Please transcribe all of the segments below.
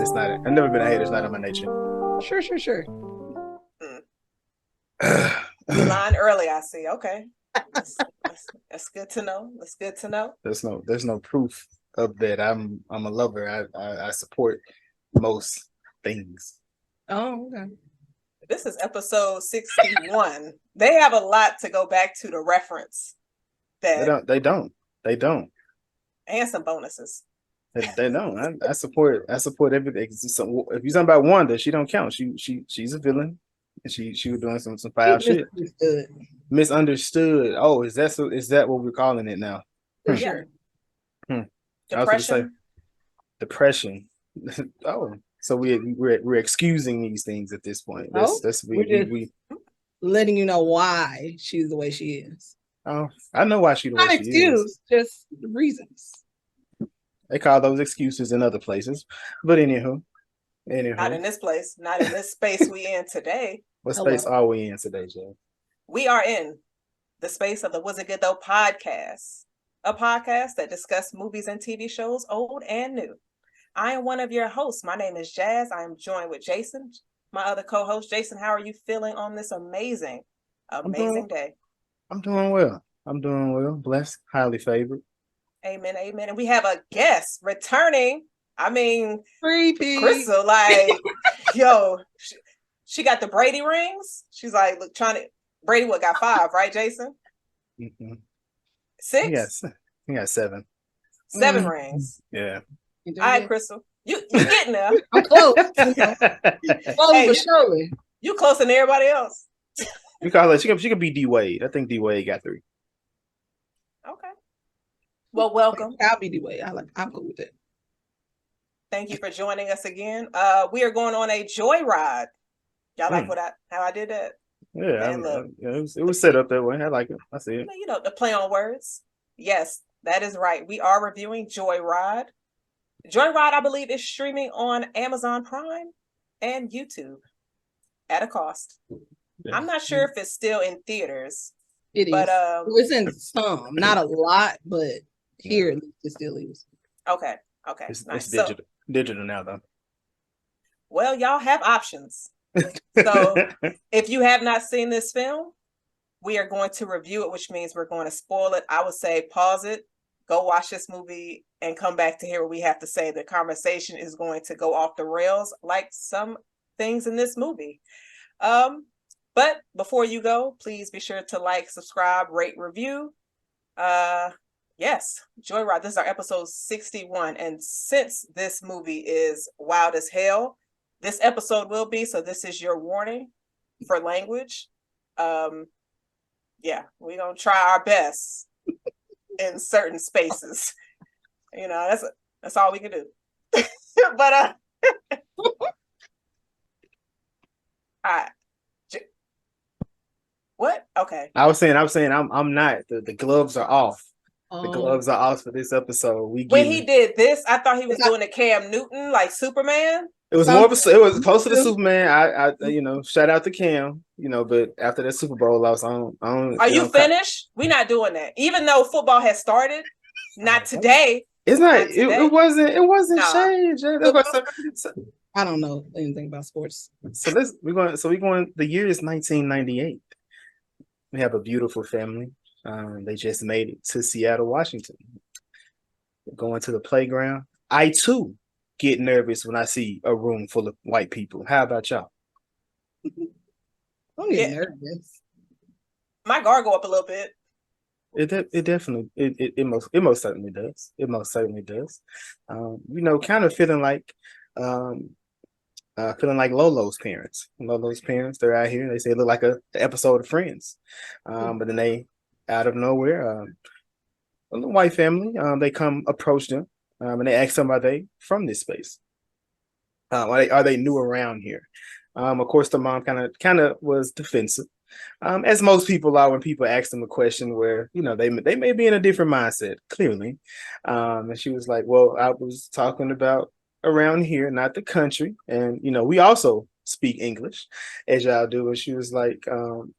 It's not. I've never been a hater. It's not in my nature. Sure. You lying early, I see. Okay. That's good to know. That's good to know. There's no proof of that. I'm a lover. I support most things. Oh, okay. This is episode 61. They have a lot to go back to reference that. They don't. And some bonuses. They don't. I support everything. So if you're talking about Wanda, she don't count. She's a villain. And she was doing some foul shit. Misunderstood. Oh, is that what we're calling it now? For sure. Depression. Oh, so we're excusing these things at this point. We letting you know why she's the way she is. Oh, I know why she's the way she is. Just reasons. They call those excuses in other places, but anywho. Not in this place. Not in this space we in today. What space are we in today, Jay? We are in the space of the Was It Good Though podcast, a podcast that discusses movies and TV shows, old and new. I am one of your hosts. My name is Jazz. I am joined with Jason, my other co-host. Jason, how are you feeling on this amazing day? I'm doing well. Blessed, highly favored. Amen. And we have a guest returning. I mean, creepy Crystal, like, yo, she got the Brady rings. She's like, look, Brady, what, got 5, right, Jason? Mm-hmm. 6? He got 7. 7 rings. Yeah. All right, Crystal. You getting there. I'm close. But surely. You closer than everybody else. We call her, she could be D Wade. I think D Wade got 3. Okay. Well, welcome. I'll be D Wade. I'm cool with it. Thank you for joining us again. We are going on a joyride. Y'all like how I did that? Yeah, it was set up that way. I like it. I see it. You know, the play on words. Yes, that is right. We are reviewing Joyride. Joyride, I believe, is streaming on Amazon Prime and YouTube at a cost. Yeah. I'm not sure if it's still in theaters. It is. It's in some, not a lot, but here it still is. Okay. It's digital now, though. Well, y'all have options. So if you have not seen this film, we are going to review it, which means we're going to spoil it. I would say pause it, go watch this movie, and come back to hear what we have to say. The conversation is going to go off the rails like some things in this movie. But before you go, please be sure to like, subscribe, rate, review. Yes, Joyride. This is our episode 61. And since this movie is wild as hell, this episode will be, so this is your warning for language. Yeah, we're going to try our best in certain spaces. You know, that's all we can do. But, all right. What? Okay. I was saying I'm not. The gloves are off. The gloves are off for this episode. When he did this, I thought he was doing a Cam Newton, like Superman. It was more of it was closer to Superman. I shout out to Cam, but after that Super Bowl loss, I don't. Are you finished? We're not doing that. Even though football has started, not today. It's not. It wasn't changed. I don't know anything about sports. So we're going. The year is 1998. We have a beautiful family. They just made it to Seattle, Washington. Going to the playground. I too get nervous when I see a room full of white people. How about y'all? I'm getting nervous. My guard go up a little bit. It definitely it most certainly does. It most certainly does. Kind of feeling like Lolo's parents. Lolo's parents, they're out here. They say it look like an episode of Friends. But then they, out of nowhere, a little white family, they come approach them. And they ask them, are they from this space? Are they new around here? Of course, the mom kind of was defensive, as most people are when people ask them a question where they may be in a different mindset. Clearly, and she was like, "Well, I was talking about around here, not the country, and we also speak English, as y'all do." And she was like, "Do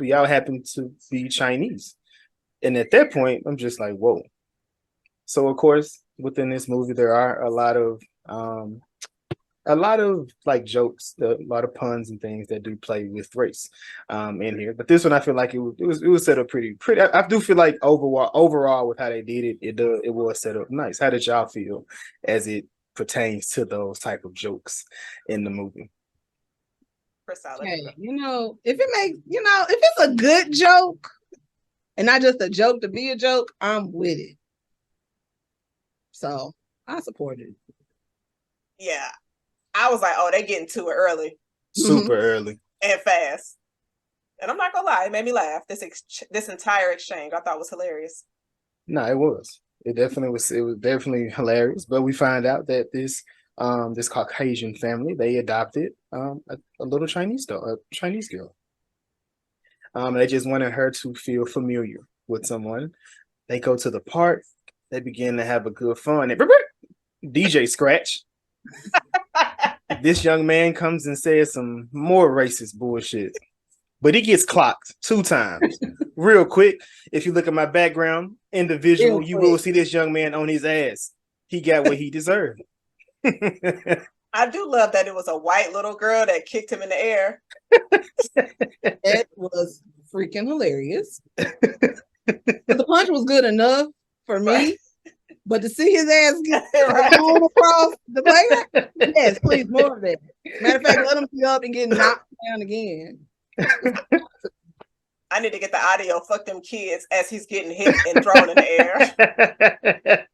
y'all happen to be Chinese?" And at that point, I'm just like, "Whoa." So, of course, within this movie, there are a lot of A lot of like jokes, a lot of puns and things that do play with race in here. But this one, I feel like it was set up pretty. I do feel like overall with how they did it, it was set up nice. How did y'all feel as it pertains to those type of jokes in the movie? Okay, if it makes, if it's a good joke and not just a joke to be a joke, I'm with it. So I support it. Yeah. I was like, oh, they getting to it early. Super early. And fast. And I'm not gonna lie, it made me laugh. This entire exchange I thought was hilarious. No, it was. It definitely was. It was definitely hilarious. But we find out that this Caucasian family, they adopted a little Chinese girl. They just wanted her to feel familiar with someone. They go to the park. They begin to have a good fun. And DJ scratch. This young man comes and says some more racist bullshit, but he gets clocked 2 times. Real quick, if you look at my background in the visual, you will see this young man on his ass. He got what he deserved. I do love that it was a white little girl that kicked him in the air. It was freaking hilarious. The punch was good enough for me. Right. But to see his ass get thrown across the player, yes, please, more of that. Matter of fact, let him be up and get knocked down again. I need to get the audio. Fuck them kids as he's getting hit and thrown in the air.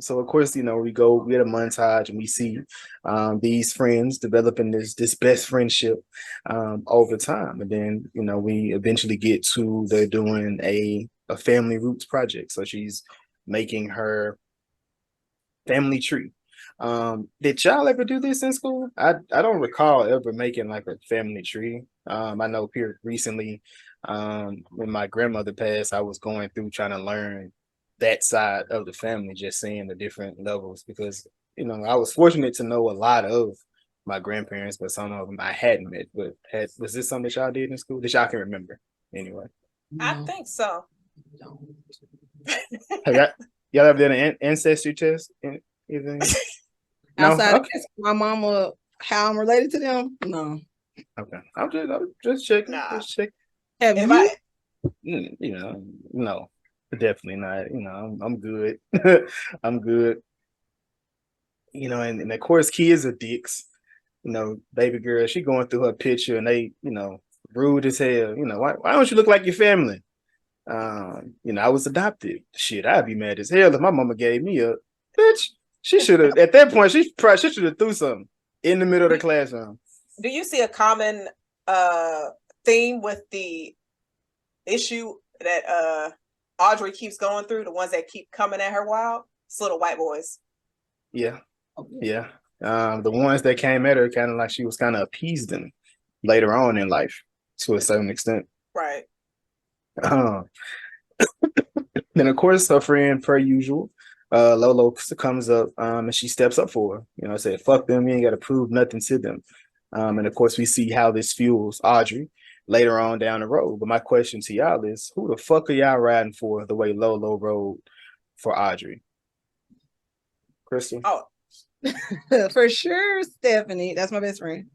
So of course, we get a montage and we see these friends developing this best friendship over time, and then we eventually get to they're doing a family roots project. So she's making her family tree. Did y'all ever do this in school? I don't recall ever making like a family tree. I know here recently, when my grandmother passed, I was going through trying to learn that side of the family, just seeing the different levels, because I was fortunate to know a lot of my grandparents, but some of them I hadn't met. But was this something that y'all did in school that y'all can remember anyway? I think so. Have y'all ever done an ancestry test? Anything? No? Outside of my mama, how I'm related to them? No. Okay, I'm just checking. Nah. Just checking. Have you? No, definitely not. I'm good. I'm good. And of course, kids are dicks. Baby girl, she going through her picture, and they, rude as hell. Why don't you look like your family? I was adopted. Shit, I'd be mad as hell if my mama gave me up. Bitch, she should have, at that point, she should have threw something in the middle of the classroom. Do you see a common theme with the issue that Audrey keeps going through, the ones that keep coming at her wild? It's little white boys. Yeah. Yeah. The ones that came at her kind of like she was kind of appeased them later on in life to a certain extent. Right. Then of course her friend, per usual, Lolo comes up and she steps up for her. Said, fuck them, you ain't got to prove nothing to them. And of course we see how this fuels Audrey later on down the road. But my question to y'all is, who the fuck are y'all riding for the way Lolo rode for Audrey? Crystal? Oh, for sure, Stephanie. That's my best friend.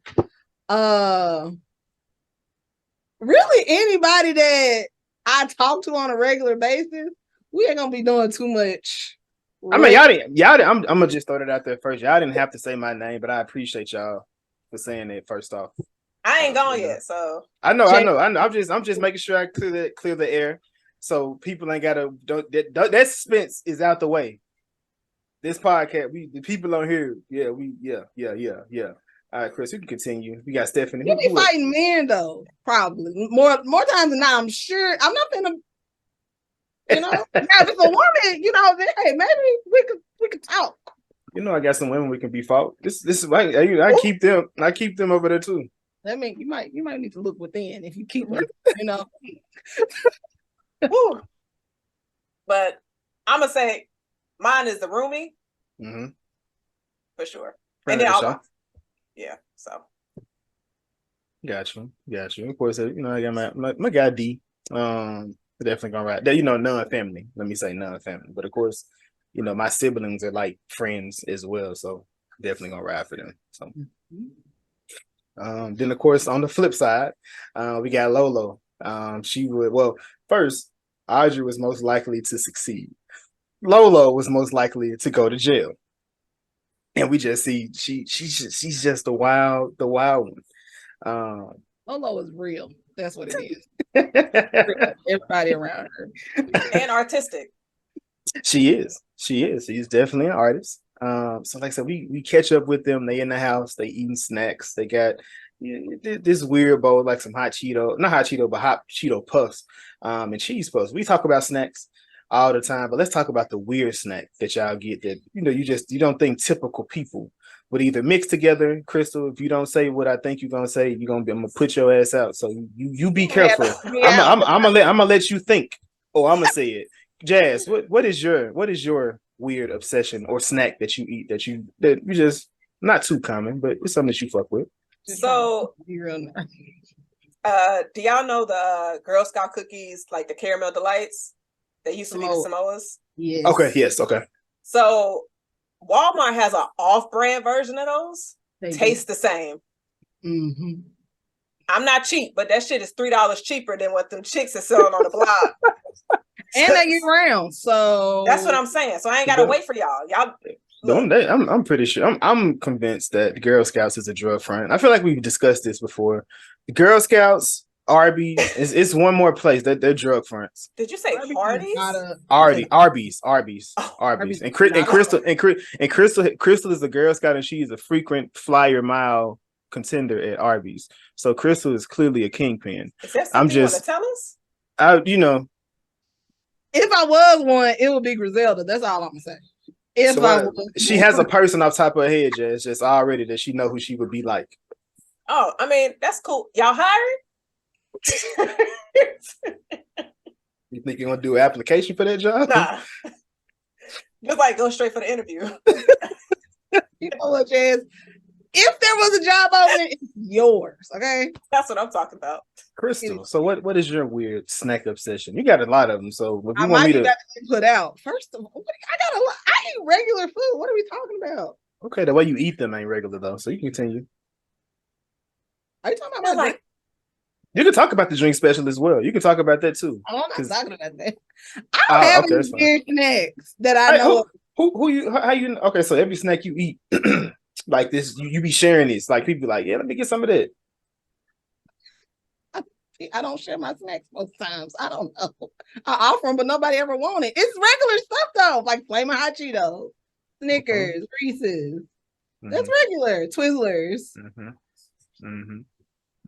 Really, anybody that I talk to on a regular basis, we ain't gonna be doing too much. I mean, y'all didn't. I'm gonna just throw it out there first. Y'all didn't have to say my name, but I appreciate y'all for saying it first off. I ain't gone yet, so I know. I'm just making sure I clear the air, so people ain't gotta. That suspense is out the way. This podcast, the people on here, yeah. All right, Chris, you can continue. We got Stephanie. You be fighting men though, probably more times than not. I'm sure. I'm not gonna. Now if it's a woman, then hey, maybe we could talk. I got some women we can be fought. This is like I keep them. I keep them over there too. I mean, you might need to look within if you keep them. Woo. But I'm gonna say mine is the roomie. Mm-hmm. For sure. And then yeah, so. Gotcha. Of course, I got my guy D. Definitely gonna ride. Non-family. Let me say non-family. But of course, my siblings are like friends as well, so definitely gonna ride for them. So then of course on the flip side, we got Lolo. She would first, Audrey was most likely to succeed. Lolo was most likely to go to jail. And we just see she's just the wild one. Lolo is real. That's what it is. Everybody around her. And artistic. She is. She's definitely an artist. So like I said, we catch up with them. They in the house. They eating snacks. They got this weird bowl, like some hot Cheeto puffs, and cheese puffs. We talk about snacks all the time, but let's talk about the weird snack that y'all get that you don't think typical people would either mix together. Crystal, if you don't say what I think you're gonna say, I'm gonna put your ass out. So you be careful. I'm gonna let you think, or I'm gonna say it. Jazz, what is your weird obsession or snack that you eat that you just not too common, but it's something that you fuck with? So, do y'all know the Girl Scout cookies, like the caramel delights? They used to be the Samoas. Yes. Okay. Yes. Okay. So Walmart has an off-brand version of those. Taste the same. Mm-hmm. I'm not cheap, but that shit is $3 cheaper than what them chicks are selling on the block. And they get round, so that's what I'm saying. So I ain't gotta wait for y'all. I'm pretty sure. I'm convinced that the Girl Scouts is a drug front. I feel like we've discussed this before. The Girl Scouts, Arby's, it's one more place that they're drug fronts. Did you say parties? Arby's. Arby's. And Crystal is a Girl Scout, and she is a frequent flyer mile contender at Arby's. So Crystal is clearly a kingpin. Is that something you want to tell us? If I was one, it would be Griselda. That's all I'm gonna say. She has a person off top of her head, just already that she know who she would be like. Oh, I mean, that's cool. Y'all hired? You think you're gonna do an application for that job? Nah. Just like go straight for the interview. You know what, Jazz? If there was a job opening, it's yours. Okay, that's what I'm talking about. Crystal, so what is your weird snack obsession? You got a lot of them. So if you I want me to put out first of all, I eat regular food. What are we talking about? Okay, the way you eat them ain't regular though, so you can continue. Are you talking about like? You can talk about the drink special as well. You can talk about that too. I'm not talking about that. I don't have any weird snacks that I know. Okay, so every snack you eat, like this, you be sharing this. Like people be like, yeah, let me get some of that. I don't share my snacks most times. I don't know. I offer them, but nobody ever want it. It's regular stuff though, like Flamin' Hot Cheetos, Snickers, Reese's. Mm-hmm. That's regular. Twizzlers. Mm-hmm. Mm-hmm.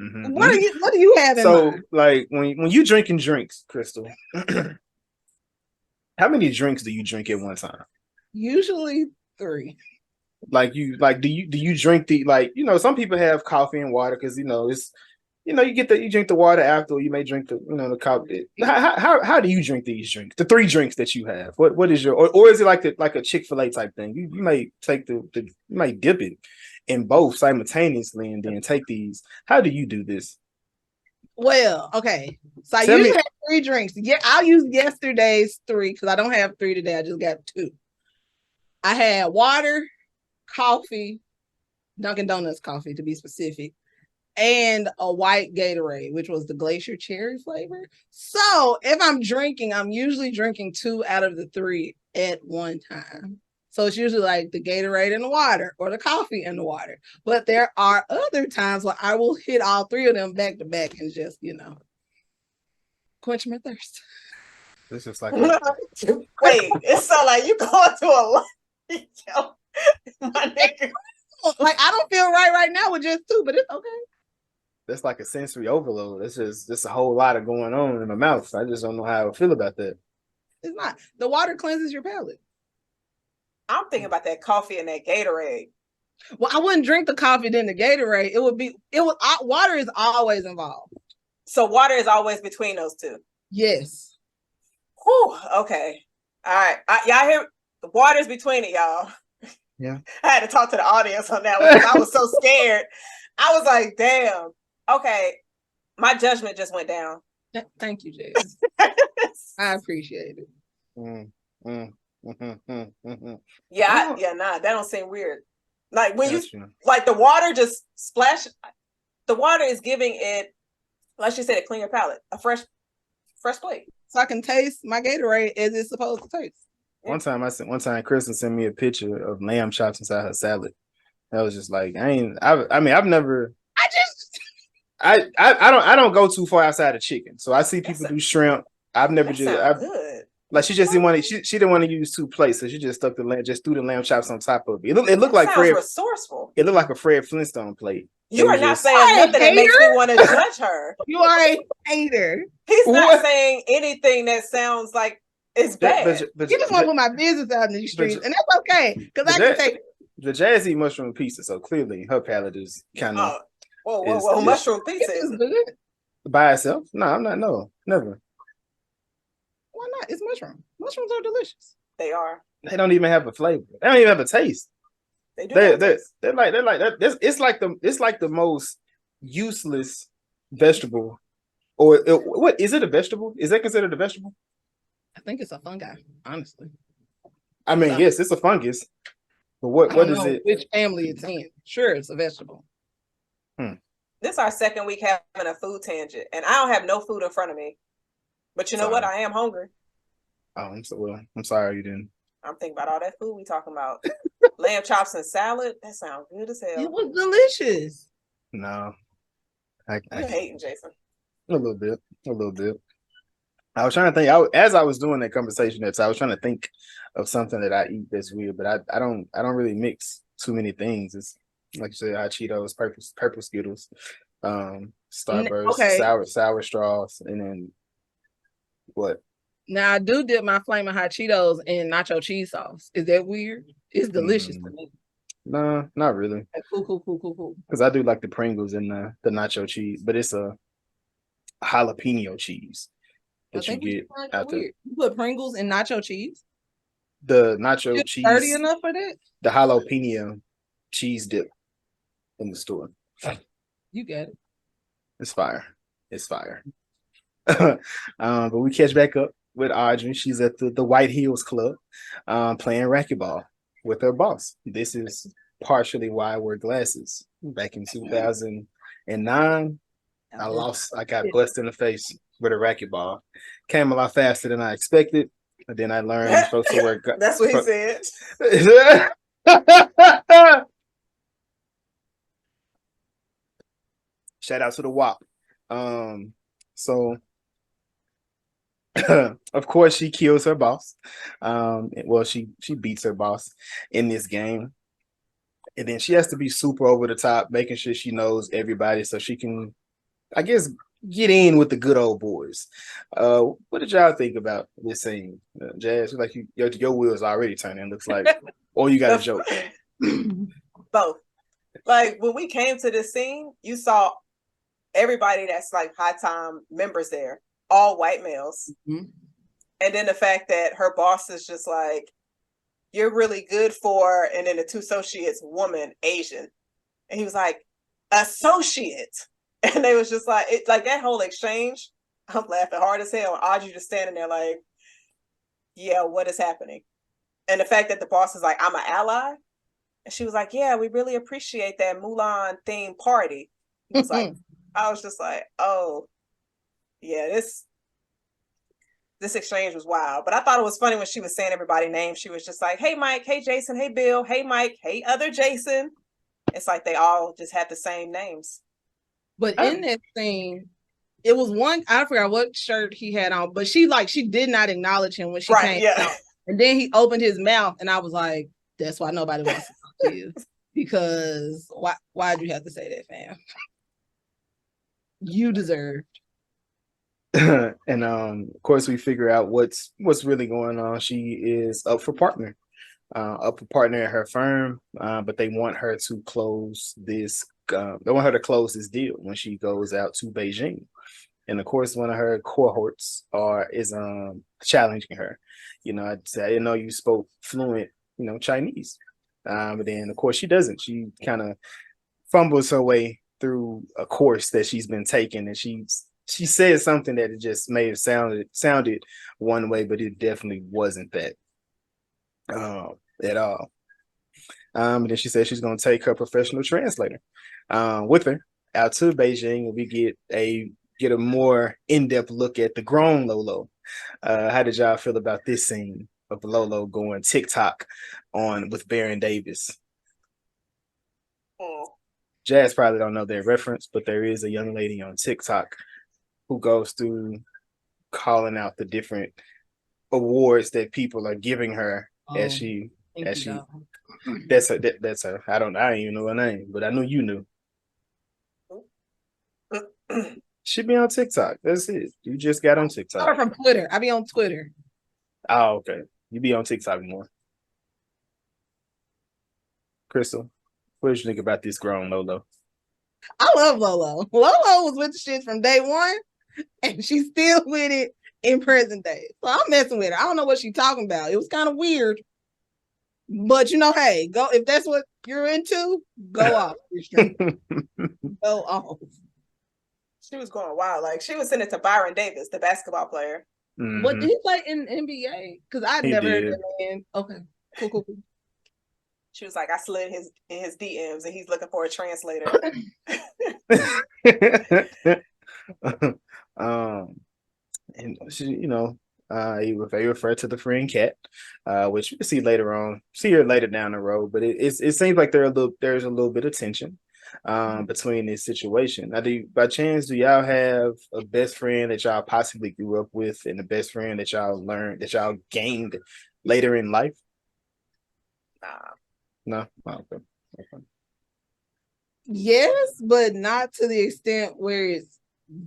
Mm-hmm. What do you have in mind? Like when you drinking drinks, Crystal, how many drinks do you drink at one time? Usually 3. Do you drink some people have coffee and water because it's you drink the water after, or you may drink the coffee. How do you drink these drinks? The 3 drinks that you have. What is your or is it like a Chick-fil-A type thing? You may take you might dip it in both simultaneously and then take these. How do you do this? Well, okay. So I usually have 3 drinks. Yeah, I'll use yesterday's 3 because I don't have 3 today. I just got 2. I had water, coffee, Dunkin' Donuts coffee to be specific, and a white Gatorade, which was the glacier cherry flavor. So if I'm drinking, I'm usually drinking 2 out of the 3 at one time. So it's usually like the Gatorade and the water or the coffee and the water. But there are other times where I will hit all 3 of them back to back and just, quench my thirst. This is like wait, it sounds like you going to a lot. Yo, my nigga. Like I don't feel right now with just 2, but it's okay. That's like a sensory overload. That's just a whole lot of going on in my mouth. I just don't know how I feel about that. It's not. The water cleanses your palate. I'm thinking about that coffee and that Gatorade. Well, I wouldn't drink the coffee then the Gatorade. Water is always involved. So water is always between those 2. Yes. Whew, okay. All right. Y'all hear the water's between it, y'all. Yeah. I had to talk to the audience on that one. I was so scared. I was like, damn. Okay. My judgment just went down. Thank you, Jay. I appreciate it. Yeah, nah, that don't seem weird. Like when That's you true. like the water just splash. The water is giving it, like you said, a cleaner palate, a fresh plate. So I can taste my Gatorade as it's supposed to taste. One time Kristen sent me a picture of lamb chops inside her salad. That was just like I've never I don't go too far outside of chicken. So I see people do shrimp. I've never good. Like she just didn't want to. She didn't want to use two plates, so she just threw the lamb chops on top of it. It looked like Fred. Resourceful. It looked like a Fred Flintstone plate. You are not saying nothing that makes me want to judge her. You are a hater. He's not saying anything that sounds like it's bad. You just want to put my business out in the streets, and that's okay because I can take the Jazz eat mushroom pizza, so clearly her palate is kind of. Whoa! Mushroom pizza is good by itself? No, I'm not. No, never. Why not? It's mushroom. Mushrooms are delicious. They are. They don't even have a flavor. They don't even have a taste. They do. They're like that. It's like the most useless vegetable. Or what is it? A vegetable? Is that considered a vegetable? I think it's a fungi. Honestly. I mean, yes, it's a fungus. But what is it? Which family it's in? Sure, it's a vegetable. This is our second week having a food tangent, and I don't have no food in front of me. But you know what? I am hungry. Oh, I'm sorry you didn't. I'm thinking about all that food we talking about. Lamb chops and salad. That sounds good as hell. It was delicious. No. You're hating, Jason. A little bit. I was trying to think. As I was doing that conversation, I was trying to think of something that I eat that's weird, but I don't really mix too many things. It's like you said, hot Cheetos, purple Skittles, Starburst, sour straws, and then what? Now I do dip my flaming hot Cheetos in nacho cheese sauce. Is that weird? It's delicious to me. No, not really. Cool. Because I do like the Pringles and the nacho cheese, but it's a jalapeno cheese that you get after. You put Pringles in nacho cheese? The nacho cheese. Dirty enough for that? The jalapeno cheese dip in the store. You got it. It's fire. But we catch back up with Audrey. She's at the White Hills Club playing racquetball with her boss. This is partially why I wear glasses. Back in 2009, I got busted in the face with a racquetball. Came a lot faster than I expected. And then I learned I'm supposed to wear. That's what he said. Shout out to the WAP. So of course she kills her boss. Well, she beats her boss in this game. And then she has to be super over the top, making sure she knows everybody so she can, I guess, get in with the good old boys. What did y'all think about this scene? Jazz, like your wheels already turning, looks like. Or you got a joke? Both. Like when we came to this scene, you saw everybody that's like high time members there, all white males. Mm-hmm. And then the fact that her boss is just like, you're really good for, and then the two associates, woman, Asian. And he was like, associate. And they was just like, it, like that whole exchange, I'm laughing hard as hell. And Audrey just standing there like, yeah, what is happening? And the fact that the boss is like, I'm an ally. And she was like, yeah, we really appreciate that Mulan themed party. He was like, I was just like, oh, yeah, this exchange was wild. But I thought it was funny when she was saying everybody's name. She was just like, hey, Mike, hey, Jason, hey, Bill, hey, Mike, hey, other Jason. It's like they all just had the same names. But in that scene, it was one, I forgot what shirt he had on, but she did not acknowledge him when she came out. And then he opened his mouth and I was like, that's why nobody wants to talk to you. Because why'd you have to say that, fam? You deserved. And of course we figure out what's really going on. She is up for partner at her firm, but they want her to close this. They want her to close this deal when she goes out to Beijing. And of course, one of her cohorts is challenging her. You know, I didn't know you spoke fluent, Chinese. But then of course she doesn't. She kind of fumbles her way through a course that she's been taking, and she said something that it just may have sounded one way, but it definitely wasn't that. at all. And then she said she's gonna take her professional translator with her out to Beijing, and we get a more in-depth look at the grown Lolo. How did y'all feel about this scene of Lolo going TikTok on with Baron Davis? Jazz probably don't know their reference, but there is a young lady on TikTok who goes through calling out the different awards that people are giving her as she that's her. I didn't even know her name, but I knew you knew. She be on TikTok. That's it. You just got on TikTok. I'm from Twitter. I be on Twitter. Oh, okay. You be on TikTok more. Crystal, what did you think about this grown Lolo? I love Lolo. Lolo was with the shit from day one, and she's still with it in present day. So I'm messing with her. I don't know what she's talking about. It was kind of weird. But hey, go if that's what you're into, go off. Go off. She was going wild. Like she was sending it to Byron Davis, the basketball player. Mm-hmm. What did he play in NBA? Because I'd never heard that man. Okay, cool. She was like, I slid in his DMs, and he's looking for a translator. And she, he referred to the friend Cat, which we see later on. See her later down the road, but it seems like there's a little bit of tension between this situation. Now, by chance, do y'all have a best friend that y'all possibly grew up with, and a best friend that y'all gained later in life? No. Oh, okay. Yes, but not to the extent where it's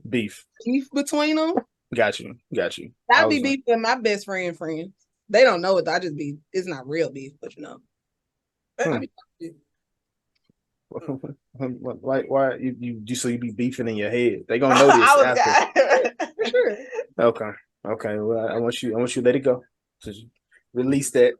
beef between them. Got you. I'd be beef with my best friends. They don't know it. I just be. It's not real beef, but Why you be beefing in your head? They gonna know this after. Sure. Okay. Well, I want you to let it go. Release that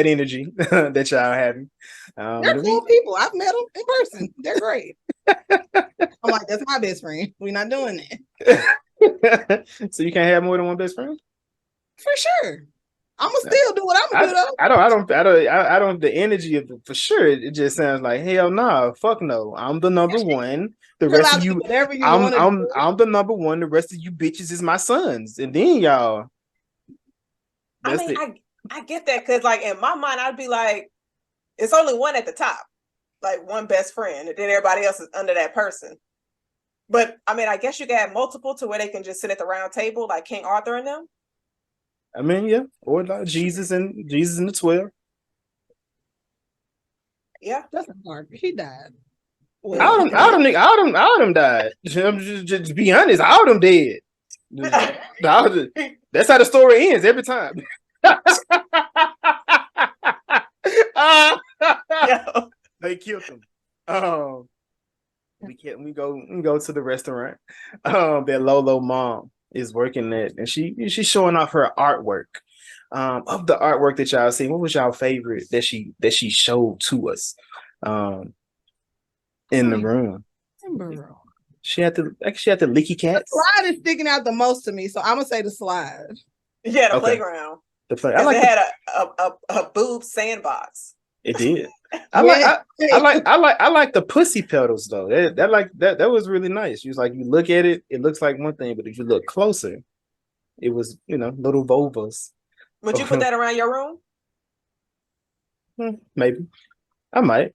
energy that y'all having. They're cool people. I've met them in person. They're great. I'm like, that's my best friend. We're not doing that. So you can't have more than one best friend? For sure. I'm gonna still do what I'm gonna do. I don't. The energy of it, for sure. It just sounds like hell no, fuck no. I'm the number one. The rest of you, I'm the number one. The rest of you bitches is my sons, and then y'all. I get that because, like, in my mind, I'd be like, it's only one at the top, like one best friend, and then everybody else is under that person. But I mean, I guess you can have multiple to where they can just sit at the round table, like King Arthur and them. I mean, yeah, or like Jesus and the 12. Yeah, that's hard. He died. Well, all of them died. Just be honest, all of them dead. That's how the story ends every time. They killed him. We go to the restaurant that Lolo mom is working at, and she's showing off her artwork. Of the artwork that y'all see, what was y'all favorite that she showed to us in the room? She had the leaky cats. The slide is sticking out the most to me, so I'm gonna say the slide. Yeah, the playground. I had a boob sandbox. It did. I like the pussy pedals though. That was really nice. You was like, you look at it, it looks like one thing, but if you look closer, it was little vulvas. Would you put that around your room? Maybe. I might.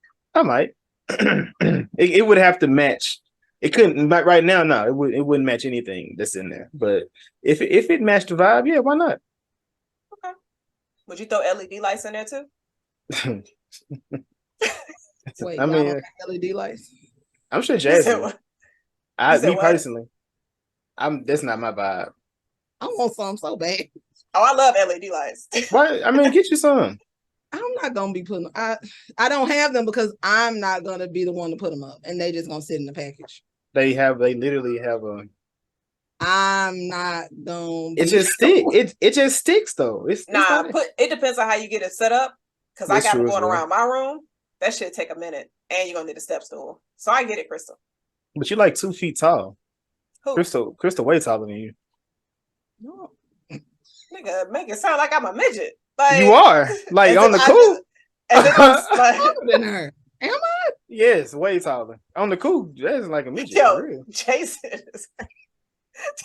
It would have to match. It couldn't right now. No, it wouldn't match anything that's in there. But if it matched the vibe, yeah, why not? Okay. Would you throw LED lights in there too? Wait, I mean, LED lights. I'm sure Jazz. Personally, that's not my vibe. I want some so bad. Oh, I love LED lights. Why? I mean, get you some. I'm not gonna be putting. I don't have them because I'm not gonna be the one to put them up, and they just gonna sit in the package. They literally have a. I'm not gonna. It just sticks. It just sticks though. It depends on how you get it set up. Because I got them going around my room. That should take a minute, and you're gonna need a step stool. So I get it, Crystal. But you're like 2 feet tall. Who? Crystal way taller than you. No. Nigga, make it sound like I'm a midget. Like, you are like on the cool. As if I'm like, Taller than her. Am I? Yes, way taller. On the cool, that's like a midget. yo, For real. Jason is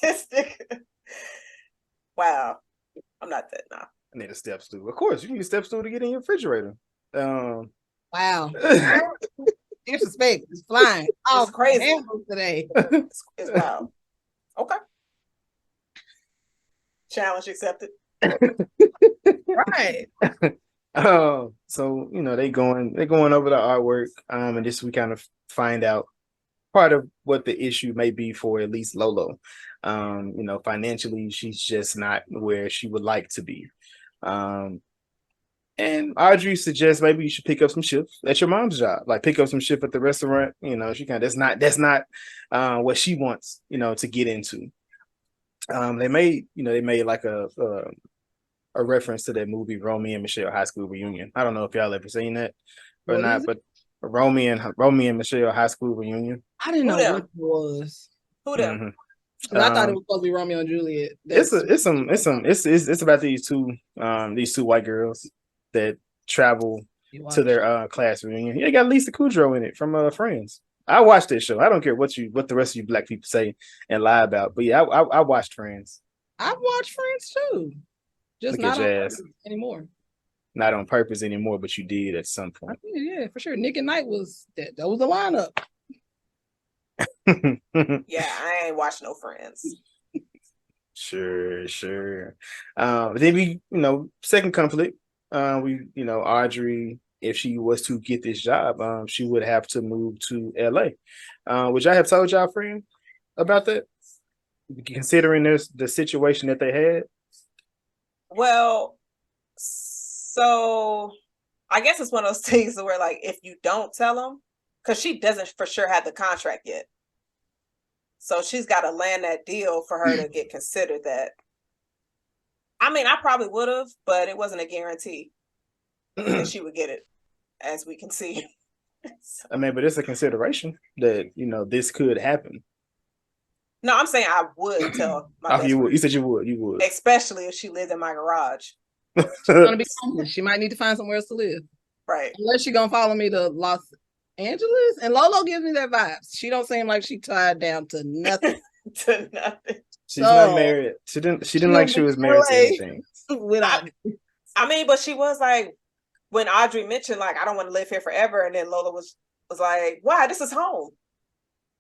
this nigga. Wow. I'm not that now. I need a step stool. Of course, you need a step stool to get in your refrigerator. Wow. Disrespect is flying. It's crazy today. It's wild. Okay. Challenge accepted. Right. So they're going over the artwork. And this we kind of find out part of what the issue may be for at least Lolo. Financially, she's just not where she would like to be. And Audrey suggests maybe you should pick up some shifts at your mom's job, like pick up some shift at the restaurant. She kind of that's not what she wants, to get into. They made like a reference to that movie Romeo and Michelle High School Reunion. I don't know if y'all ever seen that or What not, is but Romeo and Michelle High School Reunion. I didn't know Who what it was. Who them? Mhm. 'Cause I thought it was supposed to be Romeo and Juliet. It's about these two white girls that travel to their class reunion. Yeah, they got Lisa Kudrow in it from Friends. I watched this show. I don't care what the rest of you black people say and lie about, but yeah, I watched Friends. I've watched Friends too. Just Look not at on Jazz. purpose anymore. Not on purpose anymore, but you did at some point. Yeah, for sure. Nick and Knight was that was the lineup. Yeah, I ain't watching no Friends. Sure. Then we, second conflict. Audrey, if she was to get this job, she would have to move to LA. Which I have told y'all, friend, about that, considering the situation that they had. Well, so I guess it's one of those things where, like, if you don't tell them, because she doesn't for sure have the contract yet. So she's got to land that deal for her to get considered that. I mean, I probably would have, but it wasn't a guarantee that she would get it, as we can see. I mean, but it's a consideration that, this could happen. No, I'm saying I would tell my best you friend. would. You said you would. Especially if she lived in my garage. She's gonna be homeless. She might need to find somewhere else to live. Right. Unless she's gonna follow me to Los Angeles. And Lolo gives me that vibes. She don't seem like she tied down to nothing. To nothing. She's not married. She didn't like she was married to anything. I mean, but she was like, when Audrey mentioned, like, I don't want to live here forever, and then Lola was like, why? This is home.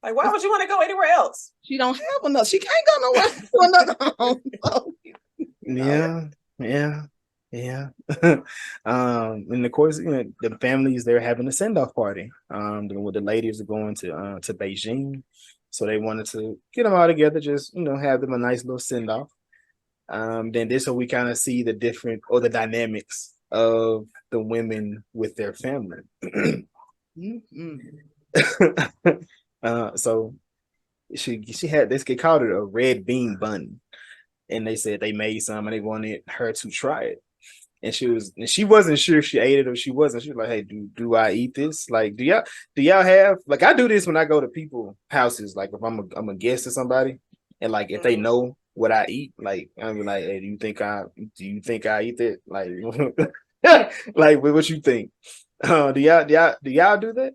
Like, why would you want to go anywhere else? She don't have enough. She can't go nowhere to another home. Yeah. And of course, the families, they're having a send-off party. The ladies are going to Beijing, so they wanted to get them all together, just have them a nice little send-off. Then this, so we kind of see the different or the dynamics of the women with their family. So she had this, they called it a red bean bun, and they said they made some and they wanted her to try it, and she wasn't sure if she ate it or she wasn't. She was like, hey, do I eat this? Like, do y'all have, like, I do this when I go to people's houses, like if I'm a guest or somebody, and like if they know what I eat, like I'm like, hey, do you think I eat it? Like like what you think? Do y'all do that?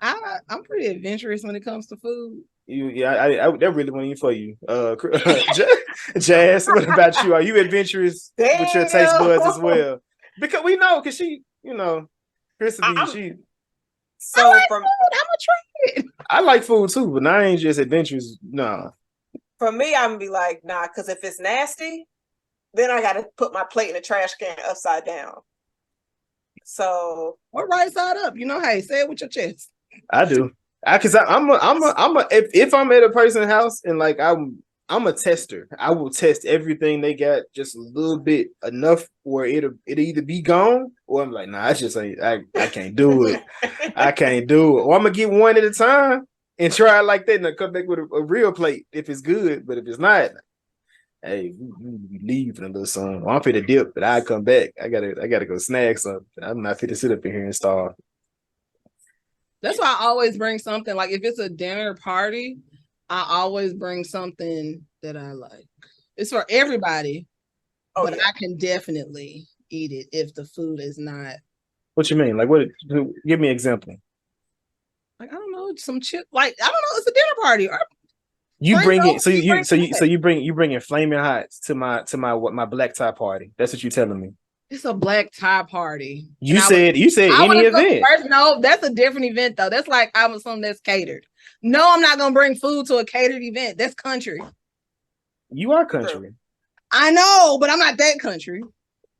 I'm pretty adventurous when it comes to food. That really went in for you. Jazz, what about you? Are you adventurous with your taste buds as well? Because we know, because she, Christy, so I like from food. I'm gonna try it. I like food too, but I ain't just adventurous. No. For me, I'm gonna be like, nah, because if it's nasty, then I gotta put my plate in the trash can upside down. So or right side up. Hey, say it with your chest. I do. If I'm at a person's house and like I'm a tester, I will test everything they got just a little bit enough where it'll either be gone or I'm like, nah, I just ain't. I can't do it. I can't do it. Or I'm gonna get one at a time and try it like that, and I come back with a real plate if it's good. But if it's not, hey, we leave in a little something. Well, I'm fit to dip, but I come back. I gotta go snag something. I'm not fit to sit up in here and starve. That's why I always bring something. Like if it's a dinner party, I always bring something that I like. It's for everybody. but I can definitely eat it if the food is not. What you mean? Like what? Give me an example. Like I don't know, some chip. Like I don't know, it's a dinner party. You bring it, so you bring in flaming hots to my my black tie party. That's what you're telling me. It's a black tie party. You said any event. No, that's a different event though. That's like I'm assuming that's catered. No, I'm not gonna bring food to a catered event. That's country. You are country. I know, but I'm not that country.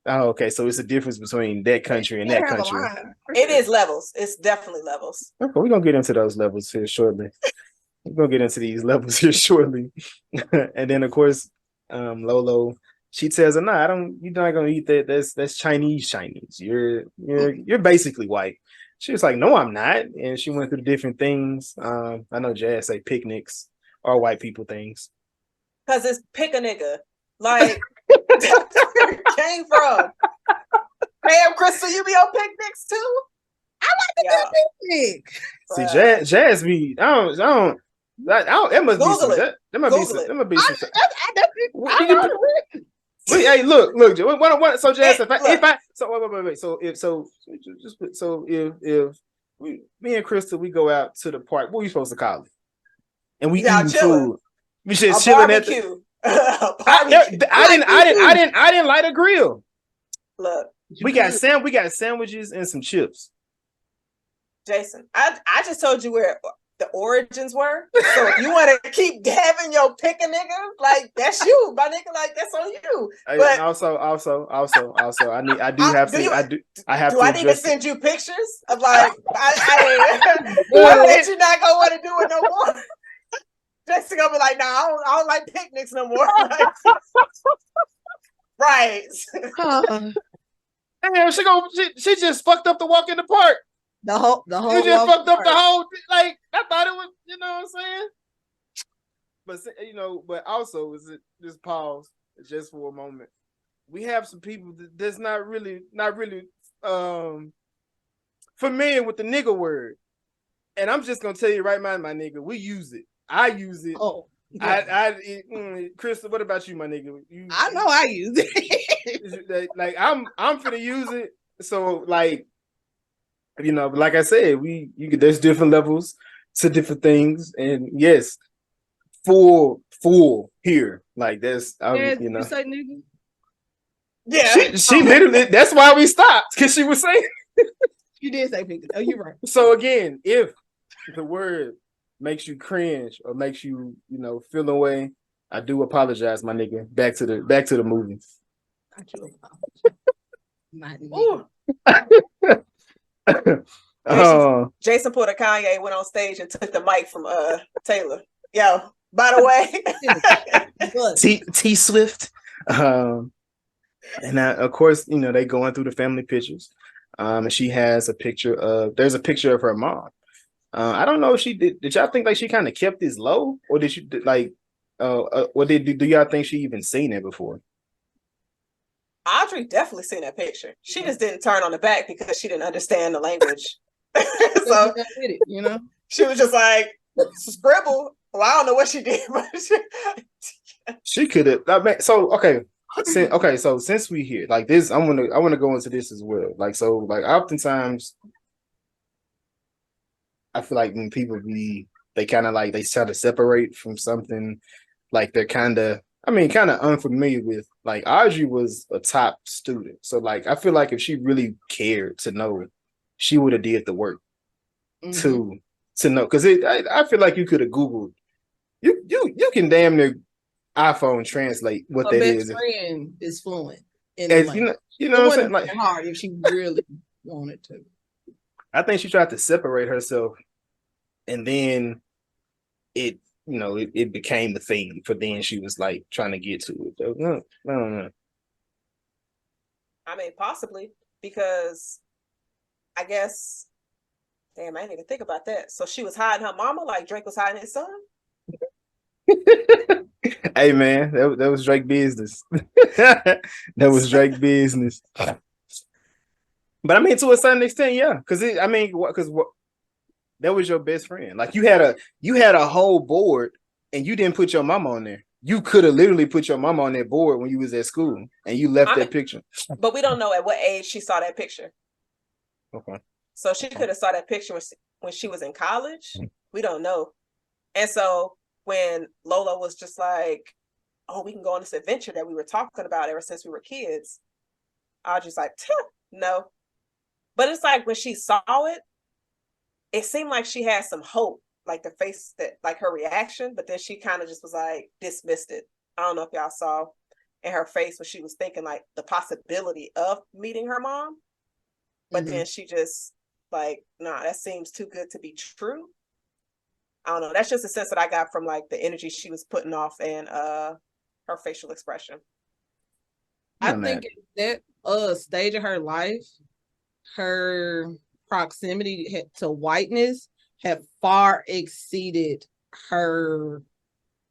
Oh, okay. So it's a difference between that country and that country. It is levels. It's definitely levels. Okay, we're gonna get into those levels here shortly. We're gonna get into these levels here shortly. And then of course, Lolo, she tells her, "Nah, you're not gonna eat that. That's Chinese. You're basically white." She was like, "No, I'm not." And she went through different things. I know Jazz say picnics are white people things. Cause it's pick a nigga. Like that's where it came from. Damn, Crystal, you be on picnics too? I like to do picnic. See, Jazz be I don't. It must be some. That must be some. Hey, look. So Jazz, if me and Crystal we go out to the park, what are we supposed to call it? And we eat food. We just chilling at the. I didn't light a grill. Look, we got sandwiches and some chips. Jason, I just told you where the origins were. So if you want to keep having your pick a nigga, like that's you, my nigga, like that's on you. But also, I have to need to send you pictures of like I bet you're not gonna want to do it no more. Just to go be like, nah, I don't like picnics no more. Right. Damn, she just fucked up the walk in the park. The whole you just fucked up the whole like I thought it was, you know what I'm saying? But also is it just pause just for a moment. We have some people that's not really familiar with the nigga word. And I'm just gonna tell you right now, my nigga, we use it. I use it. Oh, yeah. Crystal, what about you, my nigga? I know I use it. Like I'm finna use it. So like, like I said, there's different levels to different things, and yes, full here. Like that's you say nigga? Yeah, she literally. That's why we stopped because she was saying. You did say nigga. Oh, you're right. So again, if the word makes you cringe or makes you, feel away, I do apologize, my nigga. Back to the movie. Jason pulled a Kanye, went on stage and took the mic from Taylor. Yo, by the way, T Swift. And of course, they going through the family pictures. And she has there's a picture of her mom. I don't know if she did y'all think like she kind of kept this low, or did she like do y'all think she even seen it before? Audrey definitely seen that picture. She just didn't turn on the back because she didn't understand the language. So she was just like scribble. Well, I don't know what she did, but she could have. So okay. So since we here like this, I want to go into this as well. Like so, like oftentimes, I feel like when people they kind of like they try to separate from something, like they're kind of unfamiliar with. Like Audrey was a top student, so like I feel like if she really cared to know, she would have did the work to know. Because I feel like you could have Googled. You can damn near iPhone translate what her that best friend is fluent in the language. You know what I'm saying? Like hard if she really wanted to. I think she tried to separate herself, and then it became the thing. For then she was like trying to get to it. So, no, I don't know. I mean, possibly because I guess. Damn, I didn't even think about that. So she was hiding her mama like Drake was hiding his son. Hey man, that was Drake business. That was Drake business. But I mean, to a certain extent, yeah, because that was your best friend. Like you had a whole board, and you didn't put your mama on there. you could have literally put your mama on that board when you was at school and you left that picture. But we don't know at what age she saw that picture. Okay. So she could have saw that picture when she was in college. We don't know. And so when Lola was just like, oh, we can go on this adventure that we were talking about ever since we were kids, I was just like, no. But it's like when she saw it, it seemed like she had some hope, like the face that, like her reaction, but then she kind of just was like, dismissed it. I don't know if y'all saw in her face when she was thinking like the possibility of meeting her mom. But then she just like, nah, that seems too good to be true. I don't know. That's just a sense that I got from like the energy she was putting off and her facial expression. I think at that stage of her life, her proximity to whiteness had far exceeded her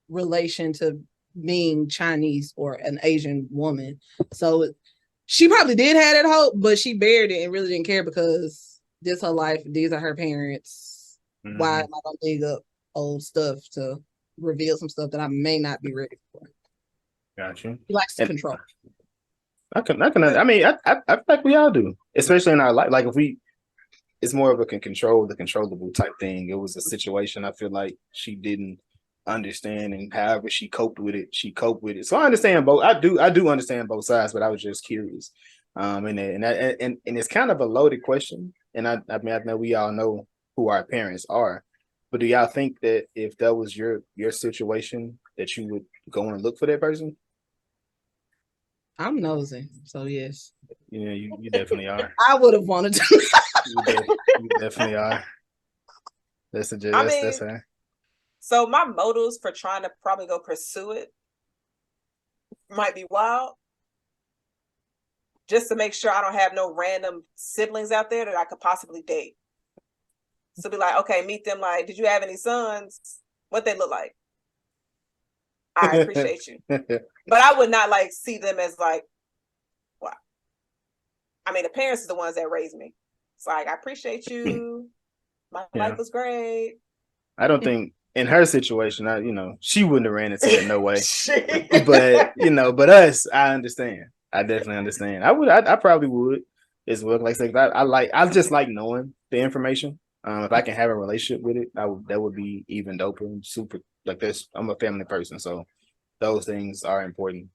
relation to being Chinese or an Asian woman. So she probably did have that hope, but she buried it and really didn't care because this her life, these are her parents. Why am I gonna dig up old stuff to reveal some stuff that I may not be ready for? Gotcha. He likes to control. I mean, I feel like we all do, especially in our life. Like if it's more of a control the controllable type thing. It was a situation I feel like she didn't understand, and however she coped with it, she coped with it. So I understand both. I do understand both sides, but I was just curious. And it's kind of a loaded question. And I mean, I know we all know who our parents are, but do y'all think that if that was your situation, that you would go and look for that person? I'm nosy, so yes. Yeah, you definitely are. I would have wanted to. You definitely are. That's her. So my motives for trying to probably go pursue it might be wild. Just to make sure I don't have no random siblings out there that I could possibly date. So be like, okay, meet them. Like, did you have any sons? What they look like? I appreciate you. But I would not like see them as like, wow. I mean, the parents are the ones that raised me. It's like, I appreciate you. My life was great. I don't think in her situation, she wouldn't have ran into it no way. But us, I understand. I definitely understand. I probably would as well. Like I said, I just like knowing the information. If I can have a relationship with it, that would be even doper and super like this. I'm a family person, so those things are important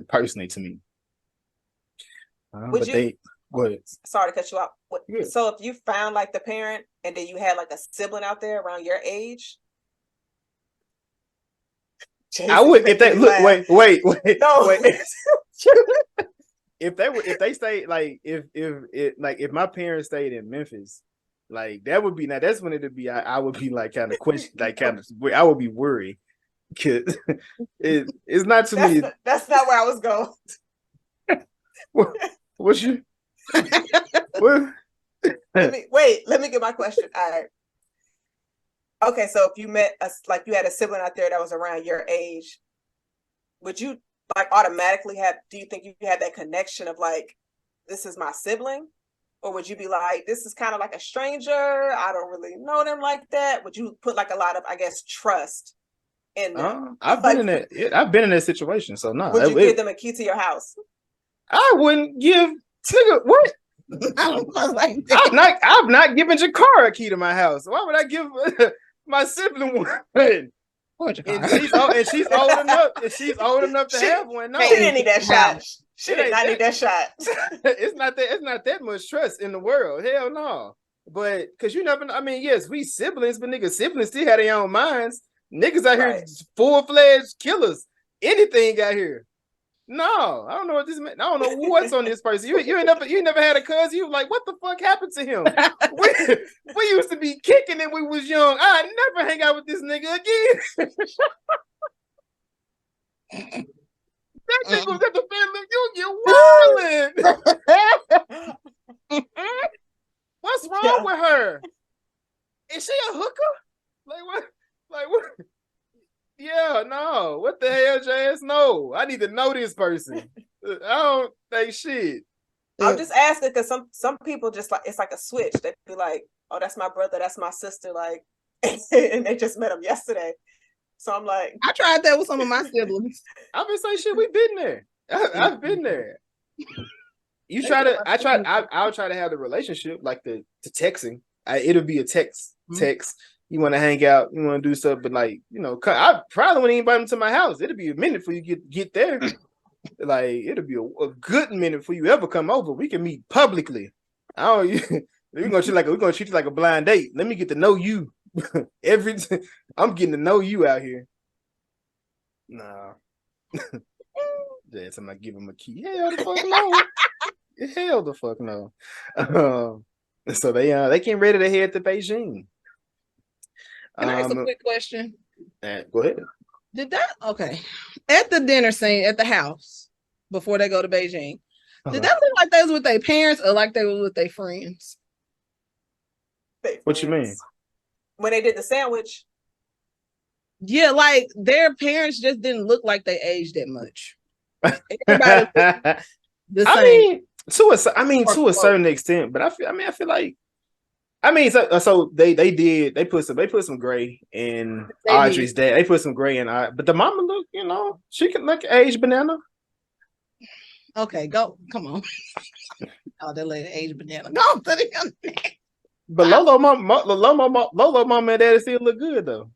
personally to me. Sorry to cut you off. So if you found like the parent and then you had like a sibling out there around your age, I would if they look. Wait. No. Wait. If they stayed like if my parents stayed in Memphis, like that would be now. That's when it'd be. I would be like kind of question, like kind of. I would be worried because it's not to me. That's not where I was going. What's your? Let me get my question. All right. Okay, so if you met like you had a sibling out there that was around your age, would you like automatically do you think you had that connection of like, this is my sibling? Or would you be like, this is kind of like a stranger, I don't really know them like that? Would you put like a lot of, I guess, trust in them? I've been in that situation, so no. Would you give them a key to your house? I wouldn't give what? I've not given Jakara a key to my house. Why would I give my sibling one? And she's old enough. And she's old enough to have one. No, she didn't need that shot. She did not need that shot. It's not that much trust in the world. Hell no. But because you never know. I mean, yes, we siblings, but niggas siblings still have their own minds. Niggas out here full-fledged killers. Anything out here. No, I don't know what this meant. I don't know what's on this person. You never had a cousin. You like, what the fuck happened to him? we used to be kicking it when we was young. I never hang out with this nigga again. That nigga was at the family. You wildin'. What's wrong with her? Is she a hooker? Like what? Like what? Yeah, no. What the hell, Jazz? No, I need to know this person. I don't think shit. I'm just asking because some people just like it's like a switch. They be like, "Oh, that's my brother. That's my sister." Like, and they just met him yesterday. So I'm like, I tried that with some of my siblings. I've been saying shit. We've been there. I've been there. I'll try to have the relationship like the texting. It'll be a text. You want to hang out, you want to do stuff, but like, I probably wouldn't invite them to my house. It'll be a minute for you get there. Like, it'll be a good minute for you ever come over. We can meet publicly. We're gonna treat you like a blind date. Let me get to know you. I'm getting to know you out here. Nah. I'm not giving him a key. Hell the fuck no. Hell the fuck no. So they came ready to head to Beijing. Can I ask a quick question? Go ahead. At the dinner scene at the house before they go to Beijing, did that look like they was with their parents or like they were with their friends? What you mean? When they did the sandwich? Yeah, like their parents just didn't look like they aged that much. Everybody the same. To a certain extent, but I feel like so they put some gray in Audrey's dad. They put some gray in but the mama look, she can look aged banana. Okay, go. Come on. Oh, that lady aged banana. Go to the But Lolo mama and daddy still look good though.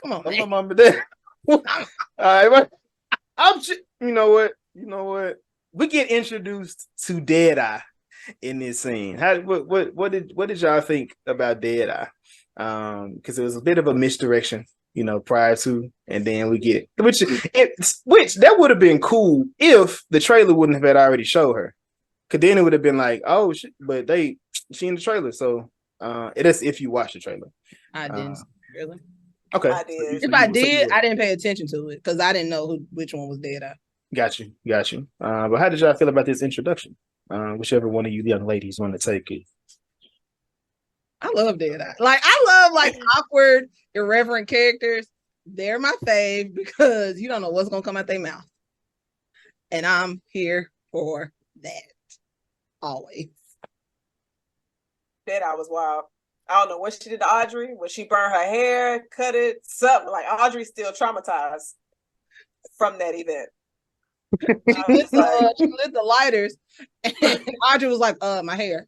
Come on, Lolo mama and dad. All right, you know what? We get introduced to Deadeye in this scene. What did y'all think about Deadeye? Because it was a bit of a misdirection, prior to, and then we get which that would have been cool if the trailer wouldn't have already showed her. Cause then it would have been like, oh shit, but she in the trailer, so it is if you watch the trailer. I didn't really. Okay. I did. If I did, I didn't pay attention to it because I didn't know which one was Deadeye. Got you. But how did y'all feel about this introduction? Whichever one of you young ladies want to take it. I love Deadeye. I love awkward, irreverent characters. They're my fave because you don't know what's gonna come out their mouth, and I'm here for that always. Deadeye was wild. I don't know what she did to Audrey. When she burned her hair, cut it, something. Like Audrey's still traumatized from that event. She lit the lighters, and Audrey was like, my hair.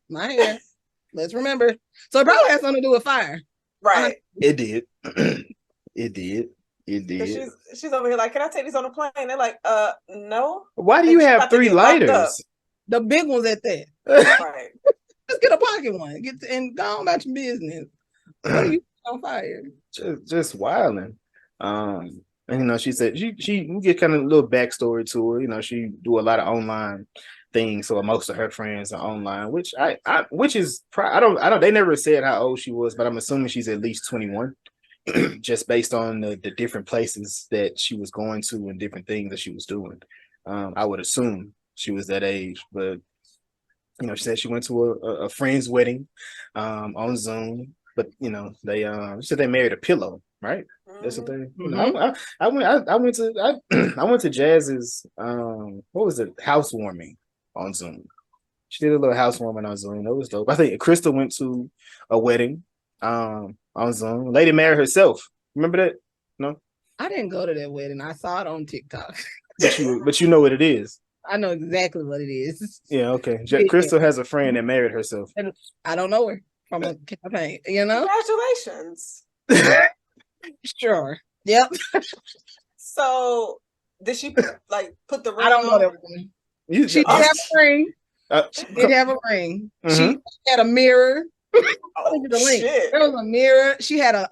Let's remember. So it probably has something to do with fire. Right. It did. It did. She's over here like, can I take these on the plane? They're like, no. Why do you have 3 lighters? The big ones at that. Right. Just get a pocket one. And go on about your business. What are you on fire? Just wilding. And she said she get kind of a little backstory to her. She do a lot of online things, so most of her friends are online, which they never said how old she was, but I'm assuming she's at least 21, just based on the different places that she was going to and different things that she was doing. I would assume she was that age, but she said she went to a friend's wedding on Zoom, but they she said they married a pillow, right? That's what they. I went to Jazz's what was it, housewarming on Zoom. She did a little housewarming on Zoom. That was dope. I think Crystal went to a wedding on Zoom. Lady married herself. Remember that? No, I didn't go to that wedding. I saw it on TikTok. But you know what it is. I know exactly what it is. Yeah, okay. Crystal has a friend that married herself. And I don't know her from a campaign. Congratulations. Sure. Yep. So did she put the ring? I don't know that one. She did have a ring. She did have a ring. Mm-hmm. She had a mirror. Oh, shit. There was a mirror. She had a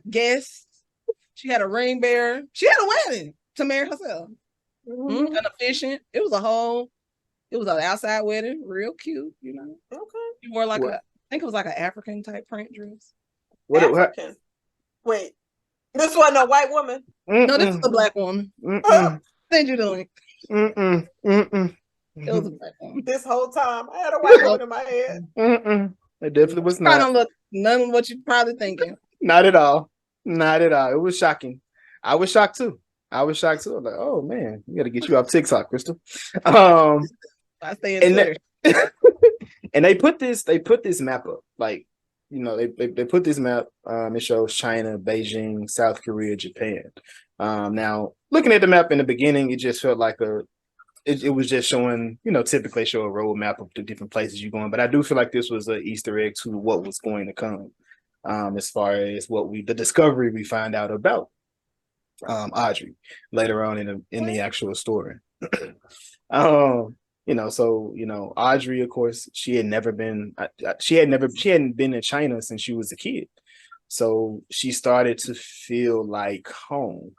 guest. She had a ring bearer. She had a wedding to marry herself. Mm-hmm. And efficient. It was an outside wedding, real cute, Okay. She wore I think it was like an African type print dress. African. Wait, this wasn't a white woman. No, this is a black woman. Send you the link. It was a black woman. This whole time, I had a white woman in my head. It definitely was not. I don't look none of what you're probably thinking. Not at all. It was shocking. I was shocked too. I was like, oh man, we got to get you off TikTok, Crystal. I stay in Twitter. And they put this map up. Like, they put this map. It shows China, Beijing, South Korea, Japan. Now looking at the map in the beginning, it just felt like it was just showing, typically show a road map of the different places you're going. But I do feel like this was an Easter egg to what was going to come, as far as the discovery we find out about Audrey later on in the actual story. Audrey, of course, she hadn't been in China since she was a kid. So she started to feel like home.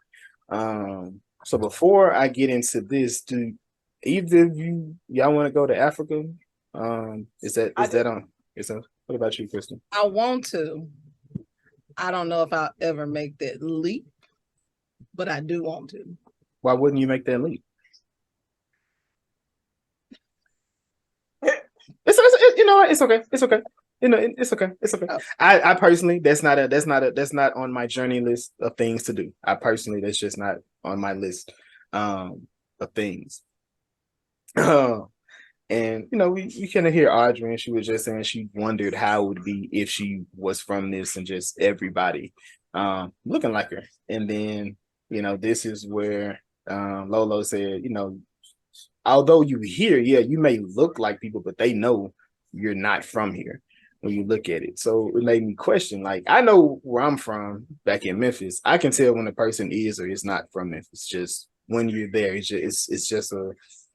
So before I get into this, do either of y'all want to go to Africa? What about you, Kristen? I want to. I don't know if I'll ever make that leap, but I do want to. Why wouldn't you make that leap? It's okay. It's okay. It's okay. It's okay. I personally, that's not on my journey list of things to do. That's just not on my list of things. And we kind of hear Audrey, and she was just saying she wondered how it would be if she was from this and just everybody looking like her. And then this is where Lolo said, although you here, you may look like people, but they know you're not from here when you look at it. So it made me question, like, I know where I'm from back in Memphis. I can tell when a person is or is not from Memphis. Just when you're there, it's just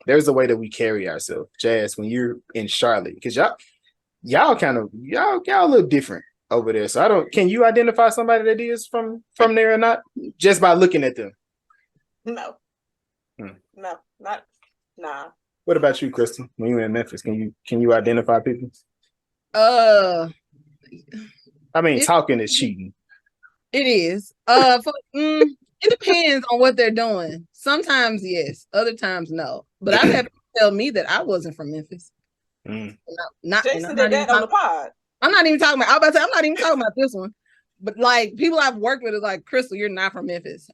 there's a way that we carry ourselves. Jazz, when you're in Charlotte, because y'all look different over there. So can you identify somebody that is from there or not? Just by looking at them? No. No, not. Nah. What about you, Kristen? When you were in Memphis, can you identify people? Talking is cheating. It is. It depends on what they're doing. Sometimes yes, other times no. But I've had people tell me that I wasn't from Memphis. Jason did that on the pod. I'm not even talking about. I'm not even talking about this one. But like people I've worked with is like, Crystal, you're not from Memphis.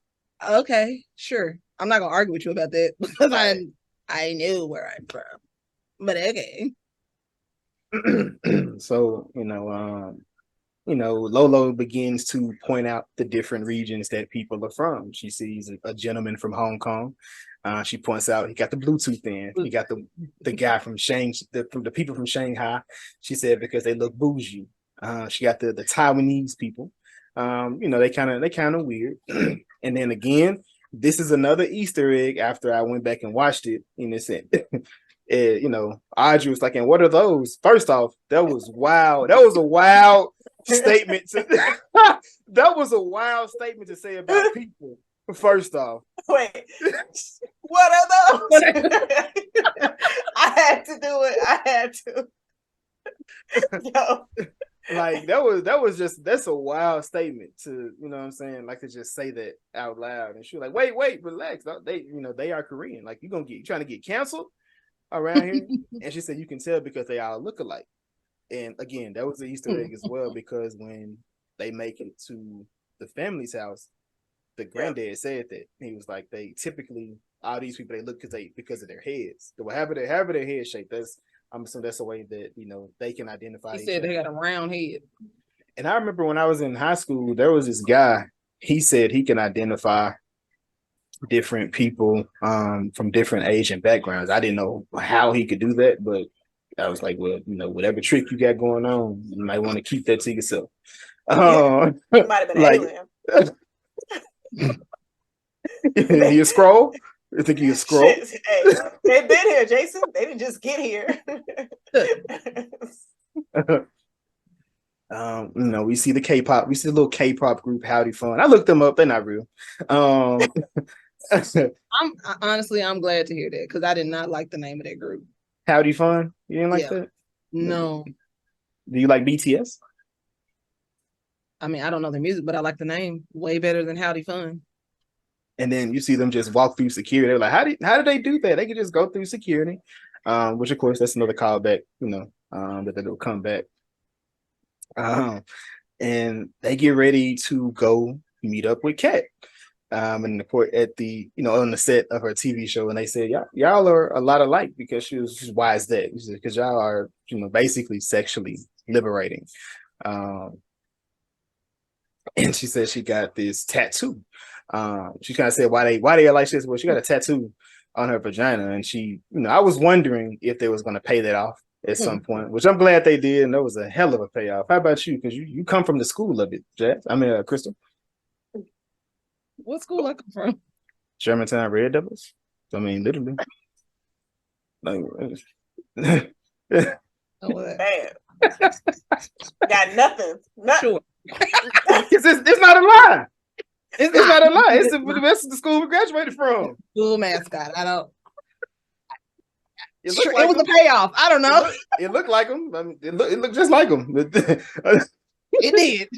Okay, sure. I'm not gonna argue with you about that because I knew where I'm from. But okay. So, Lolo begins to point out the different regions that people are from. She sees a gentleman from Hong Kong. She points out he got the Bluetooth in. He got the guy from the people from Shanghai. She said because they look bougie. She got the Taiwanese people. They kind of weird. And then again, this is another Easter egg after I went back and watched it. And it said, Audrey was like, and what are those? First off, that was wild. That was a wild statement. That was a wild statement to say about people. First off. Wait, what are those? I had to do it. I had to. Yo. Like that's a wild statement to, what I'm saying, like to just say that out loud. And she was like, wait, relax. They are Korean. Like you trying to get canceled around here? And she said you can tell because they all look alike. And again, that was the Easter egg as well, because when they make it to the family's house, the granddad said that he was like, they typically all these people they look because of their heads. However their head shape. I'm assuming that's a way that they can identify. He said they got a round head. And I remember when I was in high school, there was this guy. He said he can identify different people from different Asian backgrounds. I didn't know how he could do that, but I was like, well, whatever trick you got going on, you might want to keep that to yourself. It might have been alien. You scroll? You think you scroll? Hey, they've been here, Jason. They didn't just get here. We see the K-pop. We see the little K-pop group, Howdy Fun. I looked them up. They're not real. I'm glad to hear that because I did not like the name of that group. Howdy Fun? You didn't like that? No. Do you like BTS? I don't know their music, but I like the name way better than Howdy Fun. And then you see them just walk through security. They're like, how did they do that? They could just go through security. Which of course that's another callback, that they'll come back. And they get ready to go meet up with Kat. And the court at the, on the set of her TV show, and they said, y'all are a lot alike, because she's why is that? Because y'all are, basically sexually liberating. And she said she got this tattoo. She kind of said why they are like this. Well, she got a tattoo on her vagina, and she, I was wondering if they was going to pay that off at some point, which I'm glad they did, and that was a hell of a payoff. How about you? Because you come from the school of it, Jazz. I mean, Crystal. What school I come from? Germantown Red Devils. I mean, literally. Like, Bam. Got nothing. Sure. It's not a lie. It's not a lie. It's the best of the school we graduated from. School mascot. I don't. It, Sure, like it was a payoff. I don't know. It looked like him. I mean, it looked just like him. It did.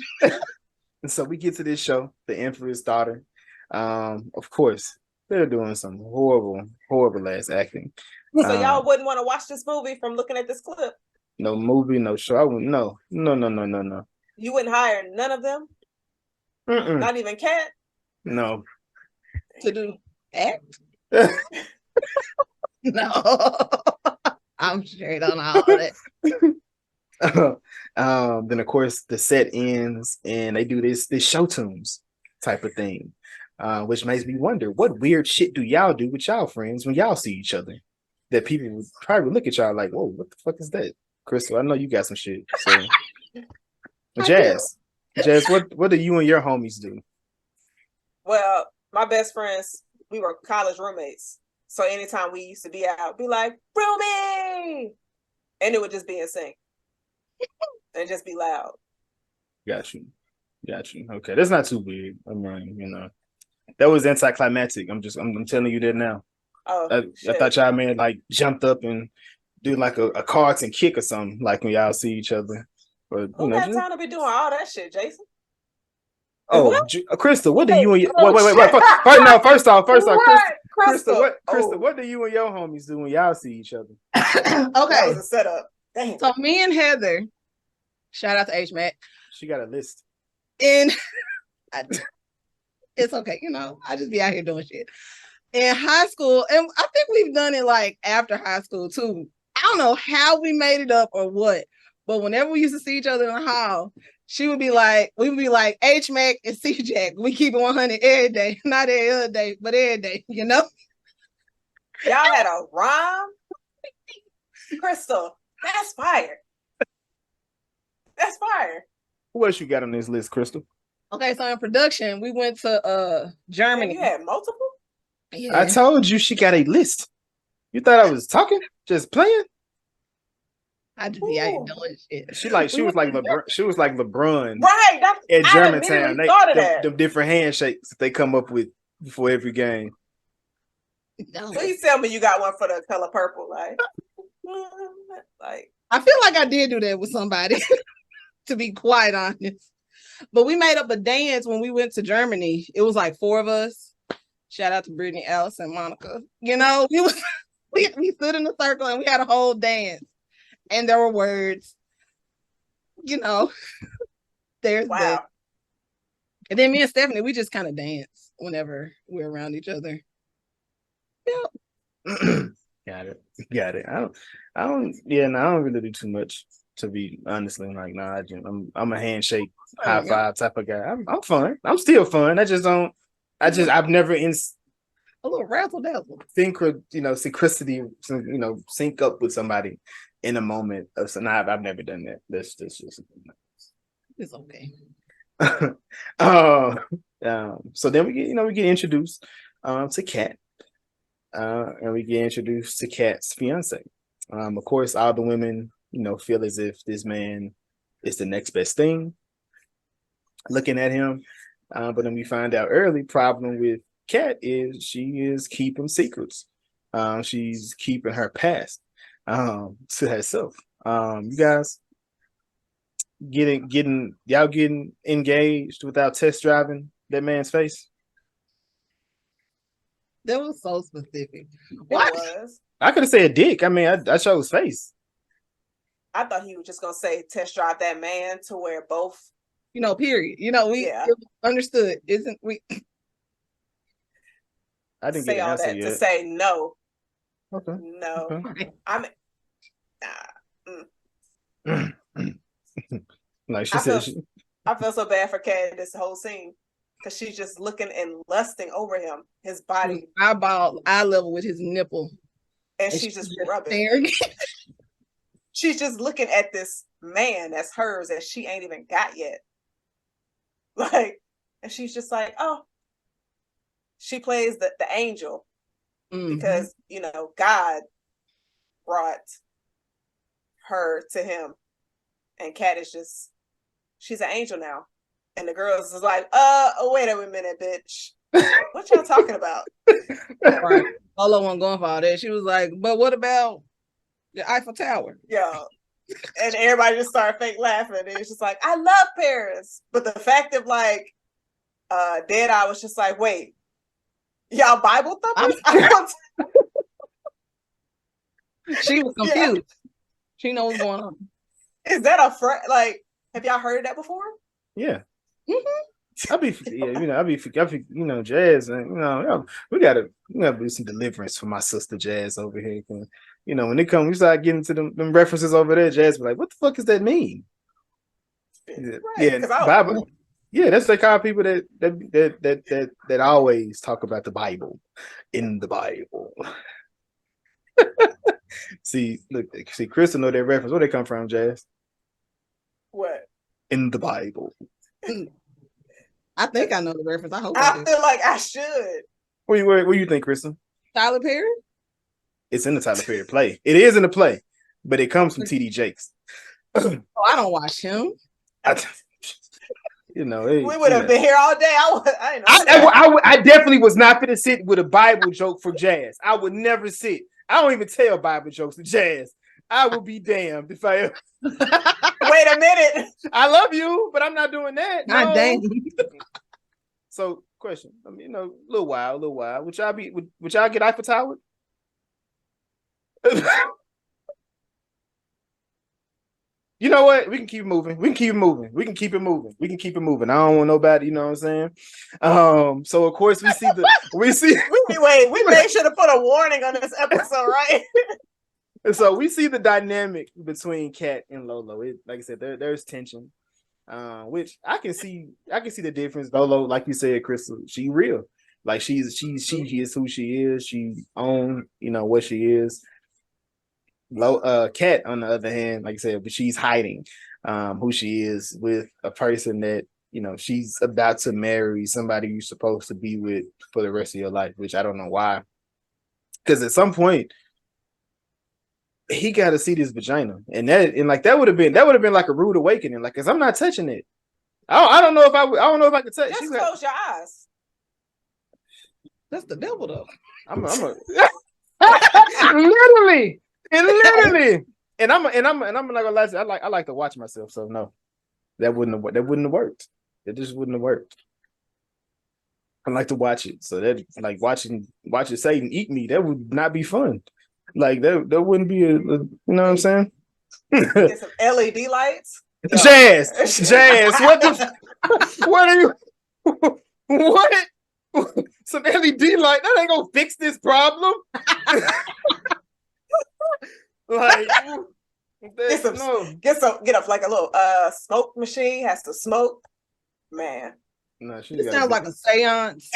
And so we get to this show, The Emperor's Daughter. Of course, they're doing some horrible ass acting. So y'all wouldn't want to watch this movie from looking at this clip? No movie, no show. I wouldn't. No. You wouldn't hire none of them? Mm-mm. Not even Cat? No. To do act? No. I'm straight on all of that. Then of course the set ends and they do this show tunes type of thing, which makes me wonder what weird shit do y'all do with y'all friends when y'all see each other that people would probably look at y'all like, whoa, what the fuck is that? Crystal, I know you got some shit. So Jazz, what do you and your homies do? Well, my best friends, we were college roommates. So anytime we used to be out, be like, roomie! And it would just be in sync. And just be loud. Got you. Okay, that's not too weird. I mean, that was anticlimactic. I'm telling you that now. Oh, I thought y'all man like jumped up and do like a cards and kick or something like when y'all see each other. But who got time to be doing all that shit, Jason? Oh, Crystal, what do you and your wait? First off, Crystal, what do you and your homies do when y'all see each other? Okay, that was a setup. Dang. So me and Heather, shout out to H-Mac. She got a list. And it's okay, I just be out here doing shit. In high school, and I think we've done it like after high school too. I don't know how we made it up or what, but whenever we used to see each other in the hall, we would be like H-Mac and C-Jack. We keep it 100 every day, not every other day, but every day, Y'all had a rhyme? Crystal, that's fire. That's fire. Who else you got on this list, Crystal? Okay, so in production, we went to Germany. You had multiple? Yeah. I told you she got a list. You thought I was talking? Just playing? I just be out here doing shit. She was like LeBron. Right. At Germantown. Them different handshakes that they come up with before every game. No. Please tell me you got one for the color purple, like I feel like I did do that with somebody, to be quite honest. But we made up a dance when we went to Germany. It was like 4 of us. Shout out to Brittany, Alice, and Monica. We stood in a circle and we had a whole dance. And there were words. There's that. And then me and Stephanie, we just kind of dance whenever we're around each other. Yep. Got it. I don't really do too much, to be honestly. Like, nah, I'm a handshake, high five type of guy. I'm fun. I'm still fun. I've never a little razzle dazzle. Synchronicity, sync up with somebody in a moment of so. Nah, I've never done that. That's just it's okay. So then we get introduced to Kat. And we get introduced to Kat's fiance. Of course, all the women, feel as if this man is the next best thing. Looking at him, but then we find out early problem with Kat is she is keeping secrets. She's keeping her past to herself. You guys getting engaged without test driving that man's face? That was so specific. What? I could have said dick. I mean, I chose face. I thought he was just gonna say test drive that man to where both. Period. We understood. Isn't we? I didn't say get an all answer that yet. to say no. Okay. No. Okay. I'm. Like she said, I feel so bad for Kat in this whole scene because she's just looking and lusting over him, his body, eyeball eye level with his nipple, and she's just rubbing. She's just looking at this man that's hers that she ain't even got yet. Like, and she's just like, oh, she plays the angel because, you know, God brought her to him. And Kat is just, she's an angel now. And the girls is like, oh, wait a minute, bitch. What y'all talking about? Right. Lolo wasn't going for all that. She was like, but what about the Eiffel Tower? Yeah. And everybody just started fake laughing. And it's just like, I love Paris. But the fact of like, Deadeye was just like, wait, y'all Bible thumpers? She was confused. Yeah. She knows what's going on. Is that a like? Have y'all heard that before? Yeah. I be you know, Jazz, and you know, we gotta do some deliverance for my sister Jazz over here. You know, when it comes, we start getting to them references over there. Jazz be like, "What the fuck does that mean?" Right, yeah, Bible. Yeah, that's the kind of people that always talk about the Bible in the Bible. see, Crystal know that reference. Where they come from, Jazz? What? In the Bible. I think I know the reference. I hope I feel like I should. What do you think, Crystal? Tyler Perry? It's in the Tyler Perry play. It is in the play, but it comes from T.D. Jakes. Oh, I don't watch him. You know, we would have been here all day. I definitely was not going to sit with a Bible joke for Jazz. I would never sit. I don't even tell Bible jokes to Jazz. I will be damned if I ever. Wait a minute. I love you, but I'm not doing that. God dang. So, question. I mean, you know, a little while. Would y'all get Eiffel Tower? You know what? We can keep moving. We can keep it moving. I don't want nobody, you know what I'm saying? So of course we made sure to put a warning on this episode, right? And so we see the dynamic between Kat and Lolo. Like I said, there's tension. Which I can see the difference. Lolo, like you said, Crystal, she real. Like she is who she is. She owns, you know, what she is. Kat, on the other hand, like I said, but she's hiding who she is with a person that, you know, she's about to marry, somebody you're supposed to be with for the rest of your life, which I don't know why. Because at some point he got to see this vagina, and that would have been like a rude awakening. Like, cause I'm not touching it. I don't know if I could touch. Just close your eyes. That's the devil, though. I'm a literally. And I'm not gonna lie to you, I like to watch myself, so no, that wouldn't have worked. It just wouldn't have worked. I like to watch it, so that like watching Satan eat me, that would not be fun. Like that wouldn't be you know what I'm saying? Get some LED lights. Jazz, what are you? What? Some LED light that ain't gonna fix this problem. Like, get up like a little smoke machine has to smoke, man. No, it sounds like a seance.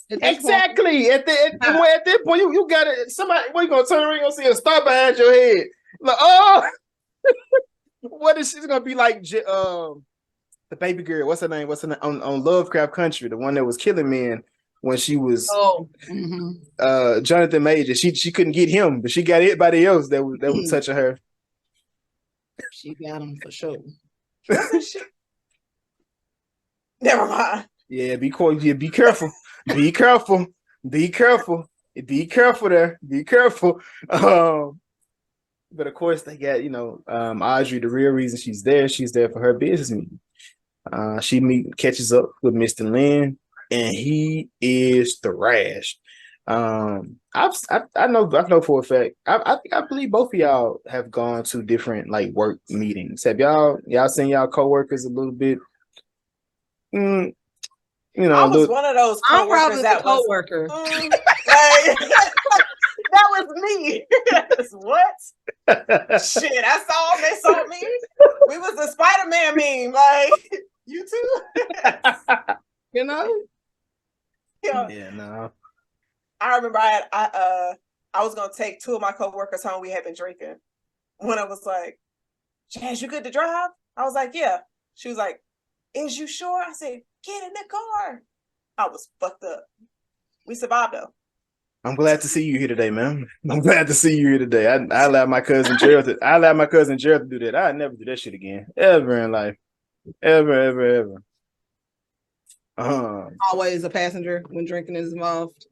Exactly. At that point, you got it. Somebody, what you gonna turn around? You gonna see a star behind your head? Like, oh, what is she gonna be like? The baby girl. What's her name? On Lovecraft Country? The one that was killing men. When she was Jonathan Major, she couldn't get him, but she got everybody else that was touching her. She got him for sure. Never mind. Yeah, be careful. Be careful there. Be careful. But of course they got, you know, Audrey. The real reason she's there for her business meeting. She catches up with Mr. Lynn. And he is thrashed. I know for a fact. I believe both of y'all have gone to different like work meetings. Have y'all seen y'all coworkers a little bit? You know, I was one of those coworkers that coworker. That was me. What? Shit, they saw me. We was a Spider-Man meme. Like, you too? You know? Yeah, no. I remember I was gonna take two of my coworkers home. We had been drinking. When I was like, Jazz, you good to drive? I was like, yeah. She was like, is you sure? I said, get in the car. I was fucked up. We survived though. I'm glad to see you here today, man. I'm glad to see you here today. I allowed my cousin Gerald to do that. I'd never do that shit again. Ever in life. Ever. Always a passenger when drinking is involved.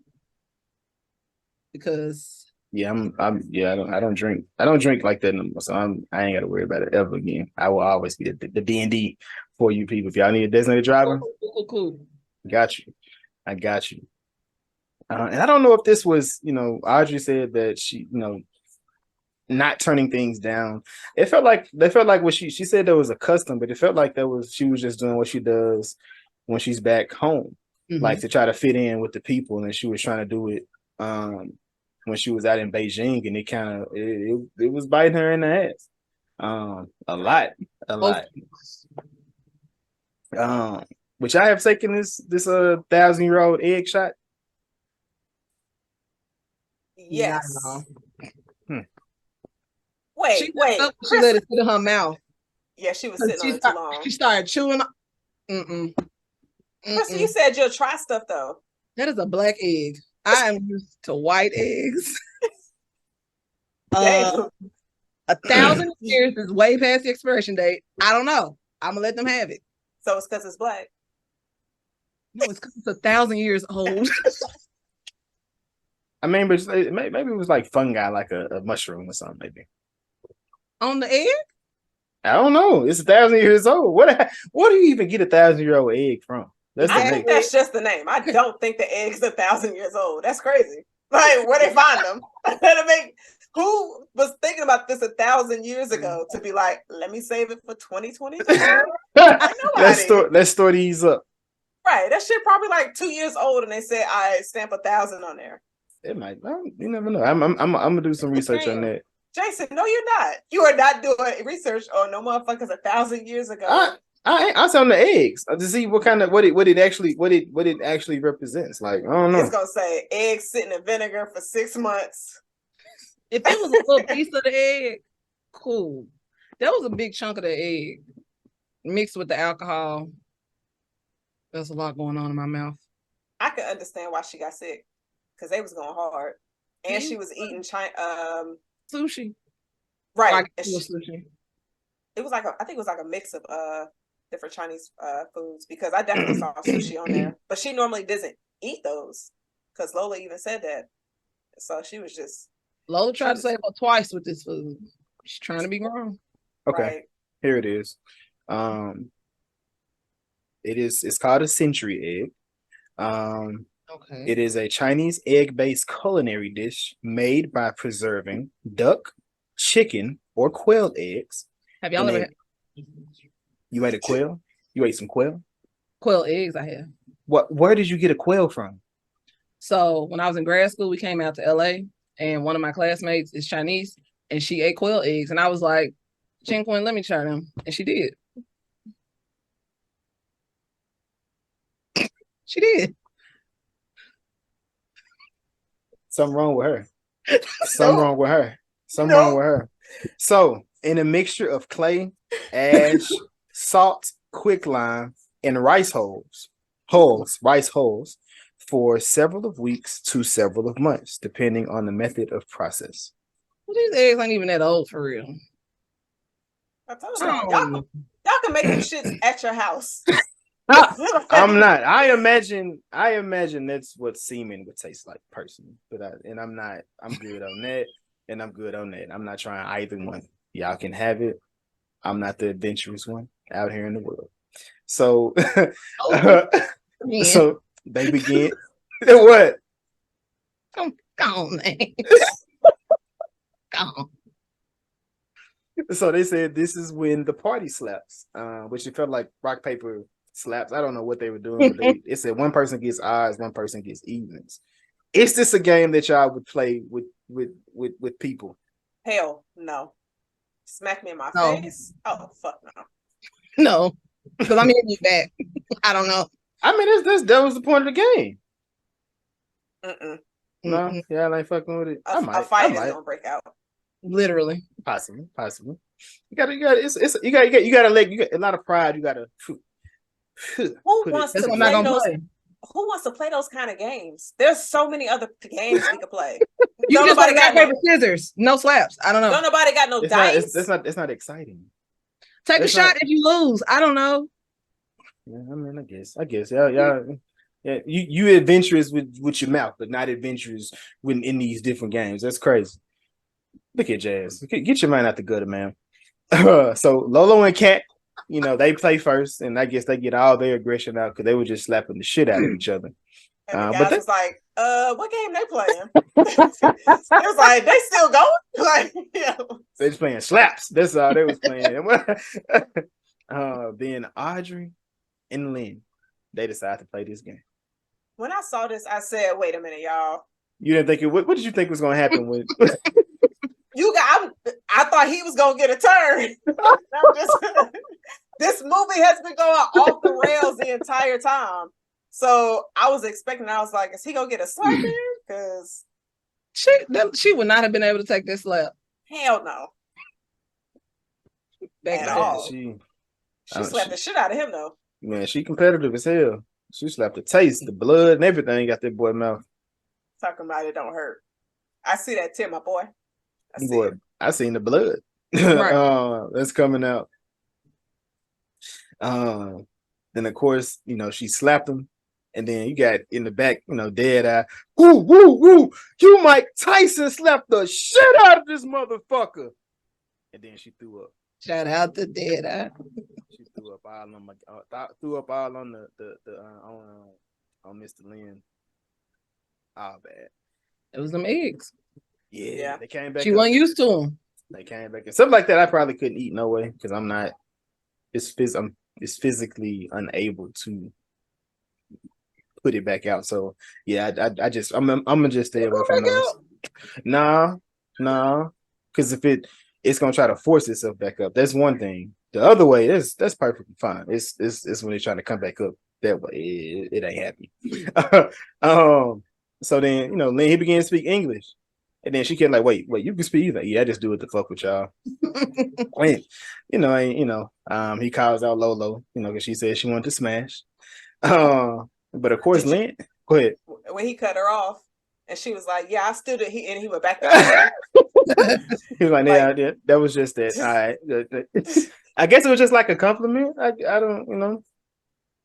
Because I don't drink. I don't drink like that no more. So I ain't gotta worry about it ever again. I will always be the D&D for you people. If y'all need a designated driver, cool. Got you. I got you. And I don't know if this was, Audrey said that she, not turning things down. They felt like what she said there was a custom, but it felt like she was just doing what she does when she's back home, like to try to fit in with the people, and she was trying to do it when she was out in Beijing, and it kind of it was biting her in the ass a lot. Which I have taken this 1,000-year-old egg shot. Yes. She Wait. She let it sit in her mouth. Yeah, she was sitting on it too long. She started chewing. Krista, you said you'll try stuff though. That is a black egg. I am used to white eggs. 1,000 years is way past the expiration date. I don't know. I'm gonna let them have it. So it's because it's black. No, it's because it's 1,000 years old. I mean, but maybe it was like fungi, like a mushroom or something, maybe. On the egg? I don't know. It's 1,000 years old. What do you even get a 1,000-year-old egg from? I think that's just the name. I don't think the egg's 1,000 years old. That's crazy. Like, where they find them? Who was thinking about this 1,000 years ago to be like, let me save it for 2020? Let's store these up. Right. That shit probably like 2 years old, and they said I stamp 1,000 on there. It might. You never know. I'm gonna do some research on that. Jason, no, you're not. You are not doing research on no motherfuckers 1,000 years ago. I on the eggs to see what it actually represents. Like, I don't know. It's gonna say eggs sitting in vinegar for 6 months. If it was a little piece of the egg, cool. That was a big chunk of the egg mixed with the alcohol. There's a lot going on in my mouth. I could understand why she got sick because they was going hard, and she was eating sushi. Right. Sushi. It was like I think it was like a mix of different Chinese foods because I definitely saw sushi on there, but she normally doesn't eat those because Lola even said that. So she was just. Lola tried to save her twice with this food. She's trying to be grown. Okay, right. Here it is. It's called a century egg. Okay. It is a Chinese egg-based culinary dish made by preserving duck, chicken, or quail eggs. Have y'all ever had? You ate a quail? You ate some quail? Quail eggs, I have. Where did you get a quail from? So when I was in grad school, we came out to LA, and one of my classmates is Chinese, and she ate quail eggs, and I was like, Jen Quinn, let me try them, and she did. She did. Something wrong with her. Something wrong with her. Something wrong with her. So, in a mixture of clay, ash, salt, quicklime, and rice hulls, for several of weeks to several of months, depending on the method of process. Well, these eggs ain't even that old for real. I told you, y'all can make them shits at your house. I'm not. I imagine that's what semen would taste like personally, I'm good on that, and I'm good on that. I'm not trying either one. Y'all can have it. I'm not the adventurous one out here in the world. So, so they begin. What? Go on, man. Go on. So they said this is when the party slaps, which it felt like rock, paper, slaps. I don't know what they were doing, but it said one person gets odds, one person gets evens. Is this a game that y'all would play with people? Hell no. Smack me in my No. face? Oh, fuck no. No, because I'm hitting you back. I don't know. I mean, that was the point of the game. Mm-mm. No, yeah, I ain't fucking with it. A I fight is might. gonna break out. Literally. Possibly. You gotta, you gotta let you got a lot of pride. You gotta. Who wants That's to what I'm not play gonna those? play. Who wants to play those kind of games? There's so many other games we could play. You Don't just nobody want rock, got no. paper, scissors. No slaps. I don't know. Don't nobody got no It's not. dice. It's not exciting. Take a It's shot not. if you lose. I don't know. Yeah, I mean, I guess, yeah. You adventurous with your mouth, but not adventurous in these different games. That's crazy. Look at Jazz. Get your mind out the gutter, man. So Lolo and Cat, they play first, and I guess they get all their aggression out because they were just slapping the shit out of each other. And the But guys was like, what game they playing? It was like, they still going? Like, yeah. they just playing slaps. That's all they was playing. Then Audrey and Lynn, they decided to play this game. When I saw this, I said, wait a minute, y'all. You didn't think it? What did you think was going to happen with? I thought he was gonna get a turn. This movie has been going off the rails the entire time. So I was expecting. I was like, is he gonna get a slap in? Because she would not have been able to take this slap. hell no. At all. She slapped the shit out of him though. Man, she competitive as hell. She slapped the taste, the blood, and everything out that boy's mouth. Talking about it don't hurt. I see that too, my boy. I seen the blood. Right. That's coming out. Then of course, she slapped him, and then you got in the back, dead eye. Woo, woo, woo! You Mike Tyson slapped the shit out of this motherfucker, and then she threw up. Shout out to Dead Eye. She threw up all on on Mr. Lynn. Oh, bad. It was them eggs. Yeah, they came back. She wasn't used to them. They came back. And something like that I probably couldn't eat no way because I'm physically unable to put it back out. So yeah, I'm gonna just stay away from those. Nah, because if it's gonna try to force itself back up. That's one thing. The other way, that's perfectly fine. It's when they're trying to come back up that way. It ain't happy. So then Lynn, he began to speak English. And then she kept like, wait, you can speak? He's like, yeah, I just do it to fuck with y'all. He calls out Lolo, because she said she wanted to smash. But of course, Lynn, go ahead. When he cut her off, and she was like, yeah, I stood it. He went back. He was like, yeah, that was just that. All right. I guess it was just like a compliment. I don't,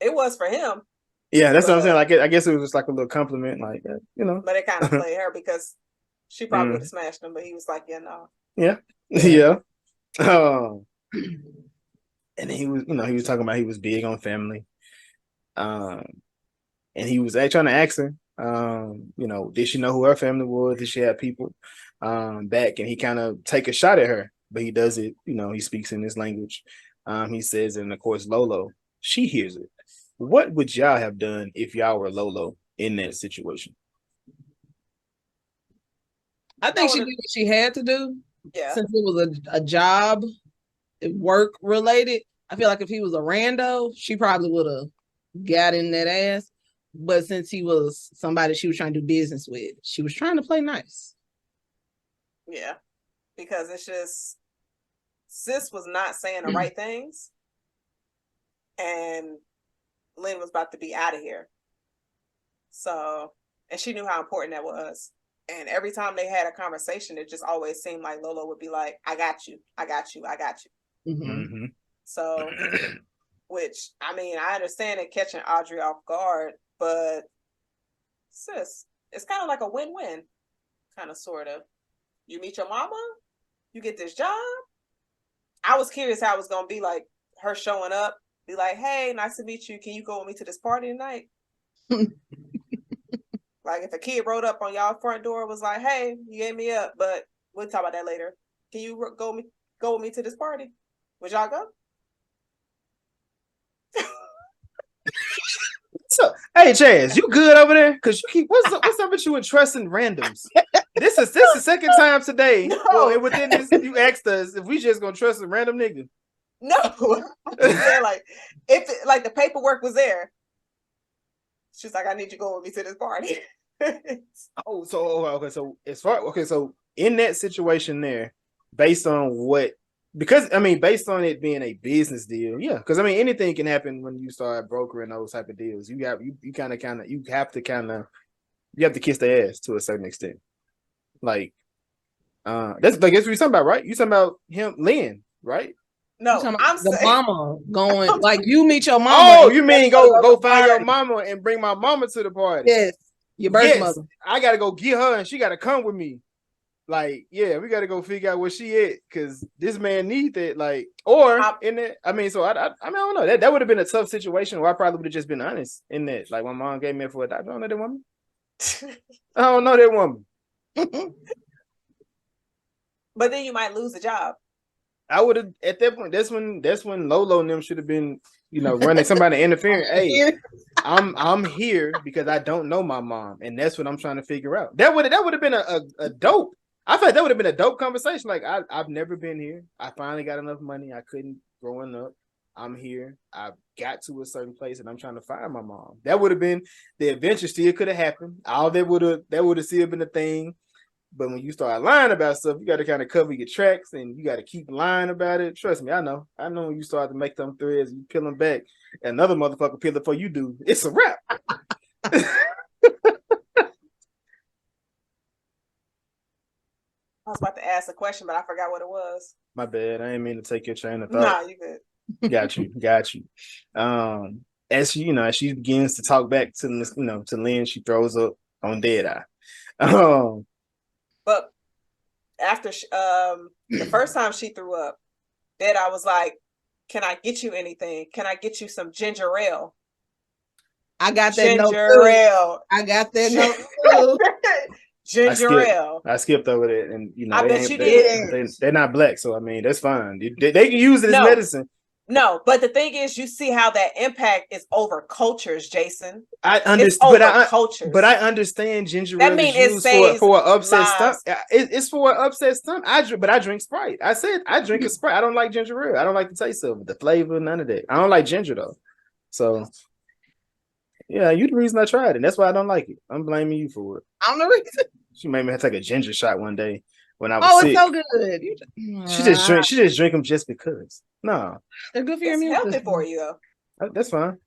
It was for him. Yeah, that's what I'm saying. Like, I guess it was just like a little compliment, like, But it kind of played her because she probably would have smashed him, but he was like, yeah, no. Yeah. And he was talking about he was big on family. And he was trying to ask her, did she know who her family was? Did she have people back? And he kind of take a shot at her, but he does it, he speaks in this language. He says, and of course, Lolo, she hears it. What would y'all have done if y'all were Lolo in that situation? I think she did what she had to do. Yeah. Since it was a job, work related. I feel like if he was a rando, she probably would have got in that ass. But since he was somebody she was trying to do business with, she was trying to play nice. Yeah. Because it's just sis was not saying the right things. And Lynn was about to be out of here. So, and she knew how important that was. And every time they had a conversation, it just always seemed like Lolo would be like, I got you. Mm-hmm. So, which, I mean, I understand it catching Audrey off guard, but sis, it's kind of like a win-win, kind of, sort of. You meet your mama, you get this job. I was curious how it was going to be like her showing up, be like, hey, nice to meet you. Can you go with me to this party tonight? Like if a kid rode up on y'all front door, was like, hey, you gave me up, but we'll talk about that later. Can you go with me to this party? Would y'all go? So, hey Chaz, you good over there? Cause you keep what's up with you and trusting randoms? This is the second time today. No. Well, and within this, you asked us if we just gonna trust a random nigga. No, I'm just saying, like, if like the paperwork was there, she's like, I need you to go with me to this party. Okay. So as far so in that situation there, based on what because I mean, based on it being a business deal, yeah. Because I mean, anything can happen when you start brokering those type of deals. You have to kiss their ass to a certain extent. Like, that's what you're talking about, right? You talking about him, Lynn, right? No, I'm the saying, mama going like you meet your mama. Oh, you mean go find your mama and bring my mama to the party? Yes, your birth mother. I gotta go get her, and she gotta come with me. Like, yeah, we gotta go figure out where she at because this man needs it. Like, or in that, I mean, so I mean, I don't know. That would have been a tough situation, or I probably would have just been honest in that. Like, my mom gave me for a I don't know that woman. I don't know that woman. But then you might lose a job. I would have at that point. That's when Lolo and them should have been, running somebody interfering. Hey, I'm here because I don't know my mom, and that's what I'm trying to figure out. That would have been a dope. I feel like that would have been a dope conversation. Like I've never been here. I finally got enough money. I couldn't growing up. I'm here. I got to a certain place, and I'm trying to find my mom. That would have been the adventure. Still could have happened. All that would have still been a thing. But when you start lying about stuff, you got to kind of cover your tracks and you got to keep lying about it. Trust me, I know. When you start to make them threads, you peel them back. Another motherfucker peel it before you do. It's a wrap. I was about to ask a question, but I forgot what it was. My bad. I didn't mean to take your train of thought. Nah, you good. Got you. As she begins to talk back to Lynn, she throws up on dead eye. But after the first time she threw up, then I was like, can I get you anything? Can I get you some ginger ale? I got that ginger ale. I got that note. Ginger ale. I skipped over that, and I bet you did. They're not black, so I mean that's fine. They can use it as medicine. No, but the thing is, you see how that impact is over cultures, Jason. I understand, but I understand ginger ale is used for an upset stomach. It's for an upset stomach. I drink Sprite. I said I drink a Sprite. I don't like ginger ale. I don't like the taste of it, the flavor, none of that. I don't like ginger though. So yeah, you're the reason I tried it. And that's why I don't like it. I'm blaming you for it. I'm the reason. She made me take a ginger shot one day when I was sick. It's so good. She just drink them just because. No, they're good for your immune system. Healthy for you though. That's fine.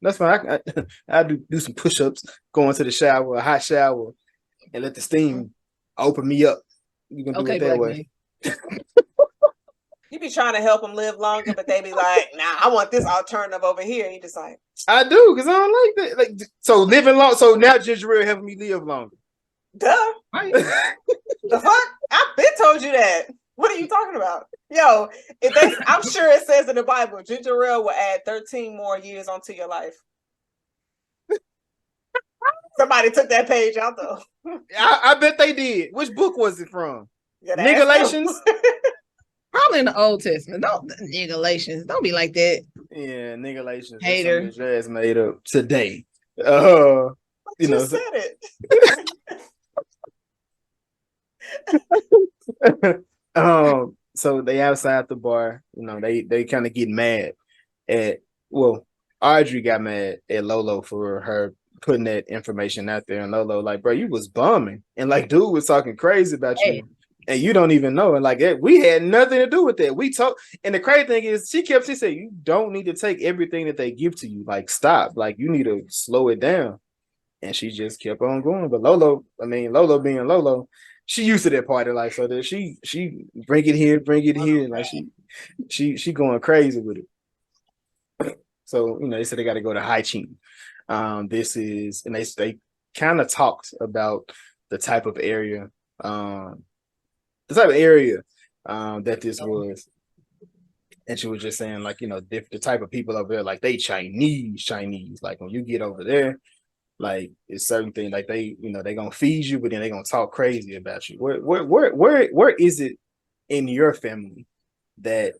I do some push-ups, go into the shower, a hot shower, and let the steam open me up. You can do it that way. You be trying to help them live longer, but they be like, "Nah, I want this alternative over here." And you just like, I do because I don't like that. Like, so living long. So now ginger ale helping me live longer. Duh. Right. The fuck? I've been told you that. What are you talking about? Yo, I'm sure it says in the Bible, ginger ale will add 13 more years onto your life. Somebody took that page out though. I bet they did. Which book was it from? Nigalations? Probably in the Old Testament. Nigalations. Don't be like that. Yeah, Nigalations. Hater. Jazz made up today. You said it. So they outside the bar, they kind of get mad at Audrey got mad at Lolo for her putting that information out there, and Lolo like, bro, you was bumming, and like dude was talking crazy about you, and you don't even know, and like we had nothing to do with that. We talked, and the crazy thing is, she said, you don't need to take everything that they give to you. Like stop, like you need to slow it down, and she just kept on going. But Lolo being Lolo. She used to that party life, so that she bring it here, like she going crazy with it. So they said they got to go to hygiene. This is, and they kind of talked about the type of area, that this was, and she was just saying like the type of people over there, like they Chinese. Like when you get over there. Like it's certain things like they gonna feed you, but then they gonna talk crazy about you. Where is it in your family that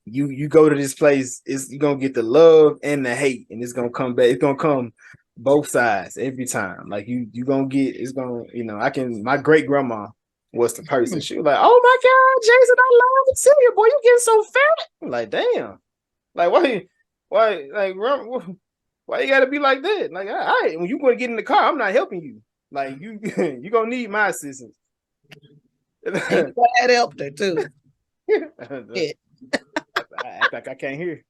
you go to this place, you're gonna get the love and the hate, and it's gonna come back, it's gonna come both sides every time. Like you gonna get it's gonna my great grandma was the person. She was like, "Oh my God, Jason, I love to see you, boy. You getting so fat." I'm like, damn. Like why you gotta be like that? Like, all right, when you gonna get in the car, I'm not helping you. Like you you gonna need my assistance. And that helped her too. Yeah. I act like I can't hear.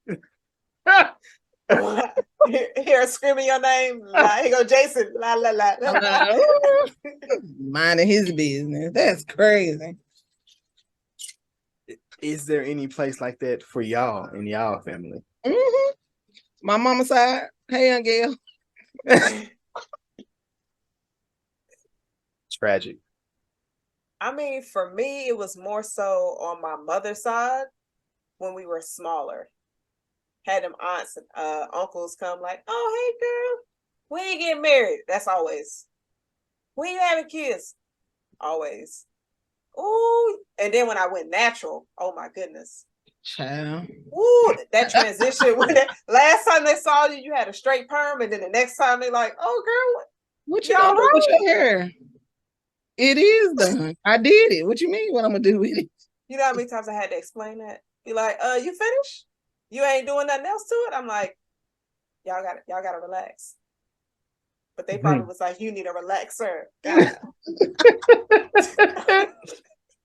Here screaming your name. Here go Jason. La la la. Minding his business. That's crazy. Is there any place like that for y'all in y'all family? Mm-hmm. My mama's side. Hey, young girl. Tragic. I mean, for me, it was more so on my mother's side when we were smaller. Had them aunts and uncles come like, "Oh, hey, girl, when you getting married?" That's always. When you having kids? Always. Ooh, and then when I went natural, oh my goodness. Child. Ooh, that transition. Last time they saw you, you had a straight perm, and then the next time they like, "Oh, girl, what you gonna do with your hair?" It is done. I did it. What you mean? What I'm gonna do with it? You know how many times I had to explain that? Be like, you finished? You ain't doing nothing else to it? I'm like, y'all gotta relax. But they probably was like, you need a relaxer.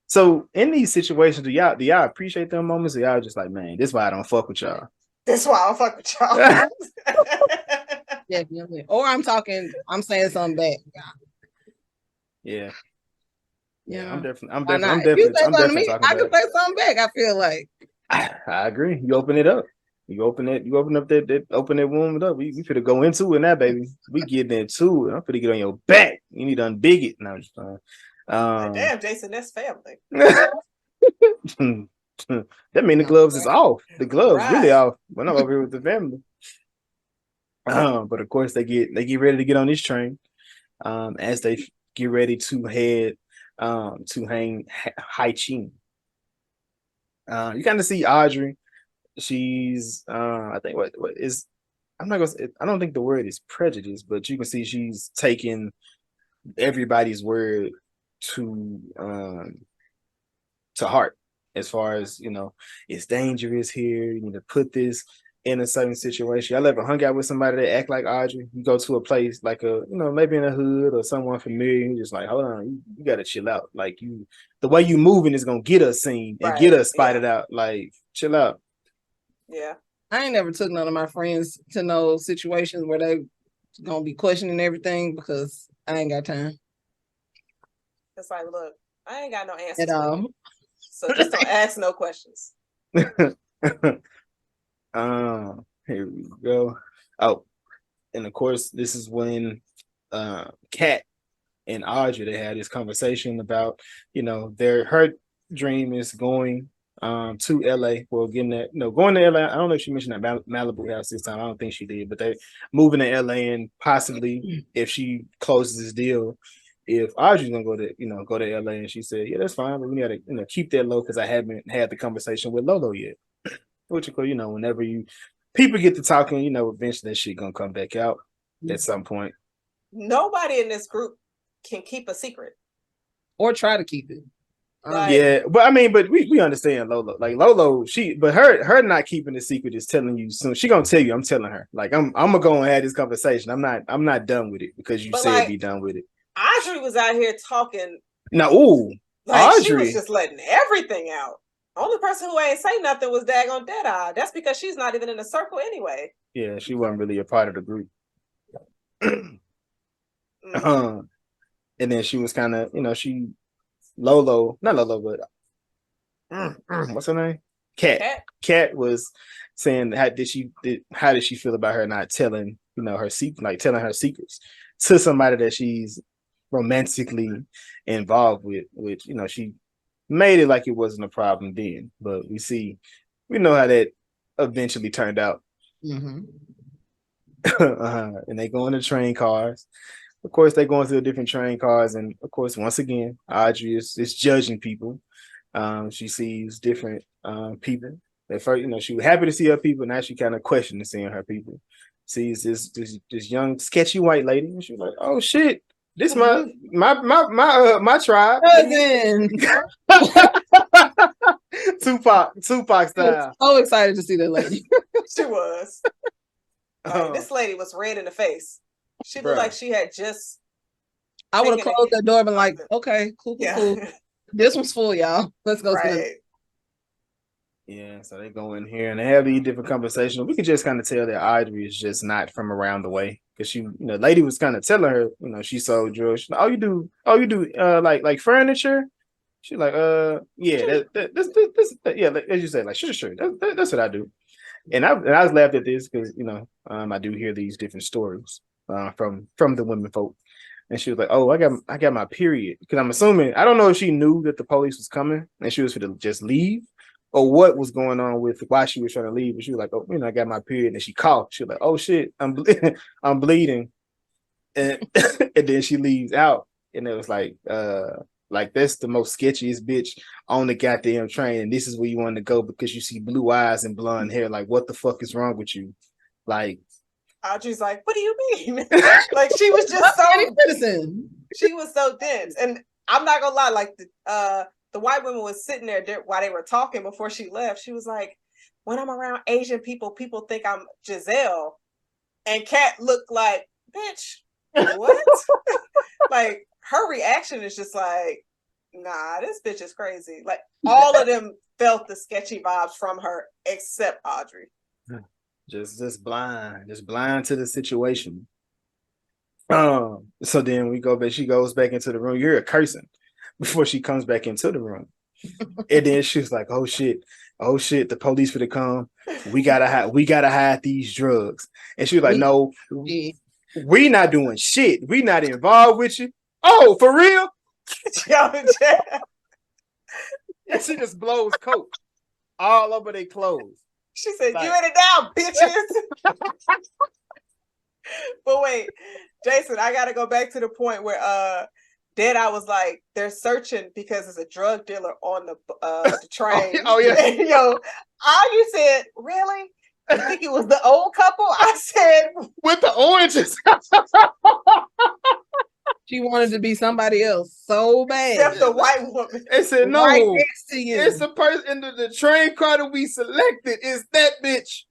So in these situations, do y'all appreciate them moments, or y'all just like, man, this is why I don't fuck with y'all? This is why I don't fuck with y'all. Definitely. Or I'm saying something back. Yeah. Yeah. I'm definitely If you say something to me, I can say something back. I feel like I agree. You open it up. You open that wound up. We could go into it now, baby. We get into it. I'm finna get on your back. You need to unbig it. No, I'm just fine. Damn, Jason, that's family. That mean the gloves is off. The gloves really off when I'm over here with the family. But of course they get ready to get on this train. As they get ready to head to hang Hai-Ching. You kind of see Audrey. She's I think what is I'm not gonna I don't think the word is prejudice, but you can see she's taking everybody's word to heart, as far as it's dangerous here. You need to put this in a certain situation. Y'all ever hung out with somebody that act like Audrey? You go to a place like maybe in a hood or someone familiar, and you're just like, hold on, you gotta chill out. Like the way you moving is gonna get us seen and get us spotted out. Like, chill out. Yeah. I ain't never took none of my friends to no situations where they gonna be questioning everything, because I ain't got time. It's like, look, I ain't got no answers at all. So just don't ask no questions. Here we go. Oh, and of course, this is when Kat and Audrey, they had this conversation about, her dream is going to LA. Well, getting that, going to LA. I don't know if she mentioned that Malibu house this time. I don't think she did, but they moving to LA, and possibly if she closes this deal, if Audrey's gonna go to LA, and she said, yeah, that's fine, but we gotta keep that low because I haven't had the conversation with Lolo yet. Which, whenever people get to talking, eventually that shit gonna come back out at some point. Nobody in this group can keep a secret or try to keep it. Yeah, but I mean, but we understand Lolo. Like Lolo, her not keeping the secret is telling you soon. She gonna tell you. I'm telling her. Like I'm gonna go and have this conversation. I'm not done with it because you said be done with it. Audrey was out here talking. Now, Audrey, she was just letting everything out. Only person who ain't say nothing was daggone Deadeye. That's because she's not even in the circle anyway. Yeah, she wasn't really a part of the group. And then she was kind of, Lolo, not Lolo, but what's her name? Kat was saying how did she feel about her not telling her secret, like telling her secrets to somebody that she's romantically involved with, which she made it like it wasn't a problem then, but we know how that eventually turned out. Mm-hmm. And they go in the train cars. Of course, they go into different train cars, and of course, once again, Audrey is judging people. She sees different people. At first, she was happy to see her people. Now she kind of questioning seeing her people. sees this young sketchy white lady, and she's like, "Oh shit, this my tribe." Cousin. Tupac style. So excited to see that lady. She was. Like, this lady was red in the face. She looked like she had just. I would have closed that door and been like, okay, cool. This one's full, y'all. Let's go to the. Yeah, so they go in here and they have these different conversations. We could just kind of tell that Audrey is just not from around the way, because she, lady was kind of telling her, she sold drugs. She's like, oh, you do like furniture. She's like, yeah, yeah, as you said, like, sure, that's what I do. And I was laughed at this because I do hear these different stories from the women folk. And she was like, "Oh, I got my period." Because I'm assuming, I don't know if she knew that the police was coming and she was going to just leave, or what was going on with why she was trying to leave. But she was like, "Oh, I got my period," and she coughed. She was like, "Oh shit, I'm bleeding," and and then she leaves out, and it was like that's the most sketchiest bitch on the goddamn train, and this is where you want to go because you see blue eyes and blonde hair. Like, what the fuck is wrong with you? Like, Audrey's like, what do you mean? Like, she was just she was so dense. And I'm not gonna lie, like the white woman was sitting there while they were talking before she left. She was like, when I'm around Asian people think I'm Giselle. And Kat looked like, bitch, what? Like, her reaction is just like, nah, this bitch is crazy. Like, all of them felt the sketchy vibes from her except Audrey. Just blind to the situation. So then we go back. She goes back into the room. You hear her cursing before she comes back into the room, and then she's like, "Oh shit, the police for to come. We gotta hide these drugs." And she was like, "No, we not doing shit. We not involved with you." Oh, for real? And she just blows coke all over their clothes. She said, like, "You in it now, bitches." But wait, Jason, I gotta go back to the point where Deadeye was like, they're searching because there's a drug dealer on the train. Oh yeah. And, you said, really? You think it was the old couple? I said, with the oranges. She wanted to be somebody else so bad. Except the white woman. They said, no, right next to you. It's the person in the train car that we selected. It's that bitch.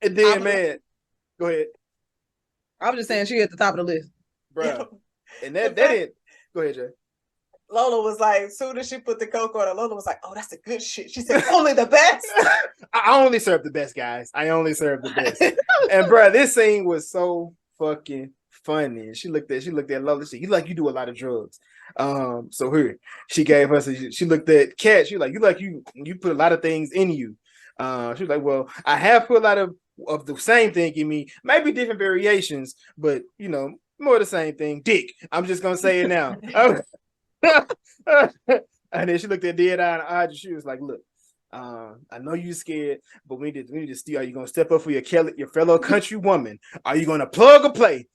And then, man, go ahead. I was just saying she at the top of the list. Bro. And that didn't. Go ahead, Jay. Lola was like, as soon as she put the coke on her, Lola was like, oh, that's a good shit. She said, only the best. I only serve the best, guys. I only serve the best. And bro, this scene was so fucking funny. She looked at Lola. She said, you do a lot of drugs. So here she gave us. She looked at Kat. She like you put a lot of things in you. She was like, well, I have put a lot of the same thing in me, maybe different variations, but more the same thing. Dick. I'm just gonna say it now. And then she looked at Deadeye and Audrey. She was like, look, I know you scared, but we need to see, are you gonna step up for your fellow country woman? Are you gonna plug or play?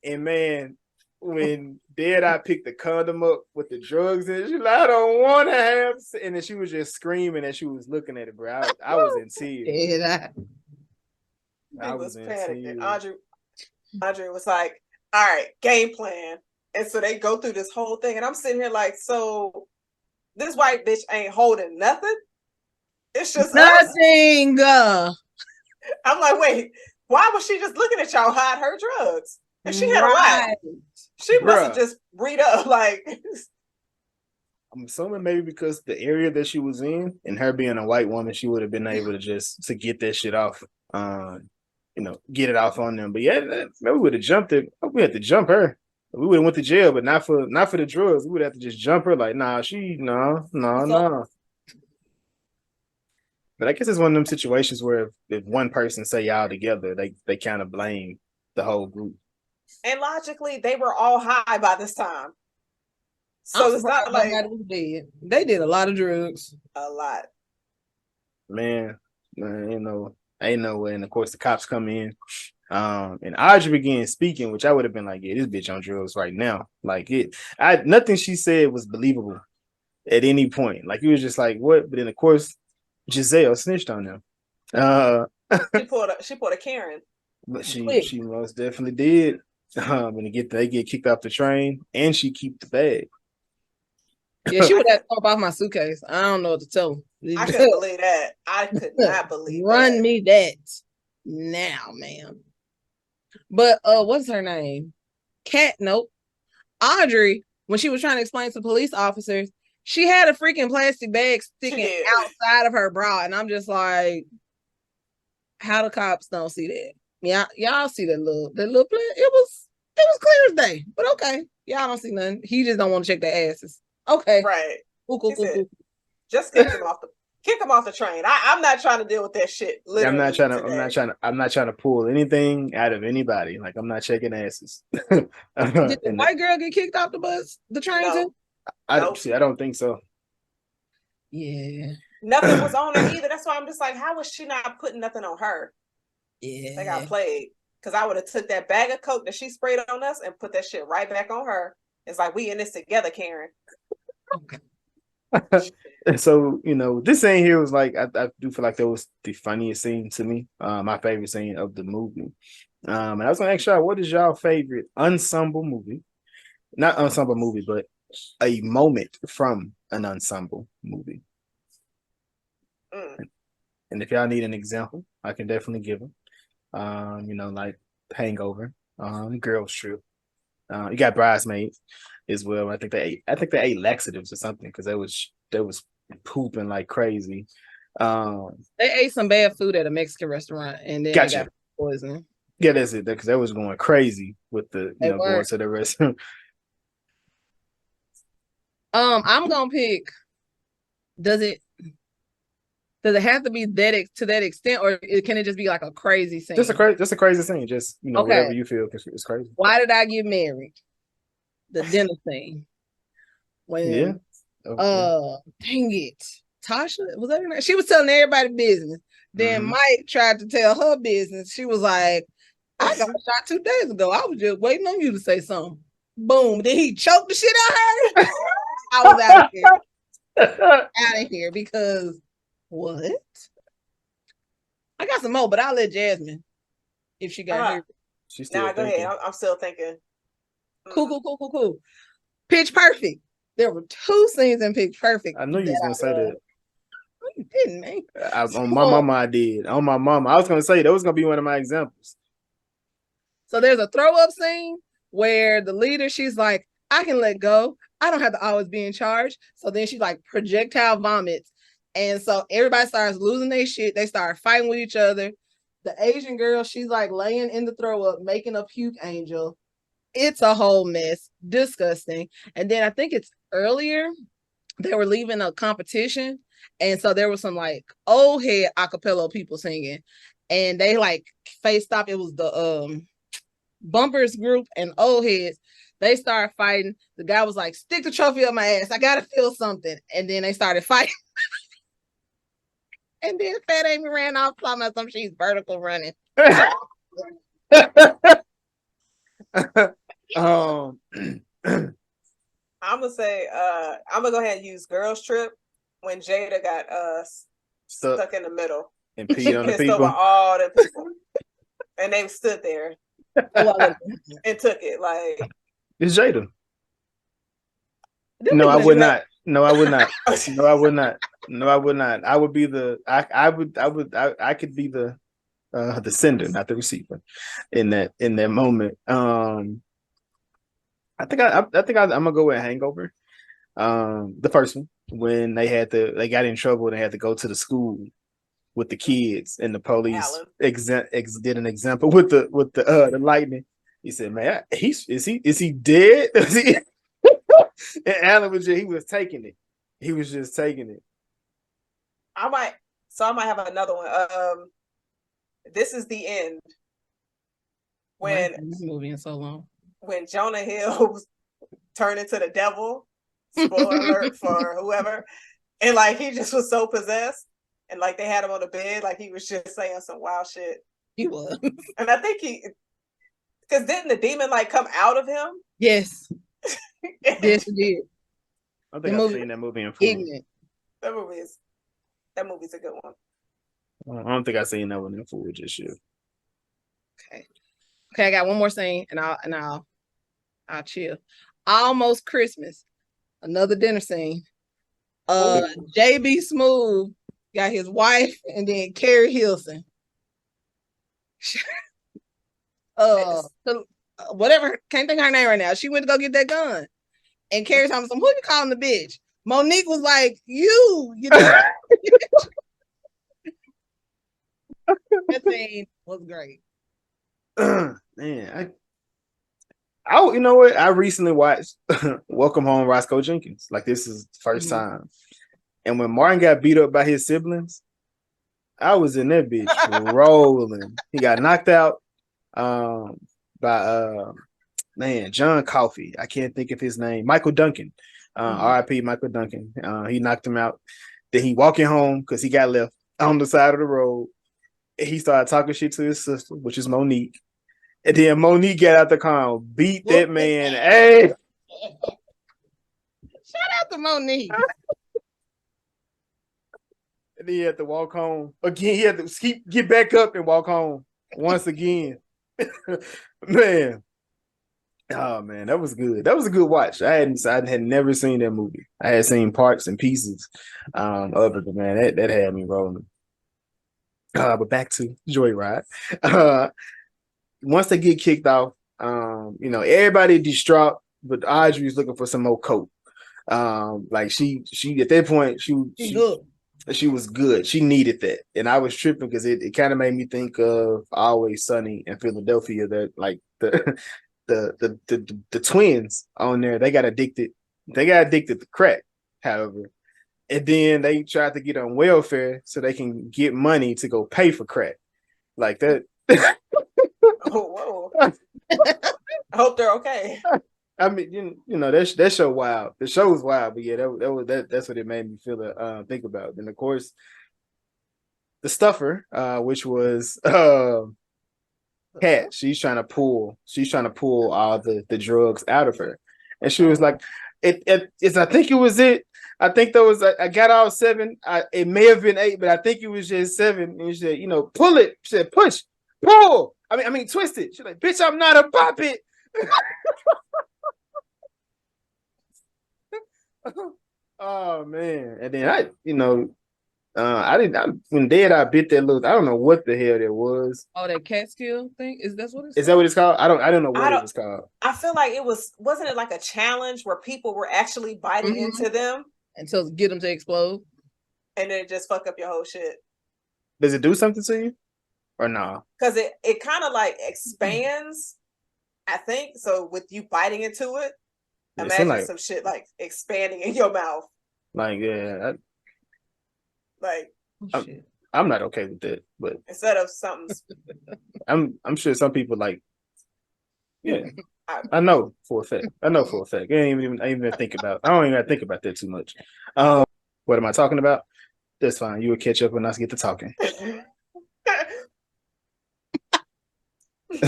And man, when Deadeye picked the condom up with the drugs in it, she like, I don't want to have, and then she was just screaming and she was looking at it, bro. I was in tears. I was panicking. Audrey was like, all right, game plan. And so they go through this whole thing, and I'm sitting here like, so this white bitch ain't holding nothing. It's just nothing. I'm like, wait, why was she just looking at y'all hide her drugs? And she had a lot. She must have just read up like. I'm assuming maybe because the area that she was in, and her being a white woman, she would have been able to get that shit off. Get it off on them. But yeah, maybe we would have jumped it. We had to jump her. We would have went to jail, but not for the drugs. We would have to just jump her. Like, nah, no. But I guess it's one of them situations where if one person say y'all together, they kind of blame the whole group. And logically, they were all high by this time. So it's not like they did a lot of drugs. A lot. Man, ain't no way. And of course the cops come in. And Audrey begins speaking, which I would have been like, yeah, this bitch on drugs right now. Like nothing she said was believable at any point. Like, it was just like, what? But then of course Giselle snitched on them. She pulled a Karen. But Quick. she most definitely did. And they get kicked off the train, and she keep the bag. Yeah, she would have thrown off my suitcase. I don't know what to tell her. I couldn't believe that. I could not believe Run that. me that now, ma'am. But what's her name? Cat, nope. Audrey, when she was trying to explain to police officers, she had a freaking plastic bag sticking outside of her bra, and I'm just like, how the cops don't see that? Yeah, y'all see that little plan? It was clear as day, but okay, y'all don't see nothing. He just don't want to check their asses. Okay, right. Cool. Just kick him off the train. I'm not trying to deal with that shit. Literally, I'm not trying to pull anything out of anybody. Like, I'm not checking asses. Did the white girl get kicked off the train too? I don't think so. Yeah. Nothing was on her either. That's why I'm just like, how was she not putting nothing on her? Yeah. They got played. Because I would have took that bag of Coke that she sprayed on us and put that shit right back on her. It's like, we in this together, Karen. So, this scene here was like, I do feel like that was the funniest scene to me. My favorite scene of the movie. And I was gonna ask y'all, what is y'all favorite ensemble movie? Not ensemble movie, but a moment from an ensemble movie. And if y'all need an example, I can definitely give them. Like Hangover, Girls Trip. You got Bridesmaids as well. I think they ate laxatives or something because they was pooping like crazy. They ate some bad food at a Mexican restaurant and then they got poisoned. Yeah, that's it. Because they was going crazy with the going to the restaurant. I'm gonna pick. Does it have to be to that extent, or can it just be like a crazy scene? Just a crazy scene. Just whatever you feel it's crazy. Why did I get married? The dinner scene. When dang it, Tasha, was that her name? She was telling everybody business. Then Mike tried to tell her business. She was like, I got shot 2 days ago. I was just waiting on you to say something. Boom. Then he choked the shit out of her. I was out of here. Out of here because what? I got some more, but I'll let Jasmine if she got here. She's still go ahead. I'm still thinking. Cool. Pitch Perfect. There were 2 scenes in Pitch Perfect. I knew you was gonna say that. No, you didn't, man. On my mama, I did. On my mama, I was gonna say that was gonna be one of my examples. So there's a throw up scene where the leader, she's like, I can let go. I don't have to always be in charge. So then she like projectile vomits. And so everybody starts losing their shit. They start fighting with each other. The Asian girl, she's like laying in the throw up, making a puke angel. It's a whole mess. Disgusting. And then I think it's earlier, they were leaving a competition. And so there was some like old head acapella people singing. And they like faced off. It was the Bumpers group and old heads. They started fighting. The guy was like, stick the trophy up my ass. I gotta feel something. And then they started fighting. And then Fat Amy ran off talking about some she's vertical running. I'm gonna say I'm gonna go ahead and use Girls Trip when Jada got stuck in the middle and peed on the people. Over all the people. And they stood there and took it like it's Jada. No, I would not. No, I would not. No, I would not. No, I would not. I would be I could be the sender, not the receiver in that moment. I think I'm gonna go with Hangover. The first one when they got in trouble and they had to go to the school with the kids and the police did an example with the lightning. He said, "Man, is he dead?" And Alan he was taking it. He was just taking it. I might have another one. This is the end. When this movie in so long. When Jonah Hill turned into the devil. Spoiler alert for whoever. And like he just was so possessed. And like they had him on the bed, like he was just saying some wild shit. He was. And I think because didn't the demon like come out of him? Yes. Yes, it did. I think I've seen that movie in full. That movie's a good one. I don't think I seen that one in full just yet. Okay, I got one more scene, and I'll chill. Almost Christmas. Another dinner scene. JB Smooth got his wife and then Carrie Hilson. Whatever, can't think of her name right now. She went to go get that gun. And Carrie Thompson, who you calling the bitch? Monique was like, you know. That scene was great. Man, you know what? I recently watched Welcome Home, Roscoe Jenkins. Like this is the 1st time. And when Martin got beat up by his siblings, I was in that bitch rolling. He got knocked out by John Coffey. I can't think of his name. Michael Duncan. R.I.P. Michael Duncan. He knocked him out. Then he walking home because he got left on the side of the road. He started talking shit to his sister, which is Monique. And then Monique got out the car and beat that man. Hey! Shout out to Monique. And then he had to walk home. Again, he had to get back up and walk home once again. Man. Oh man, that was good. That was a good watch. I had never seen that movie. I had seen parts and pieces of it, but man, that had me rolling. But back to Joyride. Once they get kicked off, everybody distraught, but Audrey's looking for some more coke. Like she at that point she was good. She needed that, and I was tripping because it kind of made me think of Always Sunny in Philadelphia. That like the twins on there, they got addicted. They got addicted to crack, however, and then they tried to get on welfare so they can get money to go pay for crack, like that. Oh, whoa! I hope they're okay. I mean, you know that show wild. The show was wild, but yeah, that's what it made me feel think about. Then of course, the stuffer, which was Kat. She's trying to pull all the drugs out of her, and she was like, "It's I think it was it. I think there was I got all 7. It may have been 8, but I think it was just 7." And she said, pull it. She said, push, pull. I mean, twist it. She's like, bitch, I'm not a puppet. Oh man. And then I when I bit that little, I don't know what the hell that was. Oh, that catskill thing? Is that what it's Is that what it's called? I don't know what it was called. I feel like wasn't it like a challenge where people were actually biting into them until get them to explode, and then just fuck up your whole shit? Does it do something to you or no? Because it kind of like expands, I think. So with you biting into it, imagine some shit like expanding in your mouth. Like yeah, I'm not okay with that. But instead of something, I'm sure some people like. Yeah, I know for a fact. I ain't even think about. I don't even think about that too much. What am I talking about? That's fine. You will catch up when I get to talking.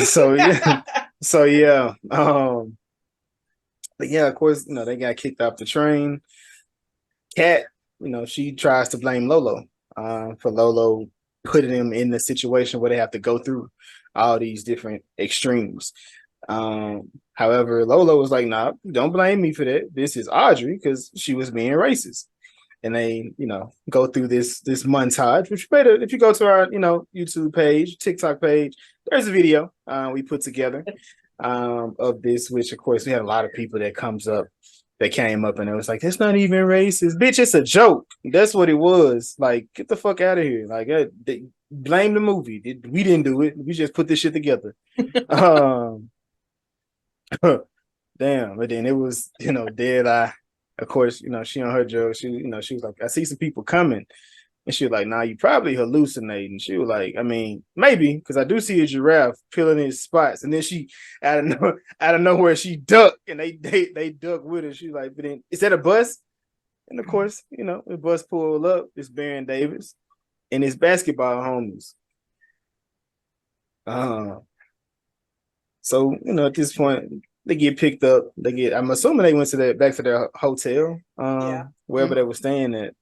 So yeah. But yeah, of course, they got kicked off the train. Kat, she tries to blame Lolo for Lolo putting them in the situation where they have to go through all these different extremes. However, Lolo was like, nah, don't blame me for that. This is Audrey because she was being racist. And they, go through this montage, which better if you go to our, YouTube page, TikTok page, there's a video we put together of this, which of course we had a lot of people that came up and it was like, it's not even racist. Bitch, it's a joke. That's what it was. Like, get the fuck out of here. Like, blame the movie. We didn't do it. We just put this shit together. Damn. But then it was, Dead Eye. Of course, she on her drug. She was like, I see some people coming. And she was like, nah, you probably hallucinating. She was like, I mean, maybe, because I do see a giraffe peeling his spots. And then she, out of nowhere, she ducked, and they ducked with her. She was like, but then, is that a bus? And of course, the bus pulled up. It's Baron Davis and his basketball homies. So, at this point, they get picked up. I'm assuming they went back to their hotel, wherever they were staying at.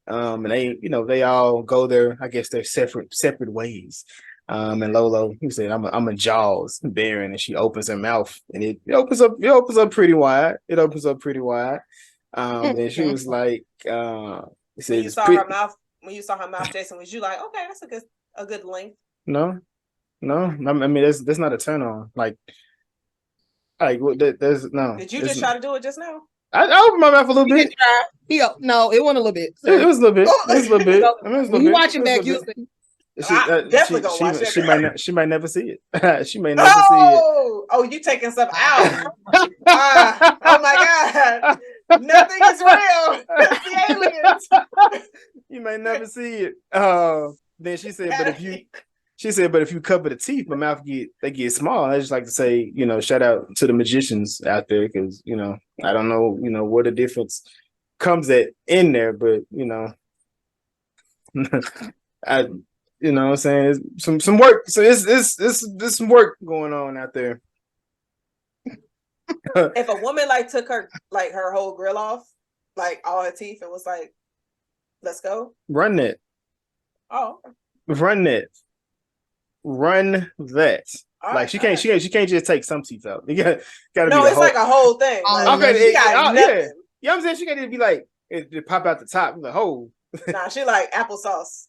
And they all go their, I guess, their separate ways. And Lolo, he said, I'm a Jaws Baron, and she opens her mouth, and it opens up pretty wide. It opens up pretty wide. And she was like, it When you says, saw her mouth, Jason, was you like, okay, that's a good length? no, no. I mean, that's not a turn on. Like there's no. Did you just try to do it just now? I opened my mouth a little bit. No, it wasn't a little bit. It was a little bit. It was a little bit. I mean, it was a When little you bit. watch it It was a back, little you'll bit. see. I'm definitely gonna watch it. She might never see it. She may never see it. Oh, you taking stuff out? Oh my God! Nothing is real. It's the aliens. You may never see it. Then she said, but if you cover the teeth, my mouth get small. I just like to say, shout out to the magicians out there, because I don't know, what the difference comes in there, but I what I'm saying, it's some work. So it's some work going on out there. If a woman took her whole grill off, all her teeth, and was like, let's go. Run that. Oh. Run that. Run that. All she can't just take some teeth out. You gotta no, be it's like a whole thing. Okay, yeah. I'm saying she can't just be like it pop out the top the whole. Nah, she like applesauce.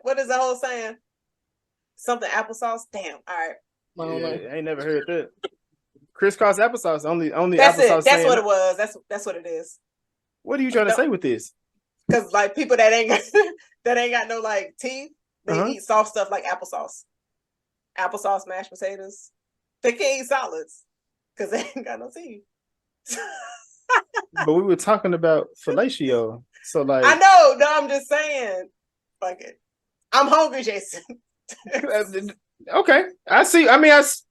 What is the whole saying? Something applesauce. Damn. All right. Yeah, I ain't never heard that. Crisscross applesauce. Only that's applesauce. It. That's what it was. That's what it is. What are you trying to say with this? Because people that ain't got no teeth, they eat soft stuff like applesauce, mashed potatoes. They can't eat solids because they ain't got no teeth. But we were talking about fellatio, so I know. No, I'm just saying. Fuck it. I'm hungry, Jason. Okay, I see. I mean, it's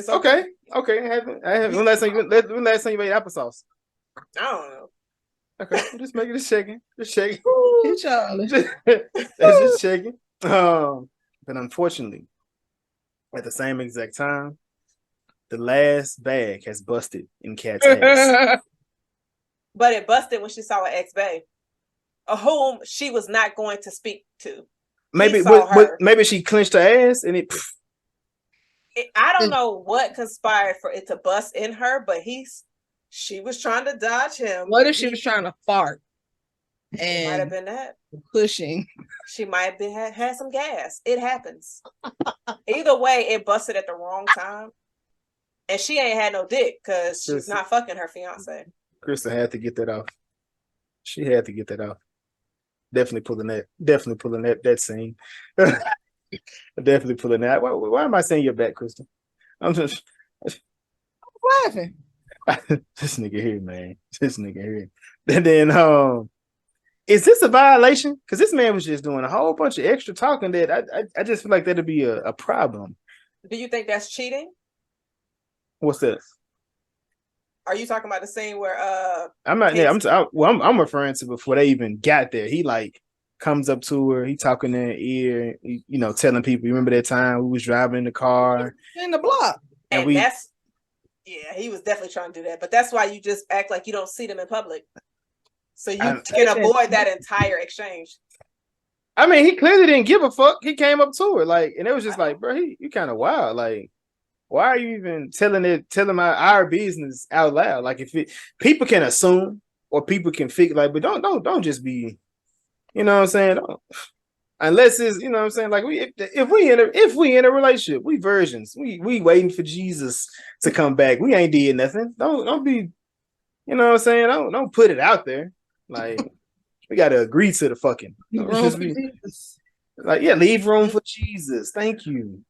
okay. Okay. I haven't. When last time you made applesauce? I don't know. Okay, I'm just making this shaking. Just shaking. Ooh, Charlie. That's just shaking. But unfortunately, at the same exact time, the last bag has busted in Kat's ass. But it busted when she saw her ex-bae, whom she was not going to speak to. Maybe she clenched her ass and I don't know what conspired for it to bust in her, but she was trying to dodge him. What if she was trying to fart? And might have been that pushing. She might have had some gas. It happens. Either way, it busted at the wrong time, and she ain't had no dick because she's not fucking her fiance. Krista had to get that off. She had to get that off. Definitely pulling that scene. Definitely pulling that. Why am I saying you're back, Krista? I'm just laughing. This nigga here, man. This nigga here. And then is this a violation? Because this man was just doing a whole bunch of extra talking that I just feel like that'd be a problem. Do you think that's cheating? What's that? Are you talking about the scene where I'm not. Yeah, I'm referring to before they even got there. He comes up to her. He talking in her ear. Telling people. You remember that time we was driving in the car in the block, and that's he was definitely trying to do that. But that's why you just act like you don't see them in public, so you can avoid that entire exchange. I mean, he clearly didn't give a fuck. He came up to her and it was just bro, you kind of wild. Why are you even telling our business out loud? People can assume or people can figure but don't just be, you know what I'm saying? Unless it's, you know what I'm saying? If we in a relationship, we virgins. We waiting for Jesus to come back. We ain't did nothing. Don't be, you know what I'm saying? Don't put it out there. We gotta agree to the fucking. Leave room for Jesus. Thank you.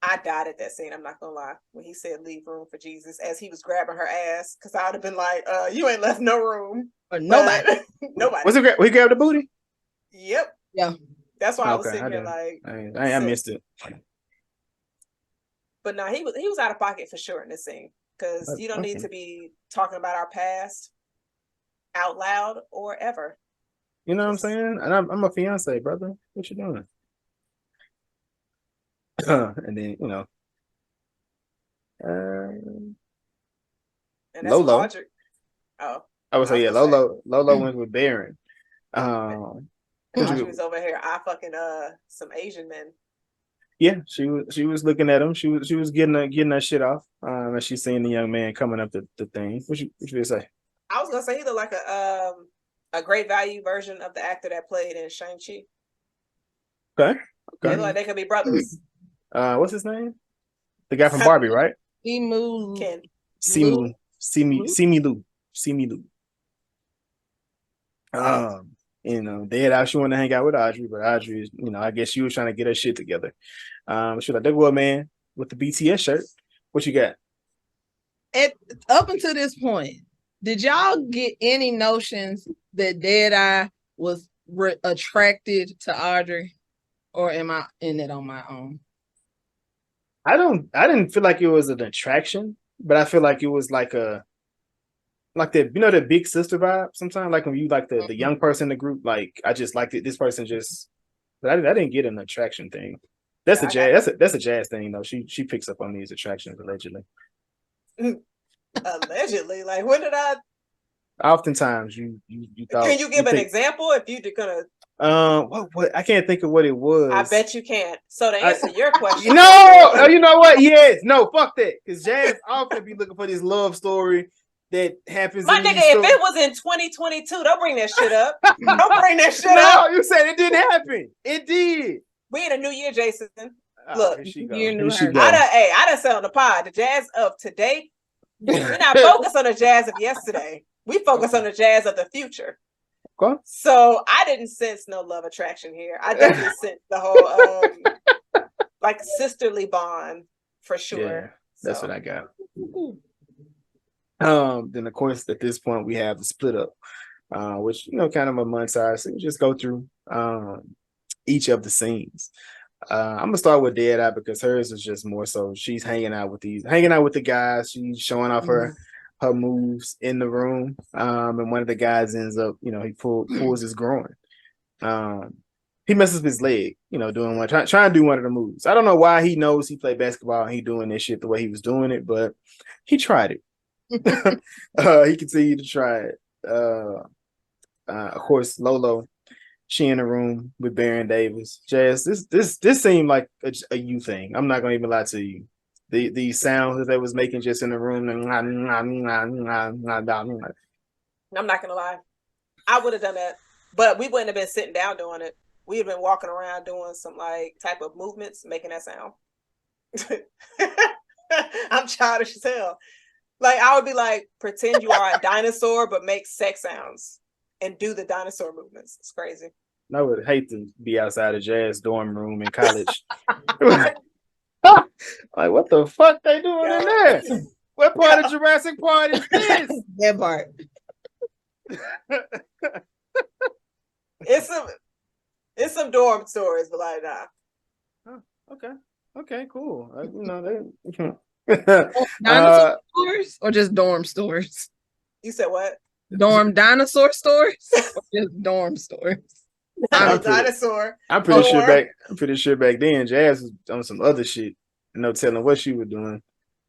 I died at that scene. I'm not gonna lie. When he said leave room for Jesus as he was grabbing her ass, because I would have been like, you ain't left no room. For nobody. Nobody. Was it he grabbed the booty? Yep. Yeah. That's why I was sitting here I missed it. But no, he was out of pocket for sure in this scene. Because you don't need to be talking about our past out loud or ever. You know what I'm saying? And I'm a fiance, brother. What you doing? And then and that's Lolo. logic. Oh, I would say, yeah, was gonna say. Lolo went with Baron. Audrey was over here. I fucking some Asian men. Yeah, she was looking at him. She was getting her shit off. And she seen the young man coming up the thing. What you say? I was gonna say he looked like a great value version of the actor that played in Shang-Chi. Okay. They look like they could be brothers. What's his name? The guy from Barbie, right? Ken. Simu Lu. Dead out. She wanted to hang out with Audrey, but Audrey is, I guess she was trying to get her shit together. She was like, "That boy, man, with the BTS shirt. What you got?" Up until this point, did y'all get any notions that Deadeye was attracted to Audrey, or am I in it on my own? I didn't feel like it was an attraction, but I feel like it was like that, the big sister vibe sometimes, like when you like the young person in the group, like I just liked it. This person just, but I didn't get an attraction thing. That's that's a jazz thing though. She picks up on these attractions allegedly. Allegedly, like when did I? Oftentimes you thought. Can you give an example if you're gonna? What I can't think of what it was. I bet you can't. So to answer your question, no, you know what? Yes, no, fuck that. Because Jazz often be looking for this love story that happens. My nigga, if it was in 2022, don't bring that shit up. Don't bring that shit up. No, you said it didn't happen. It did. We in a new year, Jason. Look, here she go. I done said on the pod, the Jazz of today. We're not focused on the Jazz of yesterday. We focus on the Jazz of the future. Okay. So I didn't sense no love attraction here. I definitely sensed the whole like sisterly bond for sure. Yeah, that's what I got. Then of course at this point we have the split up, which kind of a montage. So we just go through each of the scenes. I'm gonna start with Deadeye because hers is just more so she's hanging out with the guys. She's showing off her moves in the room. And one of the guys ends up, he pulls his groin. He messes with his leg, doing trying to do one of the moves. I don't know why he knows he played basketball and he doing this shit the way he was doing it, but he tried it. He continued to try it. Of course, Lolo, she in the room with Baron Davis. Jazz, this seemed like a you thing. I'm not gonna even lie to you. The sounds that they was making just in the room. I'm not gonna lie. I would have done that, but we wouldn't have been sitting down doing it. We'd have been walking around doing some like type of movements, making that sound. I'm childish as hell. Like I would be like, pretend you are a dinosaur, but make sex sounds and do the dinosaur movements. It's crazy. I would hate to be outside a Jazz dorm room in college. Like, what the fuck they doing in there? What part of Jurassic Park is this? That part. It's some dorm stories, but like nah. Oh, okay, cool. Dinosaur stores or just dorm stores? You said what? Dorm dinosaur stores or just dorm stores? I'm pretty sure back then Jazz was on some other shit. No telling what she was doing.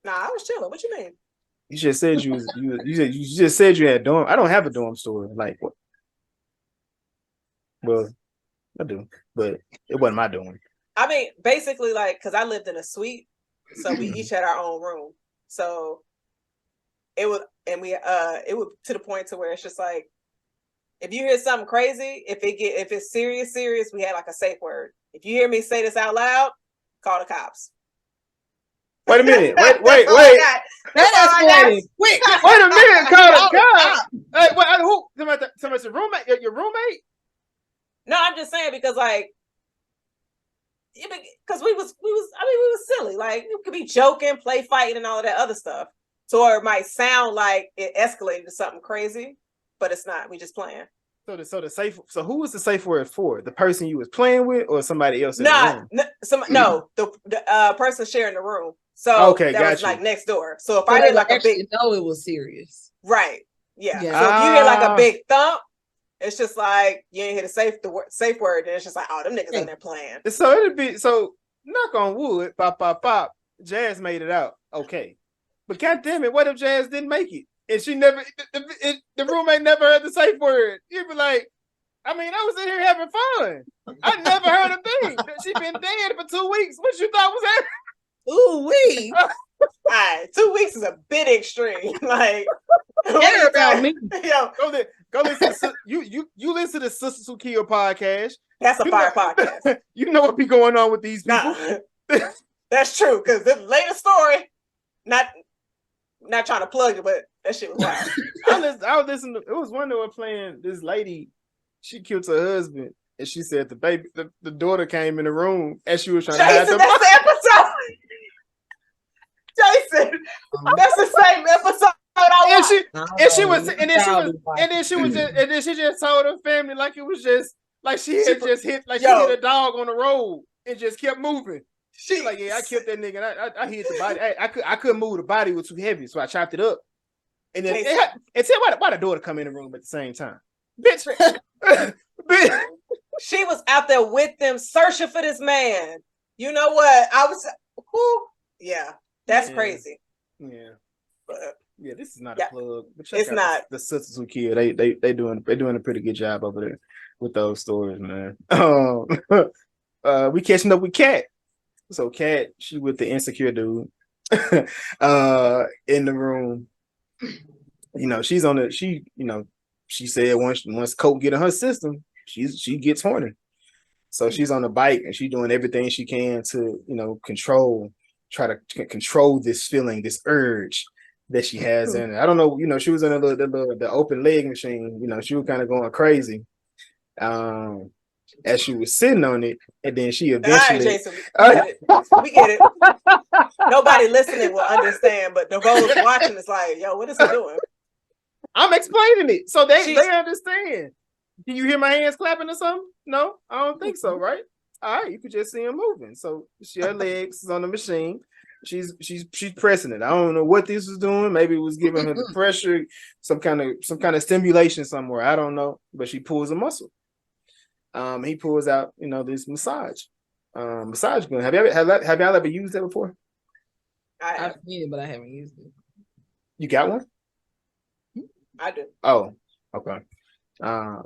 Nah, I was chilling. What you mean? You just said you just said you had dorm. I don't have a dorm store. Like what? Well, I do, but it wasn't my dorm. I mean, basically, like, because I lived in a suite, so we each had our own room. So it would to the point to where it's just like, if you hear something crazy, if it's serious, we had like a safe word. If you hear me say this out loud, call the cops. Wait a minute. Wait. Wait a minute. Call the cops. Hey, who? Somebody's a roommate? Your roommate? No, I'm just saying because like, because we was silly. Like we could be joking, play fighting, and all of that other stuff. So it might sound like it escalated to something crazy, but it's not. We just playing. So who was the safe word for? The person you was playing with, or somebody else in the room? The person sharing the room. So that was like next door. So if I did like a big, know it was serious, right? Yeah. So if you hear like a big thump, it's just like you ain't hear the safe word, and it's just like, oh, them niggas in there playing. So it'd be knock on wood, pop. Jazz made it out, okay. But goddamn it, what if Jazz didn't make it? and she never the roommate never heard the safe word. You'd be like, I mean, I was in here having fun. I never heard a thing. She been dead for 2 weeks. What you thought was happening? Ooh wee. All right, 2 weeks is a bit extreme. Like, Care about me. Yo, Go listen to you listen to Sisters Who Kill podcast. that's a fire podcast. You know what be going on with these people. Nah, that's true. Because the latest story, not trying to plug it, but that shit was wild. I was listening to, it was one that was playing this lady. She killed her husband, and she said the daughter came in the room as she was trying to hide Jason, them. that's the episode. Jason, that's the same episode. And she just told her family like it was just like she hit a dog on the road and just kept moving. She like, yeah, I killed that nigga. And I hit the body. I couldn't move. The body was too heavy, so I chopped it up. And then and tell why the daughter come in the room at the same time, bitch. Bitch. She was out there with them searching for this man. You know what? I was, yeah, that's crazy. Yeah, but yeah, this is not a plug. But it's not. The Sisters Who Kill. They doing a pretty good job over there with those stories, man. We catching up with Kat. So Kat, she with the insecure dude in the room. You know, she's on the she said once Coke get in her system, she gets horny. So she's on the bike and she's doing everything she can to, try to control this feeling, this urge that she has in her. I don't know, she was in the open leg machine, she was kind of going crazy. As she was sitting on it, and then she eventually. All right, Jason, we get it. Nobody listening will understand, but those watching is like, yo, what is he doing? I'm explaining it, so they understand. Can you hear my hands clapping or something? No, I don't think so, right? All right, you could just see them moving. So her legs is on the machine. She's pressing it. I don't know what this was doing. Maybe it was giving her the pressure, some kind of stimulation somewhere. I don't know, but she pulls a muscle. He pulls out, this massage gun. Have y'all ever used that before? I've seen it, but I haven't used it. You got one? I do. Oh, okay.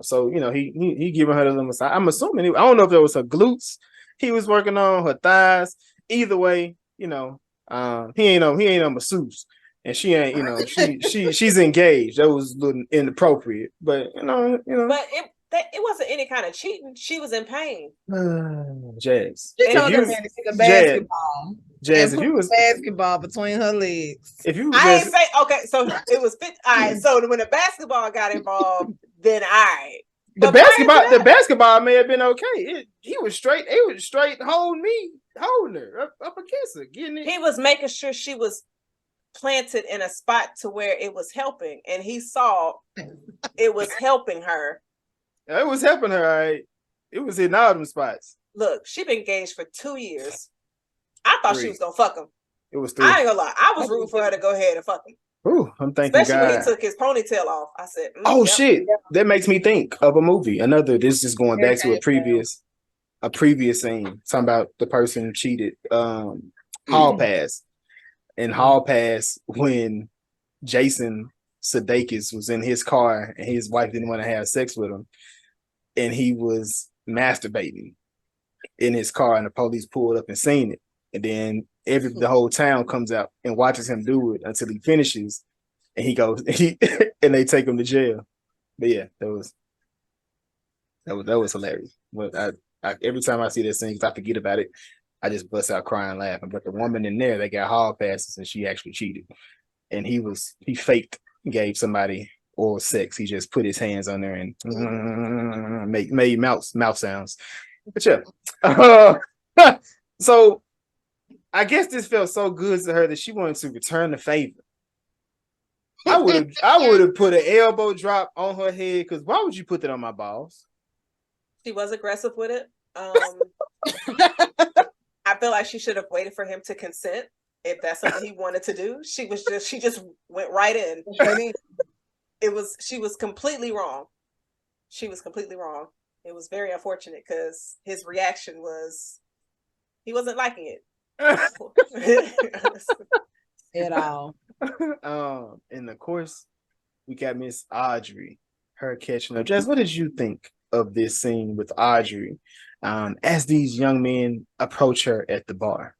So he giving her the little massage. I'm assuming I don't know if it was her glutes he was working on, her thighs. Either way, he ain't no masseuse, and she ain't, she's engaged. That was a little inappropriate, but But it wasn't any kind of cheating. She was in pain. Jazz. She told that man to take a basketball. Jazz, if you was basketball between her legs. If you I ain't say okay, so it was fit. All right, so when the basketball got involved, then the basketball may have been okay. He was straight. He was straight holding her up against her, getting it. He was making sure she was planted in a spot to where it was helping, and he saw it was helping her. It was helping her, all right. It was hitting all them spots. Look, she been engaged for 2 years. I thought she was gonna fuck him. It was 3. I ain't gonna lie. I was rooting for her to go ahead and fuck him. Ooh, I'm thinking, especially when he took his ponytail off. I said, shit. That makes me think of a movie. This is going back to a previous scene. Talking about the person cheated. Hall Pass. In Hall Pass, when Jason Sudeikis was in his car and his wife didn't want to have sex with him, and he was masturbating in his car, and the police pulled up and seen it, and then the whole town comes out and watches him do it until he finishes, and he goes and they take him to jail. But yeah, that was hilarious. But I every time I see that scene, I forget about it, I just bust out crying laughing. But the woman in there, they got hall passes and she actually cheated, and he faked gave somebody oral sex. He just put his hands on there and made mouth sounds. But yeah, so I guess this felt so good to her that she wanted to return the favor. I would have put an elbow drop on her head, because why would you put that on my balls? She was aggressive with it. I feel like she should have waited for him to consent if that's something he wanted to do. She just went right in. She was completely wrong. She was completely wrong. It was very unfortunate because his reaction was he wasn't liking it. At all. And of course, we got Miss Audrey, her catching up. Jess, what did you think of this scene with Audrey as these young men approach her at the bar?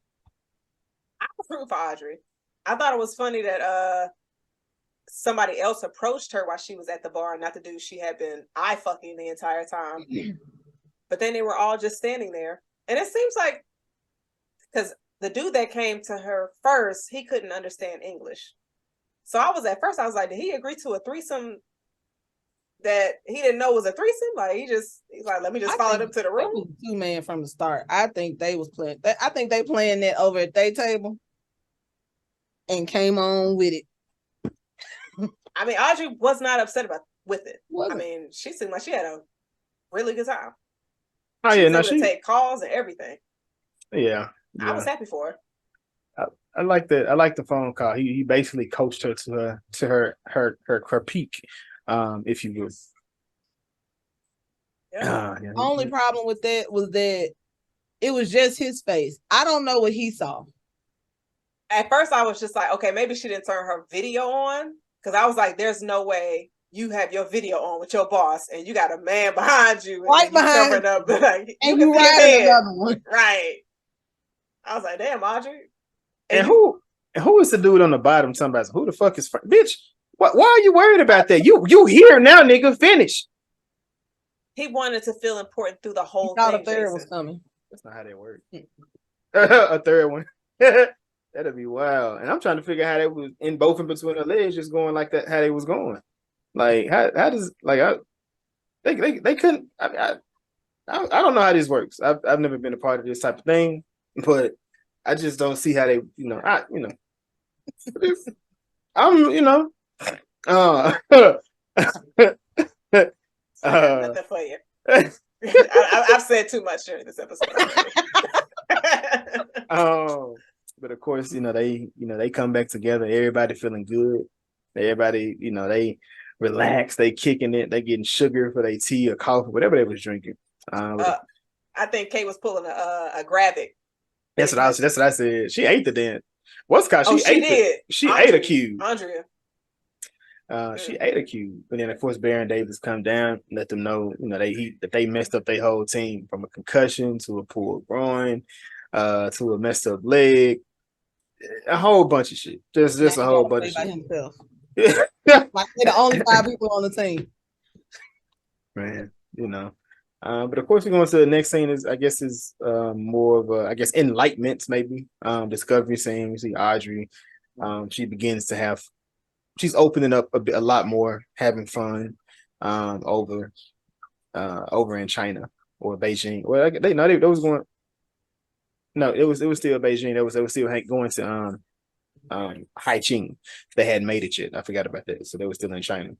I was rooting for Audrey. I thought it was funny that somebody else approached her while she was at the bar, not the dude she had been eye fucking the entire time. But then they were all just standing there. And it seems like, because the dude that came to her first, he couldn't understand English. So I was like, did he agree to a threesome that he didn't know was a threesome? Like he's like, let me just follow them to the room. It was 2 men from the start. I think they was playing. I think they playing that over at their table and came on with it. I mean, Audrey was not upset with it. Wasn't. I mean, she seemed like she had a really good time. Oh she yeah, was no, able to take calls and everything. Yeah, I was happy for her. I like that. I like the phone call. He basically coached her to her peak, if you will. Yeah. Only problem with that was that it was just his face. I don't know what he saw. At first, I was just like, okay, maybe she didn't turn her video on, because I was like, there's no way you have your video on with your boss and you got a man behind you and Right behind covering up, like, and you riding another one. Right. I was like, damn, Audrey. And who is the dude on the bottom? Somebody, who the fuck is bitch? Why are you worried about that? You here now, nigga? Finish. He wanted to feel important through the whole thing. Thought a third was coming. That's not how that works. A third one. That'd be wild. And I'm trying to figure out how they was in between her legs, just going like that. How they was going. Like how does they couldn't. I don't know how this works. I've never been a part of this type of thing, but I just don't see how they. I'm nothing for you. I've said too much during this episode. But of course, they come back together. Everybody feeling good. Everybody, they relax. They kicking it. They getting sugar for their tea or coffee, whatever they was drinking. I think Kate was pulling a grab it. That's what I said. She ate the dance. What's called? She did. She ate a cube. Andrea. She ate a cube, but then of course Baron Davis come down, and let them know, that they messed up their whole team, from a concussion to a pulled groin, to a messed up leg, a whole bunch of shit. Just a whole bunch of shit. Himself. Like they're the only 5 people on the team. Man, but of course we go into the next scene. Is more of a enlightenment, maybe discovery scene. We see Audrey. She begins to have. She's opening up a lot more, having fun over in China or Beijing. Well, they was going. No, it was still Beijing. They was still going to Haiching. They hadn't made it yet. I forgot about that. So they were still in China.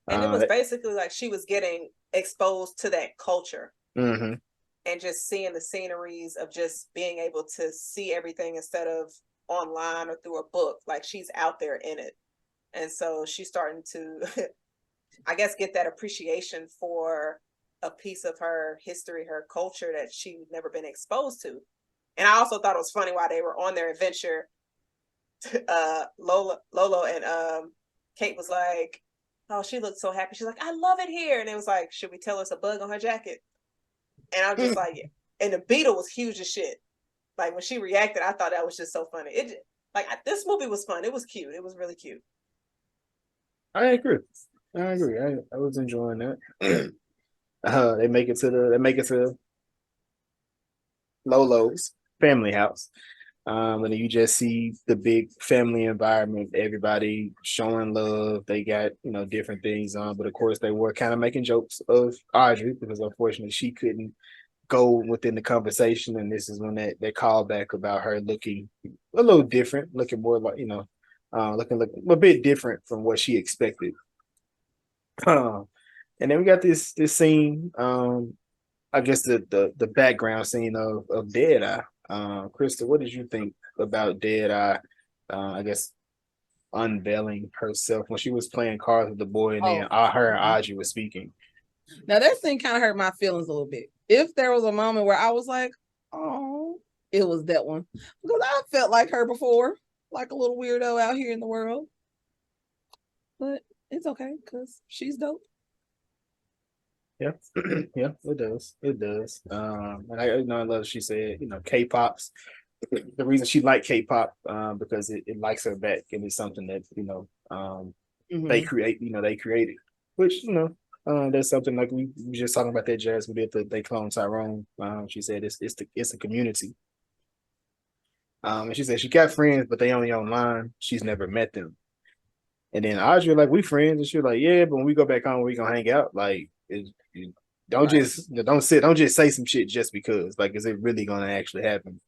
And it was basically like she was getting exposed to that culture. Mm-hmm. And just seeing the sceneries of just being able to see everything instead of online or through a book. Like she's out there in it. And so she's starting to, I guess, get that appreciation for a piece of her history, her culture that she'd never been exposed to. And I also thought it was funny while they were on their adventure, Lolo and Kate was like, oh, she looked so happy. She's like, I love it here. And it was like, should we tell her it's a bug on her jacket? And I'm just like, yeah. And the beetle was huge as shit. Like when she reacted, I thought that was just so funny. This movie was fun. It was cute. It was really cute. I agree. I was enjoying that. They make it to Lolo's family house. And you just see the big family environment, everybody showing love. They got, different things on, but of course they were kind of making jokes of Audrey because unfortunately she couldn't go within the conversation. And this is when they call back about her looking a little different, looking more like, looking a bit different from what she expected. And then we got this scene, I guess the background scene of Deadeye. Krista, what did you think about Deadeye? I guess unveiling herself when she was playing cards with the boy, and then her and Audrey was speaking. Now that scene kind of hurt my feelings a little bit. If there was a moment where I was like, oh, it was that one, because I felt like her before, like a little weirdo out here in the world. But it's okay because she's dope. Yeah, yeah, it does. It does. And I love she said, K-pops. The reason she liked K-pop, because it likes her back, and it's something that they create. They created, which that's something like we were just talking about that jazz we did. They clone Tyrone. She said it's a community. And she said she got friends, but they only online. She's never met them. And then Audrey like, we friends, and she was like, yeah, but when we go back home, we gonna hang out. Like, don't just say some shit just because. Like, is it really gonna actually happen?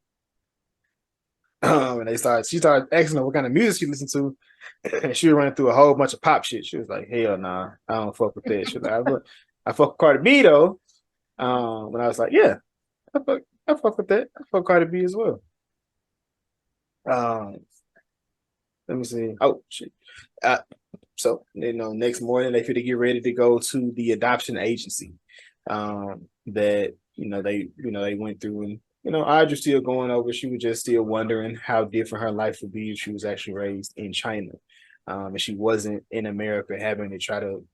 And she started asking her what kind of music she listened to, and she was running through a whole bunch of pop shit. She was like, hell nah, I don't fuck with that. She was like, I fuck with Cardi B though. And I was like, yeah, I fuck with that. I fuck Cardi B as well. Let me see. Oh shit. So next morning they fit to get ready to go to the adoption agency. That they went through, and Audrey still going over. She was just still wondering how different her life would be if she was actually raised in China, and she wasn't in America having to try to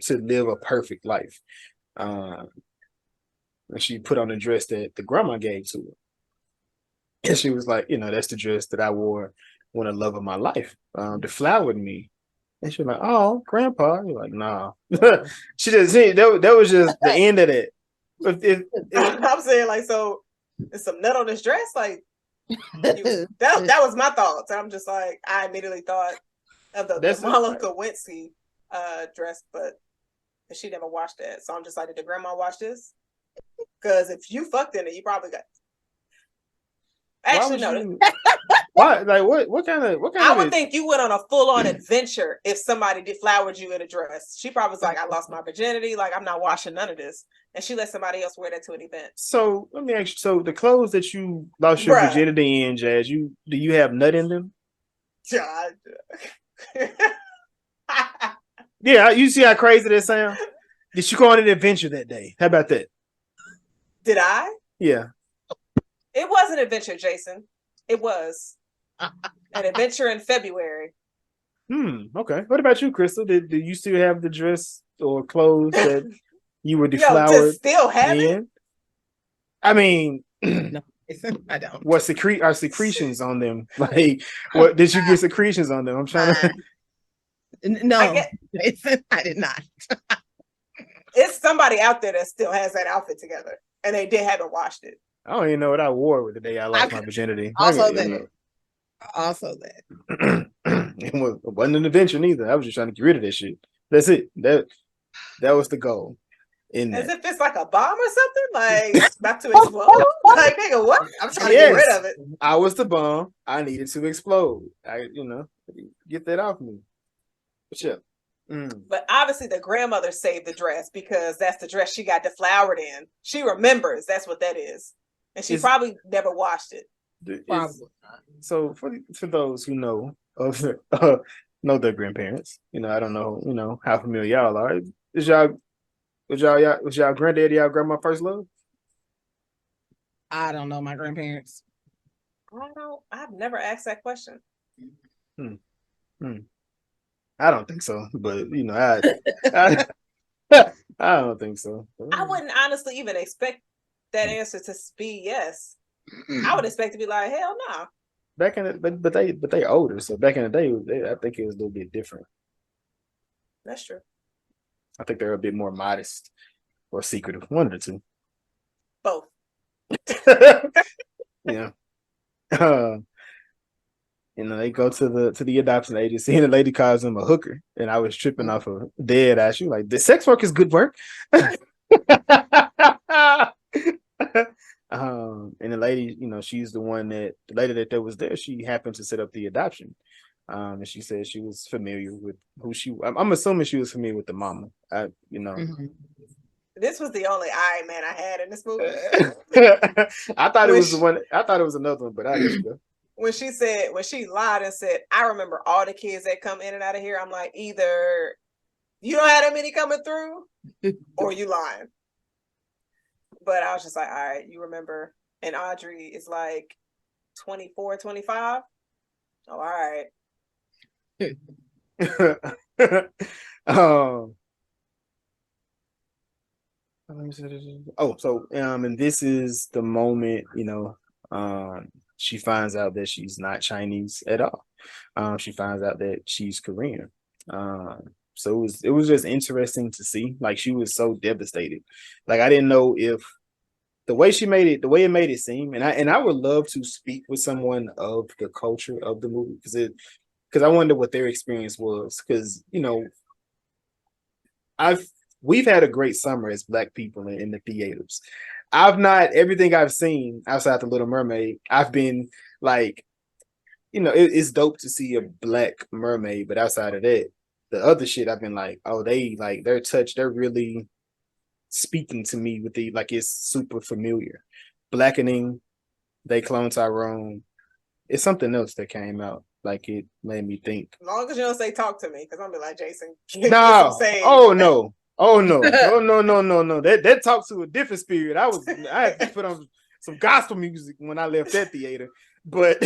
live a perfect life. And she put on a dress that the grandma gave to her. And she was like, that's the dress that I wore when the love of my life deflowered me. And she was like, oh, grandpa. You're like, nah. She just that was just the end of it. I'm saying, like, so it's some nut on this dress. Like, that was my thoughts. I'm just like, I immediately thought of the Monica Lewinsky dress, but she never watched that. So I'm just like, did the grandma watch this? Because if you fucked in it, you probably got. Actually, no. Why? Like, what kind of? I would think you went on a full-on adventure if somebody deflowered you in a dress. She probably was like, I lost my virginity. Like, I'm not washing none of this. And she let somebody else wear that to an event. So let me ask you. So the clothes that you lost your virginity in, Jazz, do you have nut in them? God. Yeah, you see how crazy that sounds? Did you go on an adventure that day? How about that? Did I? Yeah. It was an adventure, Jason. It was an adventure in February. Okay. What about you, Crystal? Do you still have the dress or clothes that you were deflowered? Still have it? I mean, no, I don't. What are secretions on them? Like, what did you get secretions on them? I'm trying to. No, I did not. It's somebody out there that still has that outfit together, and they haven't washed it. I don't even know what I wore the day I lost my virginity. Also that. It wasn't an adventure neither. I was just trying to get rid of that shit. That's it. That was the goal. As if it's like a bomb or something, like about to explode. Like, nigga, what? I'm trying to get rid of it. I was the bomb. I needed to explode. Get that off me. But yeah. But obviously the grandmother saved the dress because that's the dress she got deflowered in. She remembers that's what that is. And she probably never washed it. Probably not. So for those who know of their grandparents, I don't know, how familiar y'all are. Was y'all granddaddy, y'all grandma first love? I don't know my grandparents. I've never asked that question. I don't think so, but I don't think so. I wouldn't honestly even expect that answer to be yes. I would expect to be like, hell no. Back in the, but they older, so back in the day, I think it was a little bit different. That's true. I think they're a bit more modest or secretive. One of the two. Both. Yeah. They go to the adoption agency, and the lady calls him a hooker, and I was tripping off of dead ass. She was like, the sex work is good work. And the lady, she's the lady that was there. She happened to set up the adoption. And she said she was familiar with I'm assuming she was familiar with the mama. This was the only Iron Man I had in this movie. I thought it was the one. I thought it was another one, but I let you go. When she lied and said, I remember all the kids that come in and out of here, I'm like, either you don't have that many coming through or you lying. But I was just like, all right, you remember. And Audrey is like 24, 25. Oh, all right. um, and this is the moment, she finds out that she's not Chinese at all. She finds out that she's Korean. So it was just interesting to see. Like, she was so devastated. Like, I didn't know if the way it made it seem, and I would love to speak with someone of the culture of the movie, because I wonder what their experience was. Because I've we've had a great summer as Black people in the theaters. I've not everything I've seen outside the Little Mermaid. I've been like, it's dope to see a Black mermaid, but outside of that, the other shit I've been like, oh, they're touched. They're really speaking to me with it's super familiar. Blackening, They Clone Tyrone. It's something else that came out. Like, it made me think. As long as you don't say talk to me, because I'm be like, Jason, No. Oh no. Oh no. No. That talks to a different spirit. I had to put on some gospel music when I left that theater. But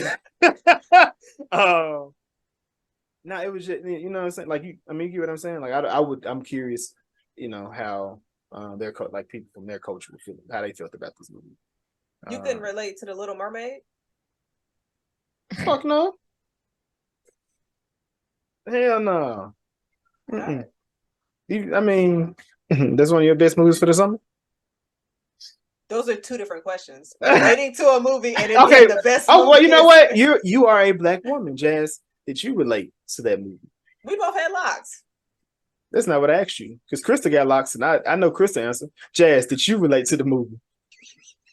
no, it was just, you know what I'm saying? Like, you get what I'm saying? Like, I'm curious, how their like people from their culture would feel, how they felt about this movie. You couldn't relate to the Little Mermaid? Fuck no. Hell no. Right. I mean, that's one of your best movies for the summer? Those are two different questions. Relating to a movie and it being the best movie. Oh, well, you know what? You are a Black woman, Jazz. Did you relate to that movie? We both had locks. That's not what I asked you. Because Krista got locks, and I know Krista answer. Jazz, did you relate to the movie?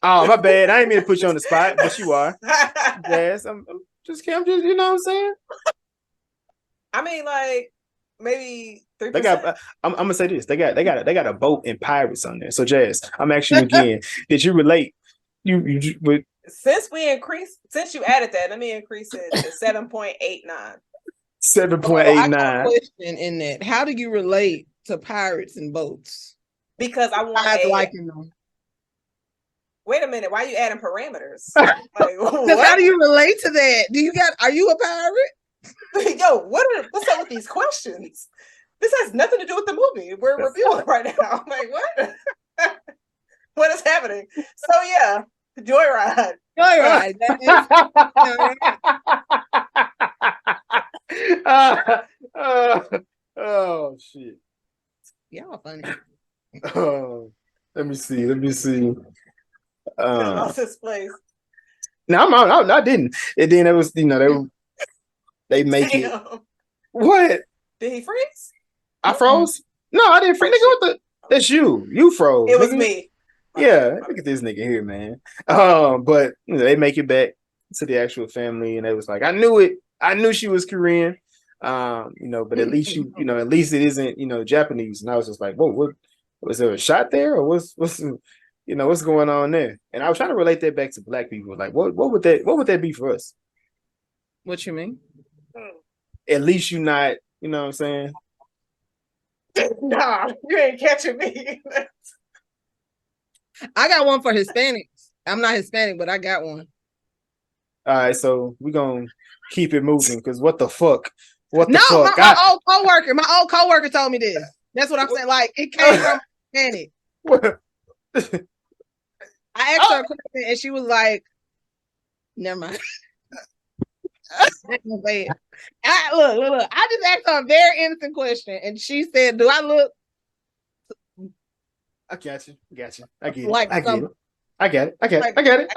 Oh, my bad. I didn't mean to put you on the spot, but you are. Jazz, I'm just, you know what I'm saying? I mean, like, maybe 3%. They got. I'm gonna say this. They got a boat and pirates on there. So, Jazz, I'm asking you again. Did you relate? You with? Since you added that, let me increase it to 7.89. 7.89. Question in that. How do you relate to pirates and boats? Because I want liking them. Wait a minute. Why are you adding parameters? Because how do you relate to that? Are you a pirate? Yo, what's up with these questions? This has nothing to do with the movie we're reviewing right now. I'm like, what? What is happening? So yeah, Joyride. Joyride. Oh shit. Y'all funny. Let me see. Lost his place. No, I didn't. And then it was, they make it. What? Did he freeze? I froze? No, I didn't freeze. Nigga, that's you. You froze. It was me. Yeah, look at this nigga here, man. But they make it back to the actual family, and they was like, I knew it. I knew she was Korean. But at least at least it isn't, Japanese. And I was just like, whoa, what was there a shot there, or what's going on there? And I was trying to relate that back to Black people. Like, what would that be for us? What you mean? At least you not, you know what I'm saying? Nah, you ain't catching me. I got one for Hispanics. I'm not Hispanic, but I got one. All right, so we're gonna keep it moving, because what the fuck? My old coworker told me this. That's what I'm saying. Like, it came from Hispanic. I asked her a question and she was like, never mind. Look. I just asked her a very innocent question, and she said, "Do I look?" I got you. I get it. I get it.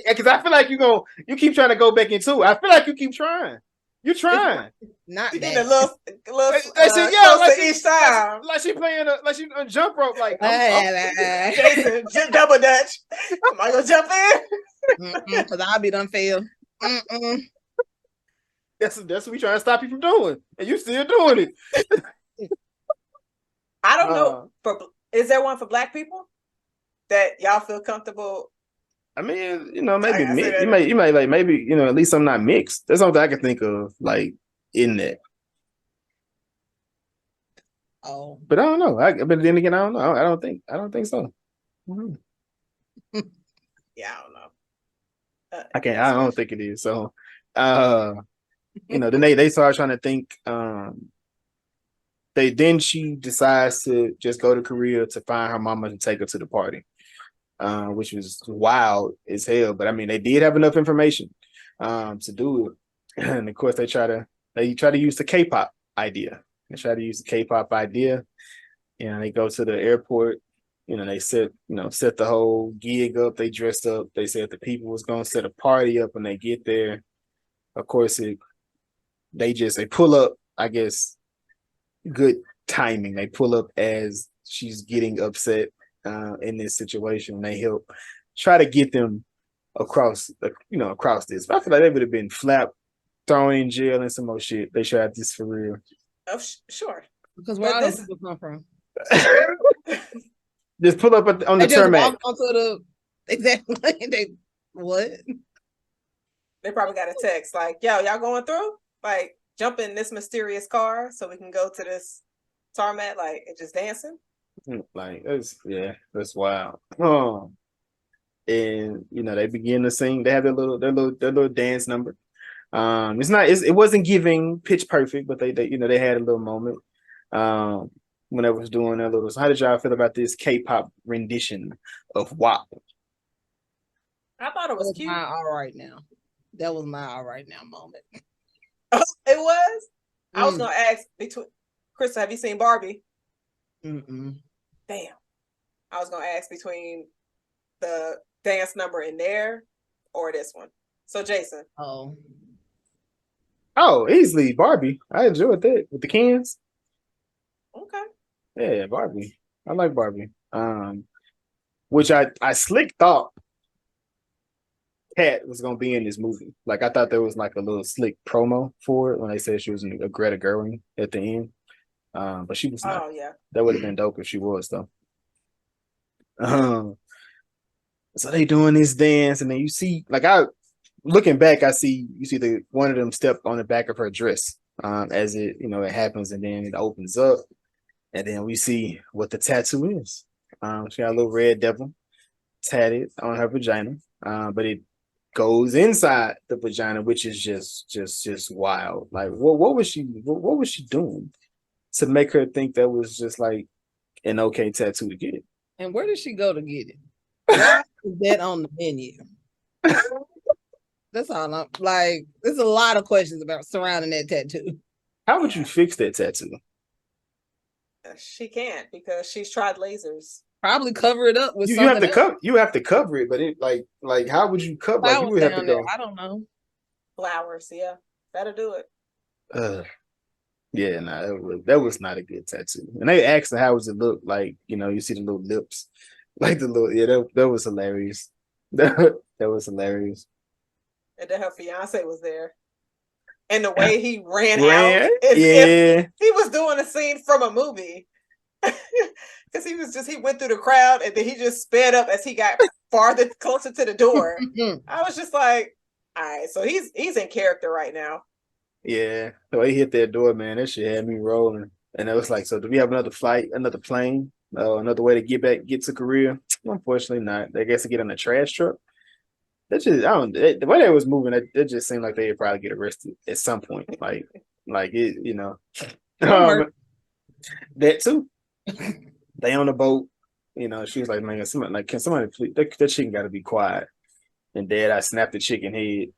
Because I feel like you keep trying to go back into it. I feel like you keep trying. You're trying. Not you that. need a little each time. Like she playing a jump rope. Like, Jason, double dutch. Am I gonna jump in? Because I'll be done fail. That's what we trying to stop you from doing, and you still doing it. I don't know. Is there one for Black people that y'all feel comfortable? I mean, maybe you may like, maybe, at least I'm not mixed. That's something I can think of, like, in that. Oh, but I don't know. But then again, I don't know. I don't think so. Mm-hmm. Yeah, I don't know. I don't think it is. So, then they started trying to think. she decides to just go to Korea to find her mama to take her to the party, which was wild as hell. But I mean, they did have enough information to do it, and of course they try to use the K-pop idea. They try to use the K-pop idea, and they go to the airport. They set the whole gig up. They dressed up. They said the people was gonna set a party up when they get there. Of course, they pull up. I guess good timing. They pull up as she's getting upset in this situation. They help try to get them across this. But I feel like they would have been flapped, thrown in jail, and some more shit. They tried this for real. Oh, sure. Because where all those people come from? Just pull up on the tarmac. Onto the exactly. What? They probably got a text like, "Yo, y'all going through? Like, jump in this mysterious car so we can go to this tarmac, like, and just dancing." Like that's wild. And they begin to sing. They have their little dance number. It wasn't giving pitch perfect, but they had a little moment. When they was doing their little. So how did y'all feel about this K-pop rendition of WAP? I thought it was cute. My all right now. That was my all right now moment. It was. I was gonna ask between Krista, have you seen Barbie? Mm-mm. Damn. I was gonna ask between the dance number in there or this one. So Jason. Oh, easily Barbie. I enjoyed that with the cans. Okay. Yeah, Barbie. I like Barbie. Which I slick thought Kat was gonna be in this movie. Like I thought there was like a little slick promo for it when they said she was a Greta Gerwig at the end. But she was not. Oh yeah. That would have been dope if she was though. So they doing this dance, and then you see, like looking back, you see the one of them step on the back of her dress as it happens, and then it opens up, and then we see what the tattoo is. She got a little red devil tatted on her vagina, but it goes inside the vagina, which is just wild. Like what was she doing to make her think that was just like an okay tattoo to get? And where did she go to get it? Why is that on the menu? That's all I'm like. There's a lot of questions about surrounding that tattoo. How would you fix that tattoo? She can't because she's tried lasers. Probably cover it up with you something. You have to cover it, but it like how would you cover? Like you would have to go. I don't know. Flowers, yeah, that'll do it. Yeah, no, that was not a good tattoo. And they asked her how was it look like. You see the little lips, like the little that was hilarious. That was hilarious. And then her fiance was there, and the way he ran out, if he was doing a scene from a movie. Because he went through the crowd and then he just sped up as he got closer to the door. I was just like, all right, so he's in character right now. Yeah, the way he hit that door, man, that shit had me rolling. And it was like, so do we have another flight, another plane, another way to get to Korea? Unfortunately, not. I guess to get on a trash truck. That's just the way they was moving. It just seemed like they'd probably get arrested at some point. Like it, that too. They on the boat, she was like, man, can somebody please, that chicken got to be quiet. And Dad, I snapped the chicken head.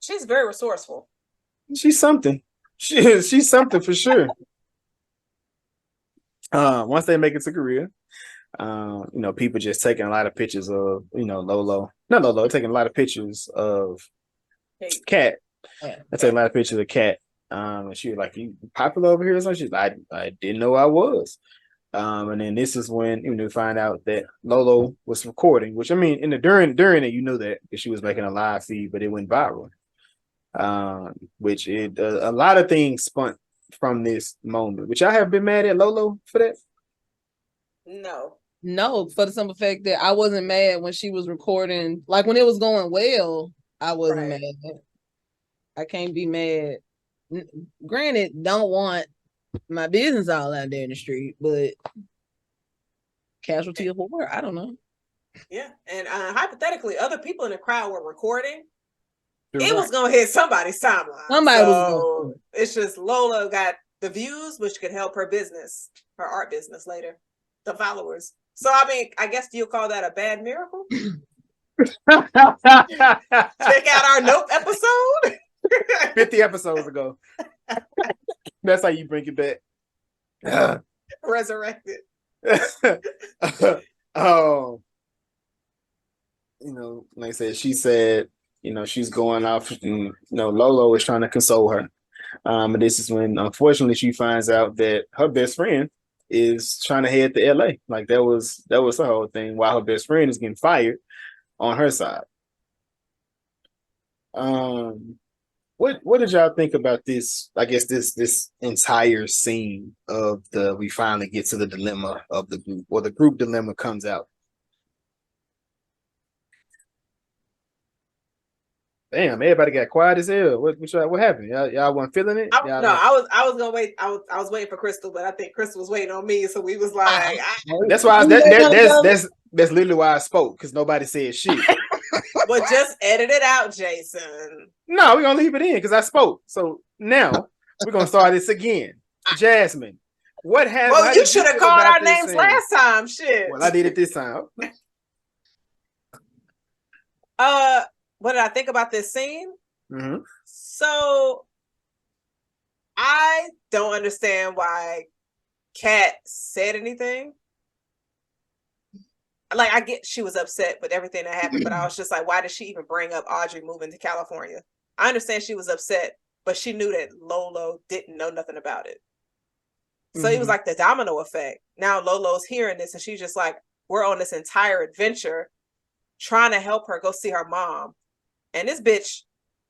She's very resourceful. She's something. She's something for sure. Once they make it to Korea, people just taking a lot of pictures of, Lolo. Not Lolo, taking a lot of pictures of Kat. They're taking a lot of pictures of Kat. And she was like, "You popular over here?" So she's like, "I didn't know I was." And then this is when we find out that Lolo was recording, which I mean, during it, you knew that because she was making a live feed, but it went viral. Which a lot of things spun from this moment. Which I have been mad at Lolo for that. No, for the simple fact that I wasn't mad when she was recording. Like when it was going well, I wasn't mad. I can't be mad. Granted, don't want my business all out there in the street, but casualty of war, I don't know. Yeah, and hypothetically, other people in the crowd were recording. It was gonna hit somebody's timeline. Somebody was. It's just Lola got the views, which could help her business, her art business later, the followers. So I mean, I guess you'll call that a bad miracle. Check out our Nope episode. 50 episodes ago. That's how you bring it back. Resurrected. Oh, like I said, she said, she's going off, and Lolo is trying to console her. And this is when, unfortunately, she finds out that her best friend is trying to head to LA. Like that was the whole thing. While her best friend is getting fired on her side. What did y'all think about this? I guess this entire scene of we finally get to the dilemma of the group, or the group dilemma comes out. Damn, everybody got quiet as hell. What happened? Y'all weren't feeling it? I was gonna wait. I was waiting for Crystal, but I think Crystal was waiting on me, so we was like, that's why that's literally why I spoke, because nobody said shit. But just edit it out, Jason. No, we're gonna leave it in because I spoke. So now we're gonna start this again. Jasmine, what happened? Well, you should have called our names last time. Shit. Well, I did it this time. What did I think about this scene? Mm-hmm. So I don't understand why Kat said anything. Like, I get she was upset with everything that happened, but I was just like, why did she even bring up Audrey moving to California? I understand she was upset, but she knew that Lolo didn't know nothing about it. So it was like the domino effect. Now Lolo's hearing this, and she's just like, we're on this entire adventure trying to help her go see her mom. And this bitch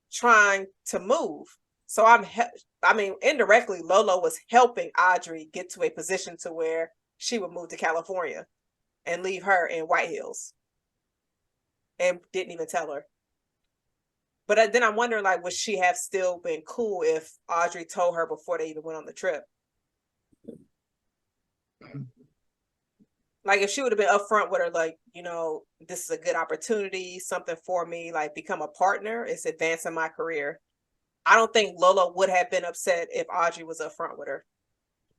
trying to move. So indirectly, Lolo was helping Audrey get to a position to where she would move to California and leave her in White Hills. And didn't even tell her. But then I'm wondering, like, would she have still been cool if Audrey told her before they even went on the trip? Like, if she would have been upfront with her, like, this is a good opportunity, something for me, like, become a partner, it's advancing my career. I don't think Lolo would have been upset if Audrey was upfront with her,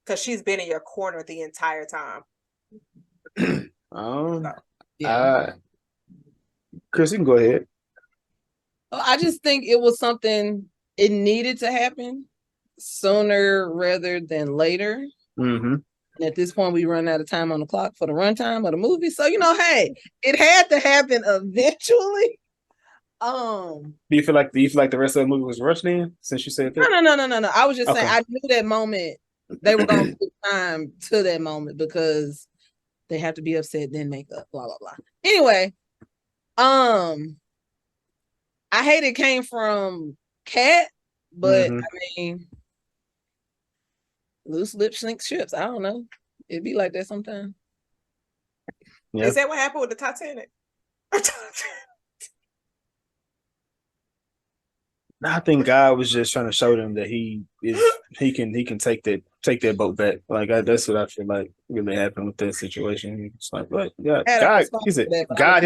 because she's been in your corner the entire time. Chris, you can go ahead. I just think it was something, it needed to happen sooner rather than later. Mm-hmm. And at this point, we run out of time on the clock for the runtime of the movie. So, hey, it had to happen eventually. Do you feel like the rest of the movie was rushed in, since you said that? No. I was just saying, I knew that moment, they were going to put time to that moment because they have to be upset, then make up, blah, blah, blah. Anyway, I hate it came from Kat, but I mean, loose lips sink ships. I don't know. It'd be like that sometimes. Yep. Is that what happened with the Titanic? I think God was just trying to show them that he can take that boat back. Like that's what I feel like really happened with that situation. It's like, what? Yeah, God, he said, God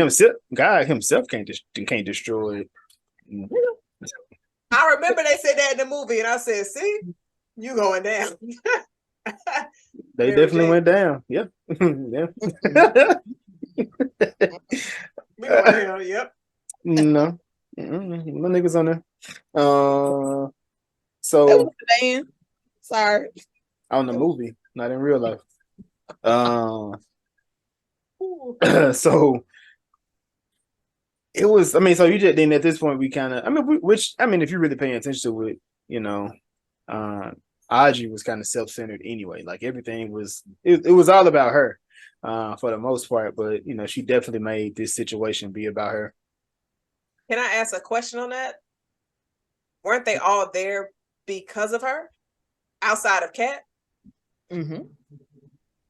himself can't destroy it. I remember they said that in the movie, and I said, "See, you going down." They definitely went down. Yep. Yeah. We going down. Yep. No. No niggas on there. So that was a band. Sorry. On the movie, not in real life. So it was. So you just then at this point we kind of. If you're really paying attention to it, Audrey was kind of self-centered anyway. Like everything was. It was all about her, for the most part. But she definitely made this situation be about her. Can I ask a question on that? Weren't they all there because of her, outside of Kat? Mm-hmm.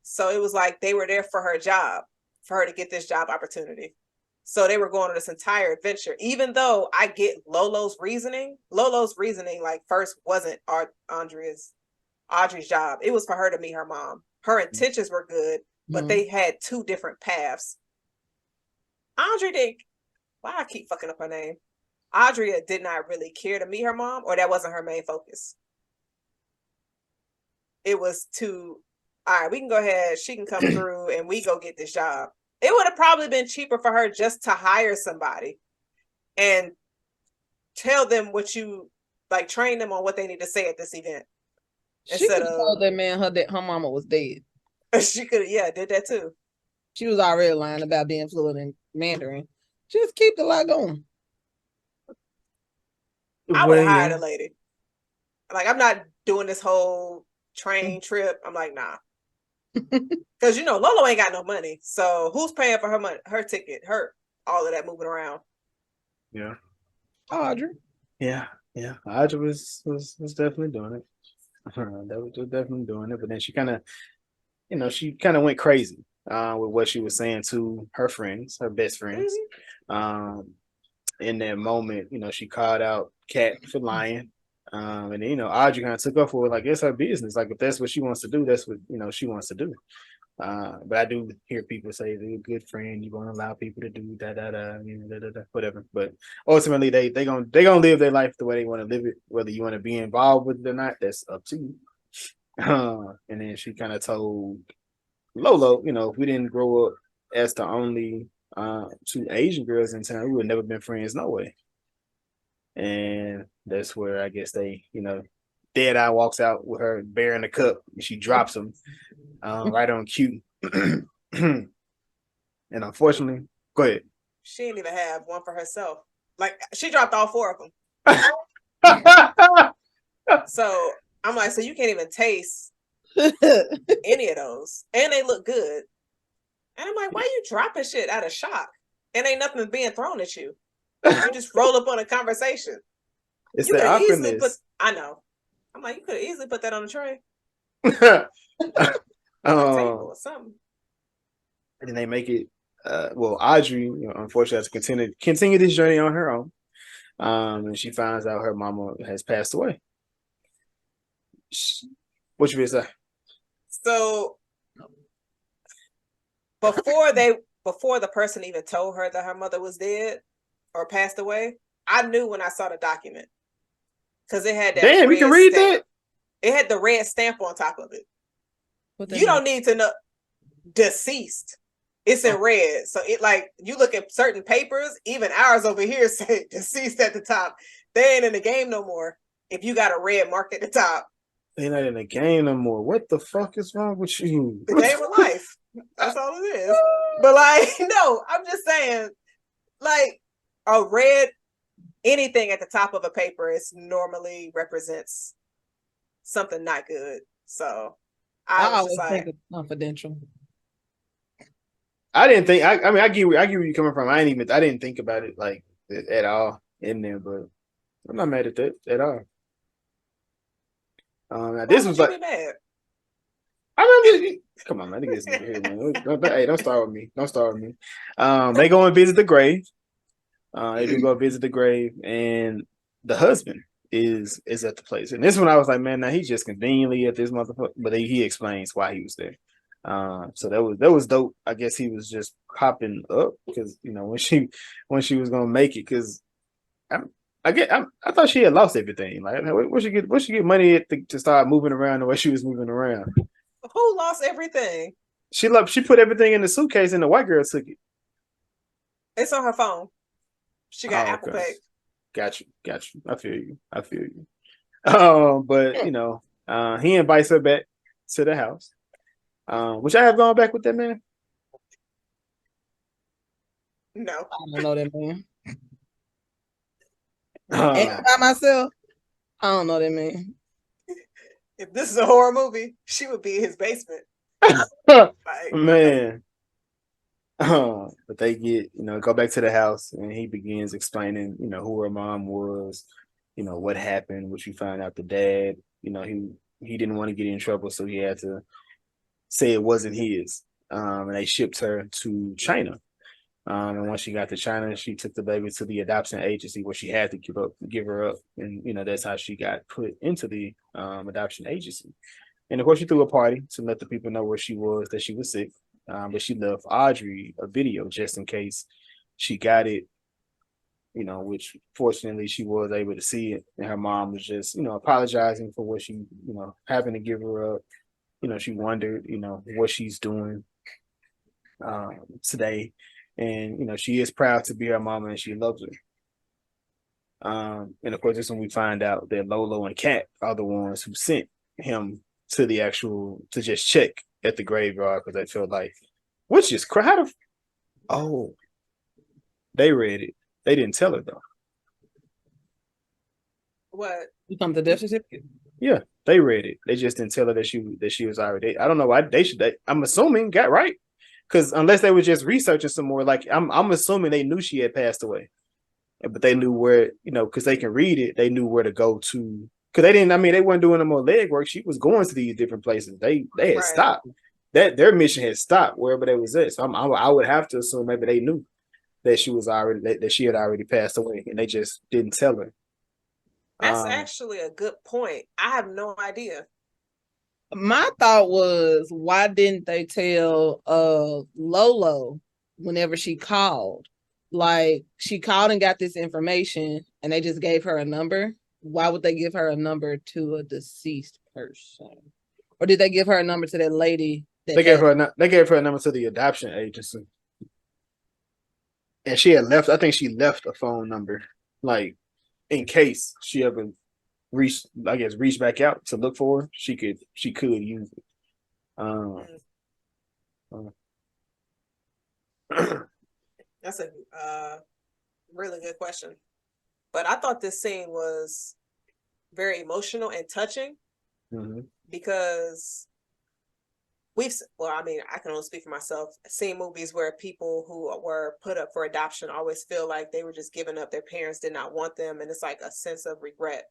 So it was like they were there for her job, for her to get this job opportunity. So they were going on this entire adventure, even though I get Lolo's reasoning. Lolo's reasoning, like, first wasn't Audrey's job. It was for her to meet her mom. Her intentions were good, but they had two different paths. Audrey didn't. Why I keep fucking up her name? Audrey did not really care to meet her mom, or that wasn't her main focus. it was to, all right, we can go ahead, she can come through and we go get this job. It would have probably been cheaper for her just to hire somebody and tell them what you, like, train them on what they need to say at this event. She could have told that man her mama was dead. She could have, did that too. She was already lying about being fluent in Mandarin. Just keep the lie going. I would have hired a lady. Like, I'm not doing this whole train trip. I'm like, nah. Because, Lolo ain't got no money. So who's paying for her ticket, all of that moving around? Yeah. Audrey. Yeah. Audrey was definitely doing it. That was definitely doing it. But then she kind of went crazy with what she was saying to her friends, her best friends. Mm-hmm. In that moment, she called out Kat for lying. And then, Audrey kind of took up for it, like, it's her business. Like, if that's what she wants to do, that's what, she wants to do. But I do hear people say they're a good friend, you want to allow people to do whatever. But ultimately, they gonna live their life the way they want to live it. Whether you want to be involved with it or not, that's up to you. And then she kind of told Lolo, if we didn't grow up as the only two Asian girls in town, we would have never been friends no way. And that's where I guess they, Dead Eye walks out with her bearing the cup and she drops him right on cue. And unfortunately, go ahead. She didn't even have one for herself. Like, she dropped all 4 of them. So I'm like, so you can't even taste any of those. And they look good. And I'm like, why are you dropping shit out of shock? And ain't nothing being thrown at you. You just roll up on a conversation. It's the awkwardness. I know. I'm like, you could have easily put that on the tray. Table or something. And then they make it. Audrey, unfortunately, has to continue this journey on her own. And she finds out her mama has passed away. What you gonna say? So before the person even told her that her mother was dead or passed away, I knew when I saw the document. Because it had that. Damn, you can read that? It had the red stamp on top of it. You don't need to know deceased. It's in red. So it, like, you look at certain papers, even ours over here say deceased at the top. They ain't in the game no more if you got a red mark at the top. They're not in the game no more. What the fuck is wrong with you? The game of life. That's all it is. But, like, no, I'm just saying, like, a red anything at the top of a paper is normally represents something not good. So I was just think it's confidential. I didn't think. I mean, I get where you're coming from. I didn't think about it like at all in there, but I'm not mad at that at all. Now this was like. Mad? I remember. Come on, man. I think this here, man. Hey, don't start with me. Don't start with me. They go and visit the grave. They do go visit the grave, and the husband is at the place. And this one, I was like, man, now he's just conveniently at this motherfucker. But he explains why he was there. So that was dope. I guess he was just popping up because when she was gonna make it, because I thought she had lost everything. Like, where she get money to start moving around the way she was moving around? Who lost everything? She put everything in the suitcase, and the white girl took it. It's on her phone. She got Apple Pay. Got you. I feel you. But he invites her back to the house. Which I have gone back with that man. No, I don't know that man. And by myself, I don't know that man. If this is a horror movie, she would be in his basement. Man. But they go back to the house, and he begins explaining, who her mom was, what happened, what you found out the dad, he didn't want to get in trouble, so he had to say it wasn't his. And they shipped her to China. And once she got to China, she took the baby to the adoption agency where she had to give her up. And, that's how she got put into the adoption agency. And of course, she threw a party to let the people know where she was, that she was sick. But she left Audrey a video just in case she got it, which fortunately she was able to see it. And her mom was just, apologizing for what she, happened to give her up. she wondered, what she's doing today. And, she is proud to be her mama and she loves her. And of course, this is when we find out that Lolo and Kat are the ones who sent him to to just check at the graveyard because they felt like, which is crowd of, oh, they read it. They didn't tell her though. What? You come to death certificate? Yeah, they read it. They just didn't tell her that she was already. I don't know why I'm assuming got right because unless they were just researching some more, like I'm assuming they knew she had passed away, but they knew where because they can read it. They knew where to go to because they didn't. I mean, they weren't doing no more leg work. She was going to these different places. They had stopped. That their mission had stopped wherever they was at. So I would have to assume maybe they knew that she had already passed away, and they just didn't tell her. That's actually a good point. I have no idea. My thought was, why didn't they tell Lolo whenever she called? Like, she called and got this information, and they just gave her a number. Why would they give her a number to a deceased person? Or did they give her a number to that lady? They gave her a number to the adoption agency, and she had left. I think she left a phone number, like in case she ever reached back out to look for her. She could use it. That's a really good question. But I thought this scene was very emotional and touching because I can only speak for myself. Seen movies where people who were put up for adoption always feel like they were just giving up. Their parents did not want them, and it's like a sense of regret.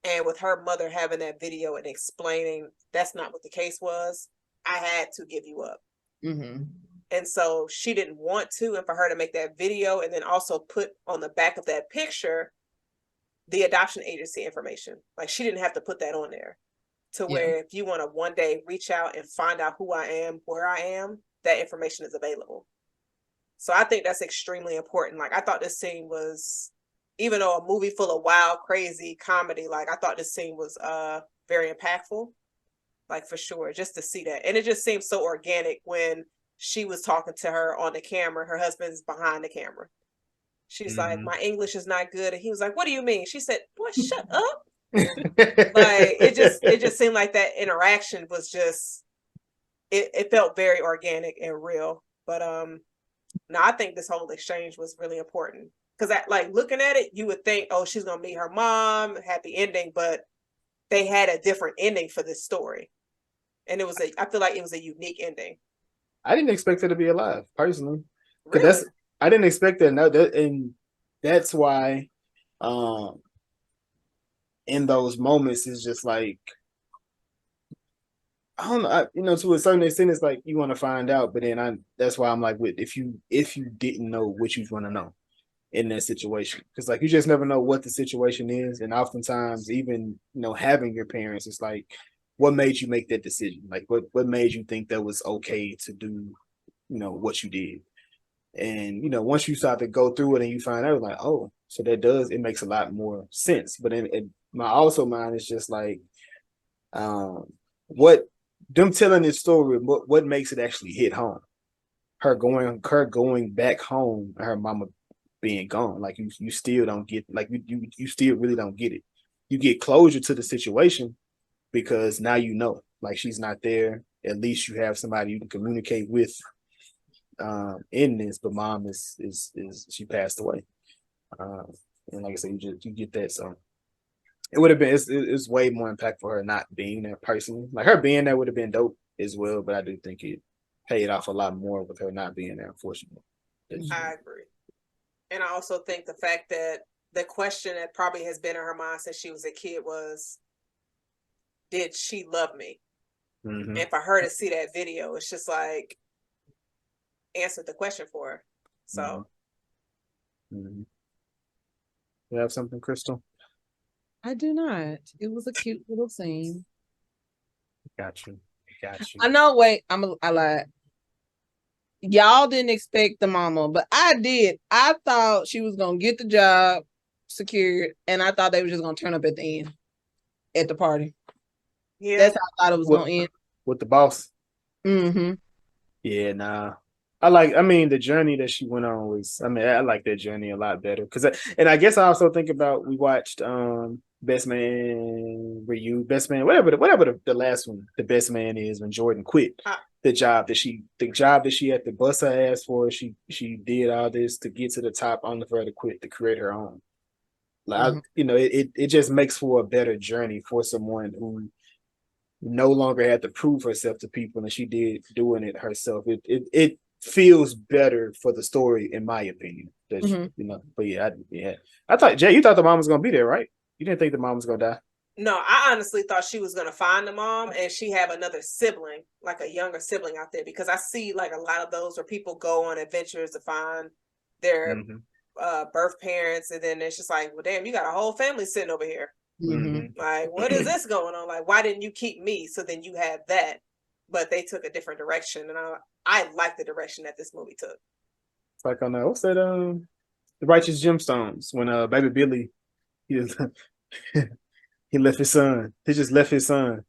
And with her mother having that video and explaining that's not what the case was, I had to give you up. And so she didn't want to, and for her to make that video and then also put on the back of that picture the adoption agency information. Like, she didn't have to put that on there. To where if you want to one day reach out and find out who I am, where I am, that information is available. So I think that's extremely important. Like, I thought this scene was, even though a movie full of wild, crazy comedy, like, I thought this scene was very impactful. Like, for sure, just to see that. And it just seemed so organic when she was talking to her on the camera. Her husband's behind the camera. She's like, my English is not good. And he was like, what do you mean? She said, boy, shut up. Like, it just seemed like that interaction was just, it felt very organic and real. But no, I think this whole exchange was really important because like, looking at it, you would think, oh, she's gonna meet her mom, happy ending, but they had a different ending for this story, and I feel like it was a unique ending. I didn't expect her to be alive personally, because I didn't expect that. No, and that's why in those moments it's just like, I don't know, to a certain extent it's like you want to find out, but then that's why I'm like, if you didn't know what you want to know in that situation, because like you just never know what the situation is, and oftentimes even having your parents, it's like, what made you make that decision? Like what made you think that was okay to do what you did? And once you start to go through it and you find out, like, oh, so it makes a lot more sense. But in my mind is just like, what them telling this story, what makes it actually hit home? Her going back home and her mama being gone. Like you still don't get, like you still really don't get it. You get closure to the situation because now like she's not there. At least you have somebody you can communicate with in this, but mom is she passed away. And like I said, you get that. So it would have been, it's way more impactful for her not being there personally. Like, her being there would have been dope as well, but I do think it paid off a lot more with her not being there, unfortunately. I agree. And I also think the fact that the question that probably has been in her mind since she was a kid was, did she love me? And for her to see that video, it's just like, answered the question for her. So you have something, Crystal? I do not. It was a cute little scene. Got you. I know. Wait, I lied. Y'all didn't expect the mama, but I did. I thought she was gonna get the job secured, and I thought they were just gonna turn up at the end at the party. Yeah, that's how I thought it was gonna end. with the boss. Mm-hmm. Yeah, nah. I mean, the journey that she went on was, I mean, I like that journey a lot better. And I guess I also think about, we watched Best Man Ryu, Best Man, whatever the last one, the Best Man is when Jordan quit the job that she had to bust her ass for. She did all this to get to the top, only for her to quit to create her own. Like, it just makes for a better journey for someone who no longer had to prove herself to people, and she did doing it herself. It feels better for the story, in my opinion. That but yeah, I thought, Jay, you thought the mom was gonna be there, right? You didn't think the mom was gonna die. No, I honestly thought she was gonna find the mom, and she have another sibling, like a younger sibling out there, because I see like a lot of those where people go on adventures to find their birth parents, and then it's just like, well, damn, you got a whole family sitting over here. Like, what is this going on? Like, why didn't you keep me? So then you have that, but they took a different direction, and I like the direction that this movie took. It's like on what's that? The Righteous Gemstones, when Baby Billy, he left his son. He just left his son.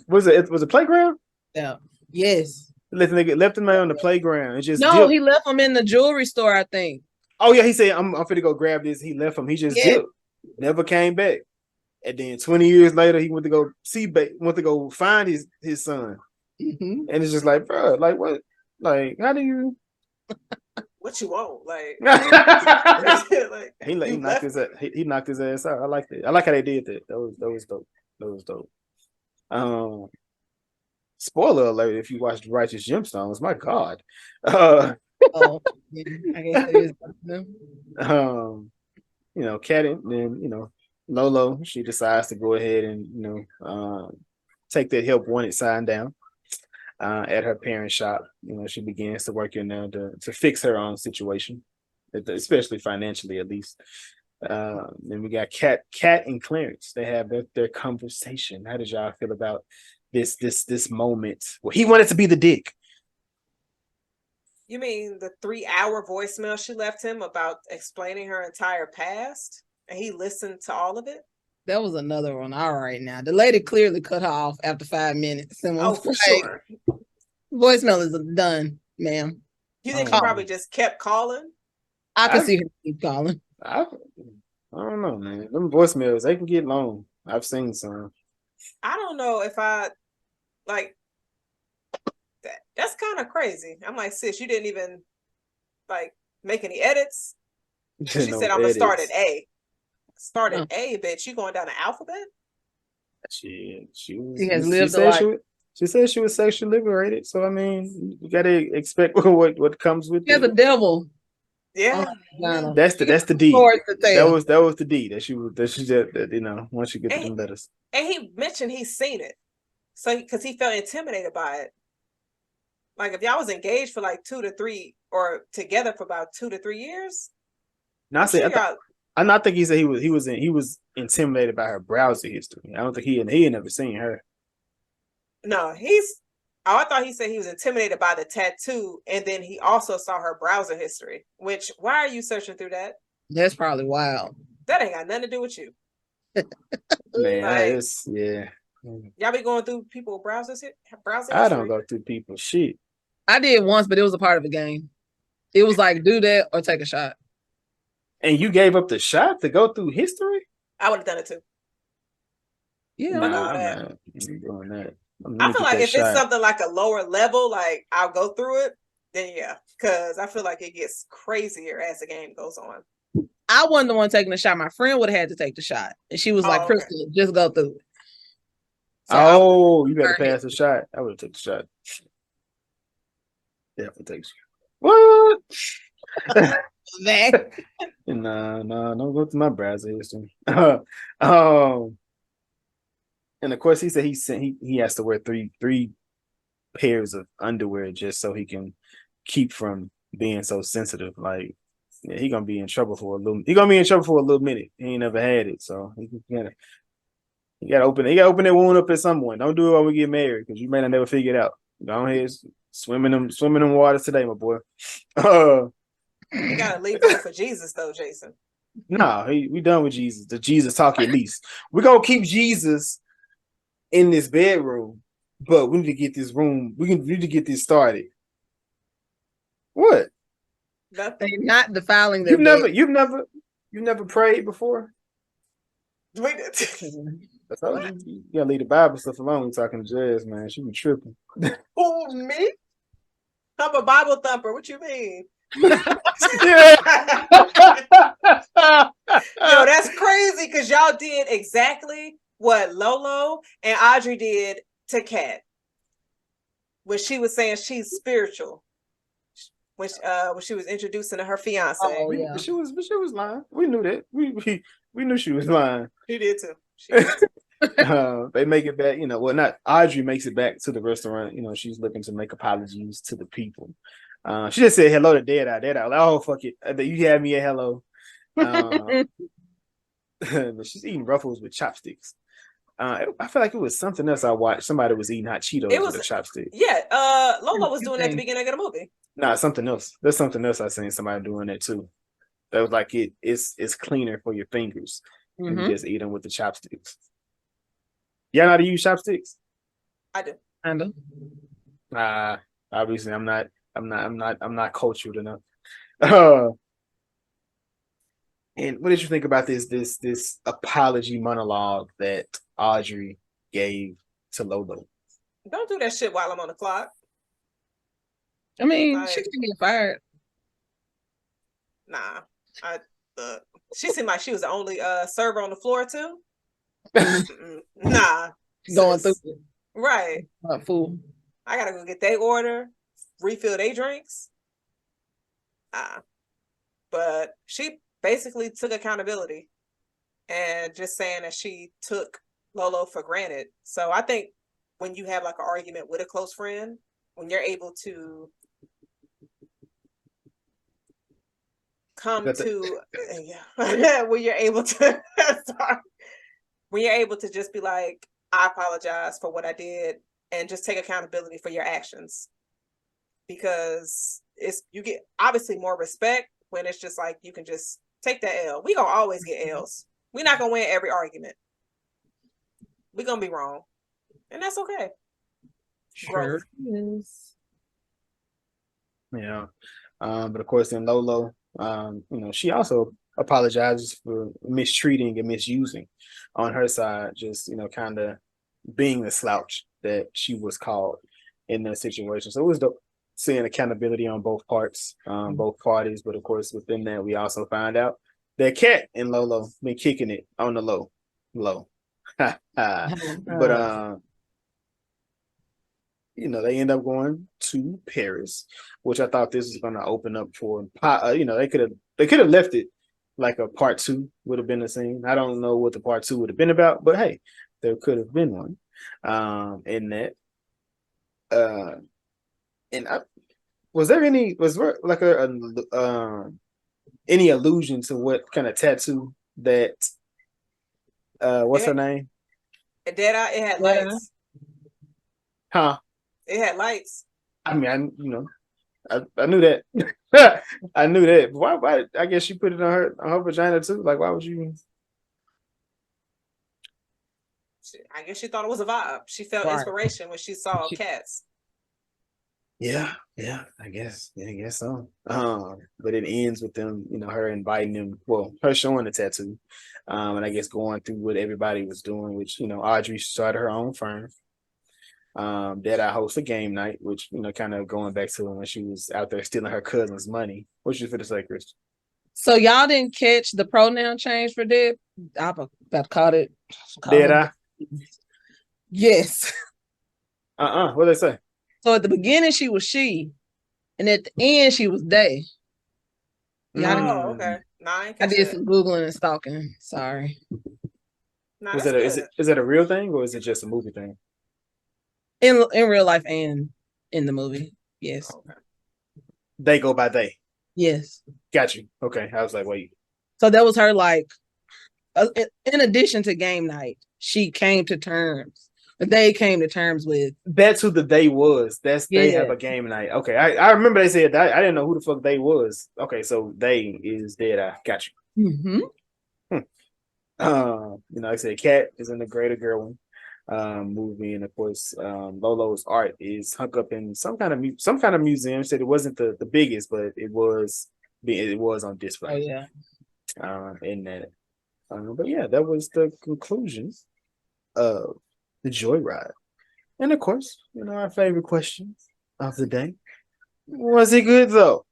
Was it playground? Yeah. Yes. Left him there on the playground. It just he left him in the jewelry store, I think. Oh yeah, he said, I'm finna go grab this. He left him. He just dipped. Never came back. And then 20 years later, he went to go find his son. And it's just like, bro, like what? Like, how do you? What you want? Like, he knocked his ass out. I like that. I like how they did that. That was dope. That was dope. Spoiler alert: if you watched Righteous Gemstones, my God. I guess it is. Cat, and then Lolo, she decides to go ahead and take that help wanted sign down at her parents' shop. She begins to work in there to fix her own situation, especially financially, at least. Then we got Cat and Clarence. They have their conversation. How did y'all feel about this moment? Well, he wanted to be the dick. You mean the 3-hour voicemail she left him about explaining her entire past, and he listened to all of it? That was another one. All right, now the lady clearly cut her off after 5 minutes. And was for sure. Voicemail is done, ma'am. You think he probably just kept calling? I can see her keep calling. I don't know, man. Them voicemails, they can get long. I've seen some. I don't know if I like that. That's kind of crazy. I'm like, sis, you didn't even like make any edits. She said, I'm gonna start at A. Start at A, bitch. You going down the alphabet? She said she was sexually liberated. So I mean, you gotta expect what comes with it. The devil. Yeah, that's the D. That was the D that she said once you get to them letters. And he mentioned he's seen it, so because he felt intimidated by it. Like if y'all was engaged for like 2 to 3 or together for about 2 to 3 years. Now I not think he said he was intimidated by her browser history. I don't think he had never seen her. No, I thought he said he was intimidated by the tattoo, and then he also saw her browser history. Which, why are you searching through that? That's probably wild. That ain't got nothing to do with you. Man, y'all be going through people's browser history? I don't go through people's shit. I did once, but it was a part of the game. It was like, do that or take a shot. And you gave up the shot to go through history? I would have done it too. Yeah, I'm not doing that. I feel like if it's something like a lower level, like I'll go through it, then yeah, because I feel like it gets crazier as the game goes on. I wasn't the one taking the shot. My friend would have had to take the shot, and she was like, "Crystal, just go through it." So you got to pass the shot. I would have taken the shot. Definitely takes what? No, don't go to my browser history. And of course, he said he has to wear three pairs of underwear just so he can keep from being so sensitive. Like, yeah, he gonna be in trouble for a little. He gonna be in trouble for a little minute. He ain't never had it, so he gotta open that wound up at some point. Don't do it while we get married, because you may not never figure it out. Go ahead, swim in waters today, my boy. You gotta leave room for Jesus, though, Jason. No, we done with Jesus. The Jesus talk at least. We're gonna keep Jesus in this bedroom but we need to get this room. We need to get this started. What? They're not defiling their You've never prayed before. We I told you, you gotta leave the Bible stuff alone. Talking to Jazz, man, she be tripping. Who, me? I'm a Bible thumper. What you mean? Yo, that's crazy because y'all did exactly what Lolo and Audrey did to Kat when she was saying she's spiritual. When she was introducing to her fiance. Oh, yeah. But she was lying. We knew that. We knew she was lying. She did too. She did too. They make it back, well, not Audrey makes it back to the restaurant. She's looking to make apologies to the people. She just said hello to Dead Eye. Dead Eye, like, oh fuck it, you had me a hello. But she's eating Ruffles with chopsticks. I feel like it was something else I watched. Somebody was eating hot Cheetos with a chopstick. Yeah, Lola was doing that at the beginning of the movie. Nah, something else. There's something else I seen somebody doing that too. That was like it's cleaner for your fingers. Mm-hmm. You just eat them with the chopsticks. Y'all know how to use chopsticks? I do. I do. Obviously I'm not cultured enough. And what did you think about this apology monologue that Audrey gave to Lolo? Don't do that shit while I'm on the clock. I mean, she can get fired. Nah, she seemed like she was the only server on the floor too. Nah, going through it. Right. Not fool. I gotta go get their order, refill their drinks. But she basically took accountability and just saying that she took Lolo for granted. So I think when you have like an argument with a close friend, when you're able to when you're able to when you're able to just be like, I apologize for what I did and just take accountability for your actions, because you get obviously more respect when it's just like you can just take that L. We gonna always get L's. We're not gonna win every argument. We're gonna be wrong, and that's okay. Sure is. Yeah, but of course, then Lolo, she also apologizes for mistreating and misusing on her side, just kind of being the slouch that she was called in that situation. So it was seeing accountability on both parts, both parties. But of course, within that, we also find out that Kat and Lolo been kicking it on the low. But they end up going to Paris, which I thought this was going to open up for. They could have left it like a part 2 would have been the scene. I don't know what the part 2 would have been about, but hey, there could have been one. In that, was there like any allusion to what kind of tattoo that what's her name? It had lights. Huh? It had lights. I mean, I knew that. I knew that. Why? I guess she put it on her vagina too. Like, why would you? I guess she thought it was a vibe. She felt inspiration when she saw cats. Yeah, I guess so. But it ends with them, her inviting them. Well, her showing the tattoo, and I guess going through what everybody was doing, which Audrey started her own firm. That I host a game night, which kind of going back to when she was out there stealing her cousin's money. What you for the say, Chris? So y'all didn't catch the pronoun change for Deb? I've about caught it. Did I? Yes. What did they say? So at the beginning she was she, and at the end she was they. Okay. I did some Googling and stalking. Sorry. Is it a real thing or is it just a movie thing? In real life and in the movie, yes. Okay. They go by they. Yes. Got you. Okay. I was like, wait. So that was her in addition to game night, she came to terms. They came to terms with. That's who the they was. They have a game night. Okay. I remember they said that. I didn't know who the fuck they was. Okay, so they is Dead Eye. Got you. Mm-hmm. Like I said, Kat is in the greater girl one. movie, and of course, Lolo's art is hung up in some kind of museum. Said it wasn't the biggest, but it was on Oh display. yeah. In that. But yeah, that was the conclusion of the Joyride. And of course, our favorite question of the day. Was it good though?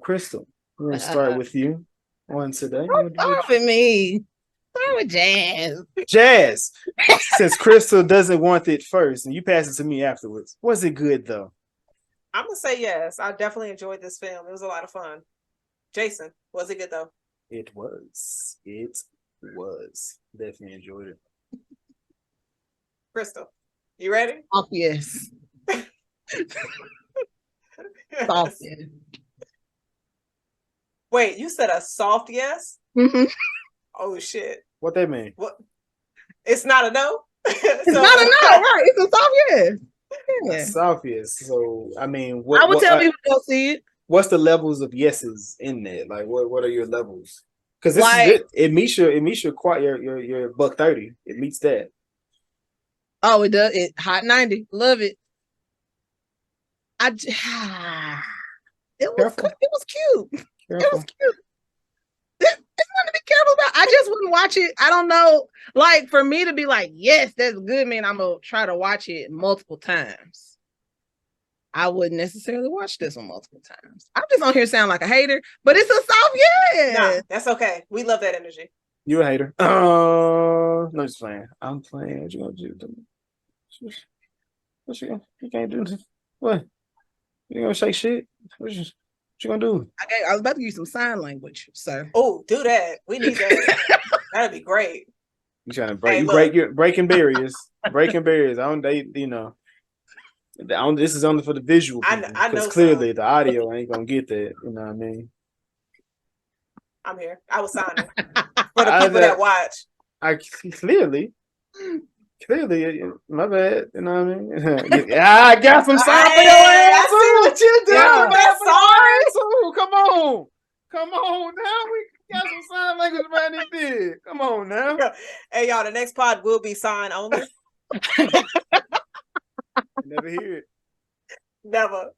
Crystal, we're gonna start with you on today. Start with me. Start with Jazz. Jazz, since Crystal doesn't want it first and you pass it to me afterwards, was it good though? I'm gonna say yes. I definitely enjoyed this film. It was a lot of fun. Jason, was it good though? It was. It was. Definitely enjoyed it. Crystal, you ready? Oh yes. Soft yes. Wait, you said a soft yes? Mm-hmm. Oh shit. What that mean? What? It's not a no? It's not a no, right? It's a soft yes. Yeah. Soft yes. So I mean, I would tell people to go see it. What's the levels of yeses in there? Like, what are your levels? Because this Like, is it. It meets your your $130. It meets that. Oh, it does. It hot 90. Love it. It was Careful. it was cute. Careful. It was cute. It's nothing to be careful about. I just wouldn't watch it. I don't know. Like, for me to be like, yes, that's good, man, I'm gonna try to watch it multiple times. I wouldn't necessarily watch this one multiple times. I'm just on here sound like a hater, but it's a soft yes. Nah, that's okay. We love that energy. You a hater? No, just playing. I'm playing. What you gonna do? What you can't do? What? You gonna shake shit? What you gonna do? I was about to use some sign language, sir. Oh, do that. We need that. That'd be great. You trying to breaking barriers. Breaking barriers. This is only for the visual people. I know. Because clearly the audio ain't gonna get that. You know what I mean? I'm here. I was signing for the people that watch. Clearly, my bad. You know what I mean? I got some sign for your ass. I see what you do. Sorry. Come on now. We got some sign language man in there. Come on now. Hey y'all, the next pod will be sign only. Never hear it. Never.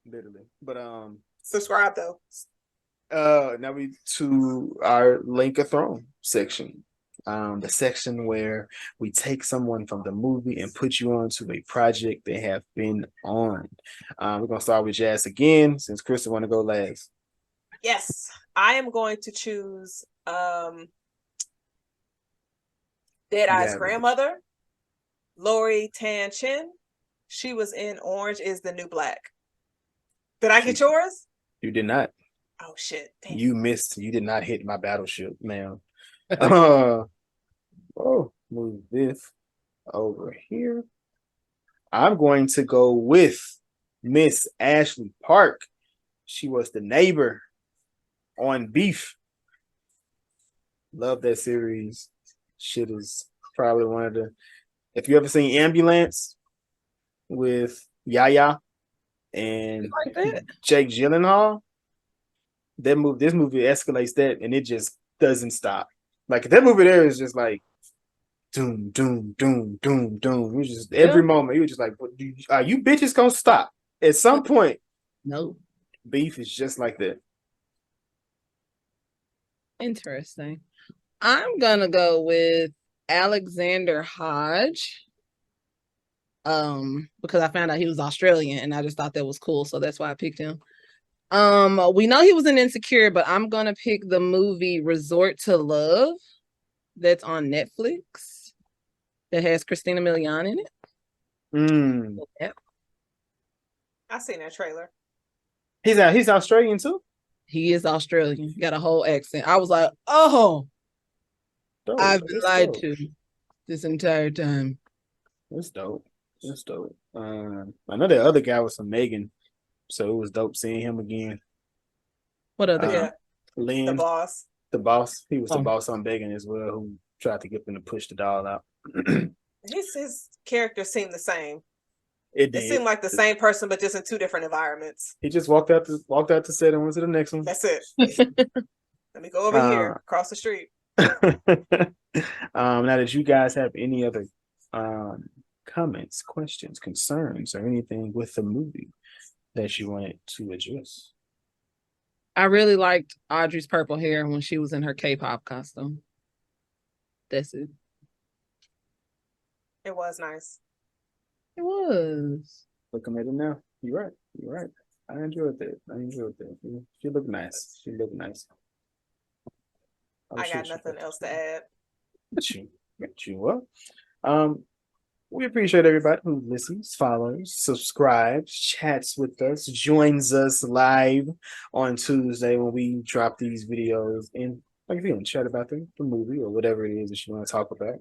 Literally. But subscribe though. Now we to our Link of Throne section. The section where we take someone from the movie and put you onto a project they have been on. We're gonna start with Jazz again, since Krista want to go last. Yes, I am going to choose Deadeye's grandmother, Lori Tan Chin. She was in Orange is the New Black. Did I get yours? You did not. Oh shit! Damn. You missed. You did not hit my battleship, ma'am. Move this over here. I'm going to go with Miss Ashley Park. She was the neighbor on Beef. Love that series. Shit is probably one of the. If you ever seen Ambulance with Yaya and Jake Gyllenhaal, this movie escalates that, and it just doesn't stop. Like that movie there is just like doom, doom, doom, doom, doom. You just every moment you were just like, are you bitches gonna stop at some point? No. Beef is just like that. Interesting. I'm gonna go with Alexander Hodge. Because I found out he was Australian and I just thought that was cool, so that's why I picked him. We know he was in Insecure, but I'm gonna pick the movie Resort to Love that's on Netflix that has Christina Milian in it. Yeah. I seen that trailer. He's Australian too. He is Australian. Got a whole accent. I was like, oh, dope. I've been lied to this entire time. That's dope. I know that other guy was from Megan, so it was dope seeing him again. What other guy? Lynn, the boss. The boss. He was the boss on Megan as well, who tried to get them to push the doll out. His character seemed the same. It seemed like the same person, but just in two different environments. He just walked out the set and went to the next one. That's it. Let me go over here across the street. Now, did you guys have any other comments, questions, concerns, or anything with the movie that you wanted to address? I really liked Audrey's purple hair when she was in her K-pop costume. That's it. It was nice. It was. Looking at it now, you're right. You're right. I enjoyed that. I enjoyed that. She looked nice. She looked nice. I got nothing else to add. Got you. Well, we appreciate everybody who listens, follows, subscribes, chats with us, joins us live on Tuesday when we drop these videos and like you chat about the movie or whatever it is that you want to talk about.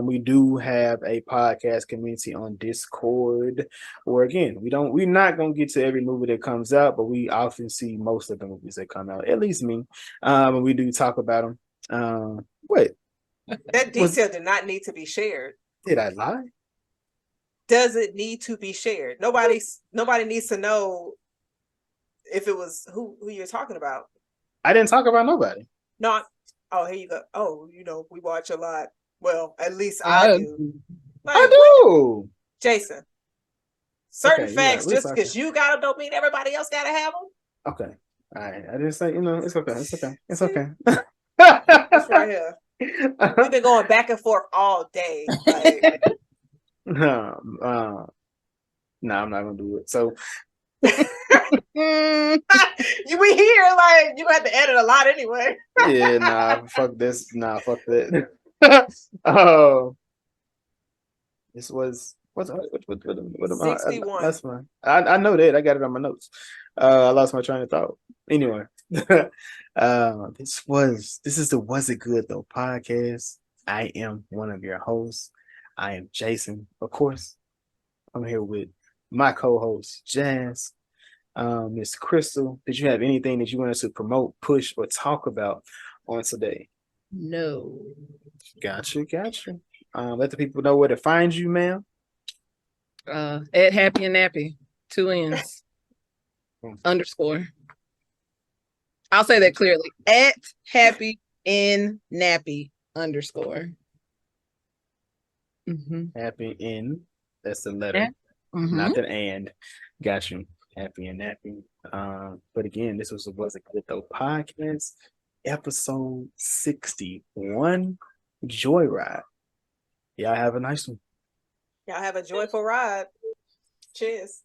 We do have a podcast community on Discord where again we're not gonna get to every movie that comes out, but we often see most of the movies that come out, at least me. And we do talk about them. What? That detail did not need to be shared. Did I lie? Does it need to be shared? Nobody needs to know if it was who you're talking about. I didn't talk about nobody. Not. Oh, here you go. Oh, we watch a lot. Well, at least I do. Like, I do. Jason, certain Okay, facts yeah, just because you got them don't mean everybody else got to have them. Okay. All right. I didn't say, it's okay. It's okay. It's okay. It's right here. We've been going back and forth all day. Like, no, I'm not gonna do it. So we here, like you had to edit a lot anyway. yeah, fuck this. Fuck that. Oh, this was what 61. That's fine. I know that. I got it on my notes. I lost my train of thought. Anyway, this is the Was It Good Though podcast. I am one of your hosts. I am Jason, of course. I'm here with my co-host Jazz, Miss Crystal. Did you have anything that you wanted to promote, push, or talk about on today? No. Gotcha. Let the people know where to find you, ma'am. At Happy and Nappy, 2 N's _ I'll say that clearly. At Happy and Nappy _. Happy in. That's the letter, not the and. Got you. Happy and Nappy. But again, this was It Good Though podcast, episode 61, Joyride. Y'all have a nice one. Y'all have a joyful ride. Cheers.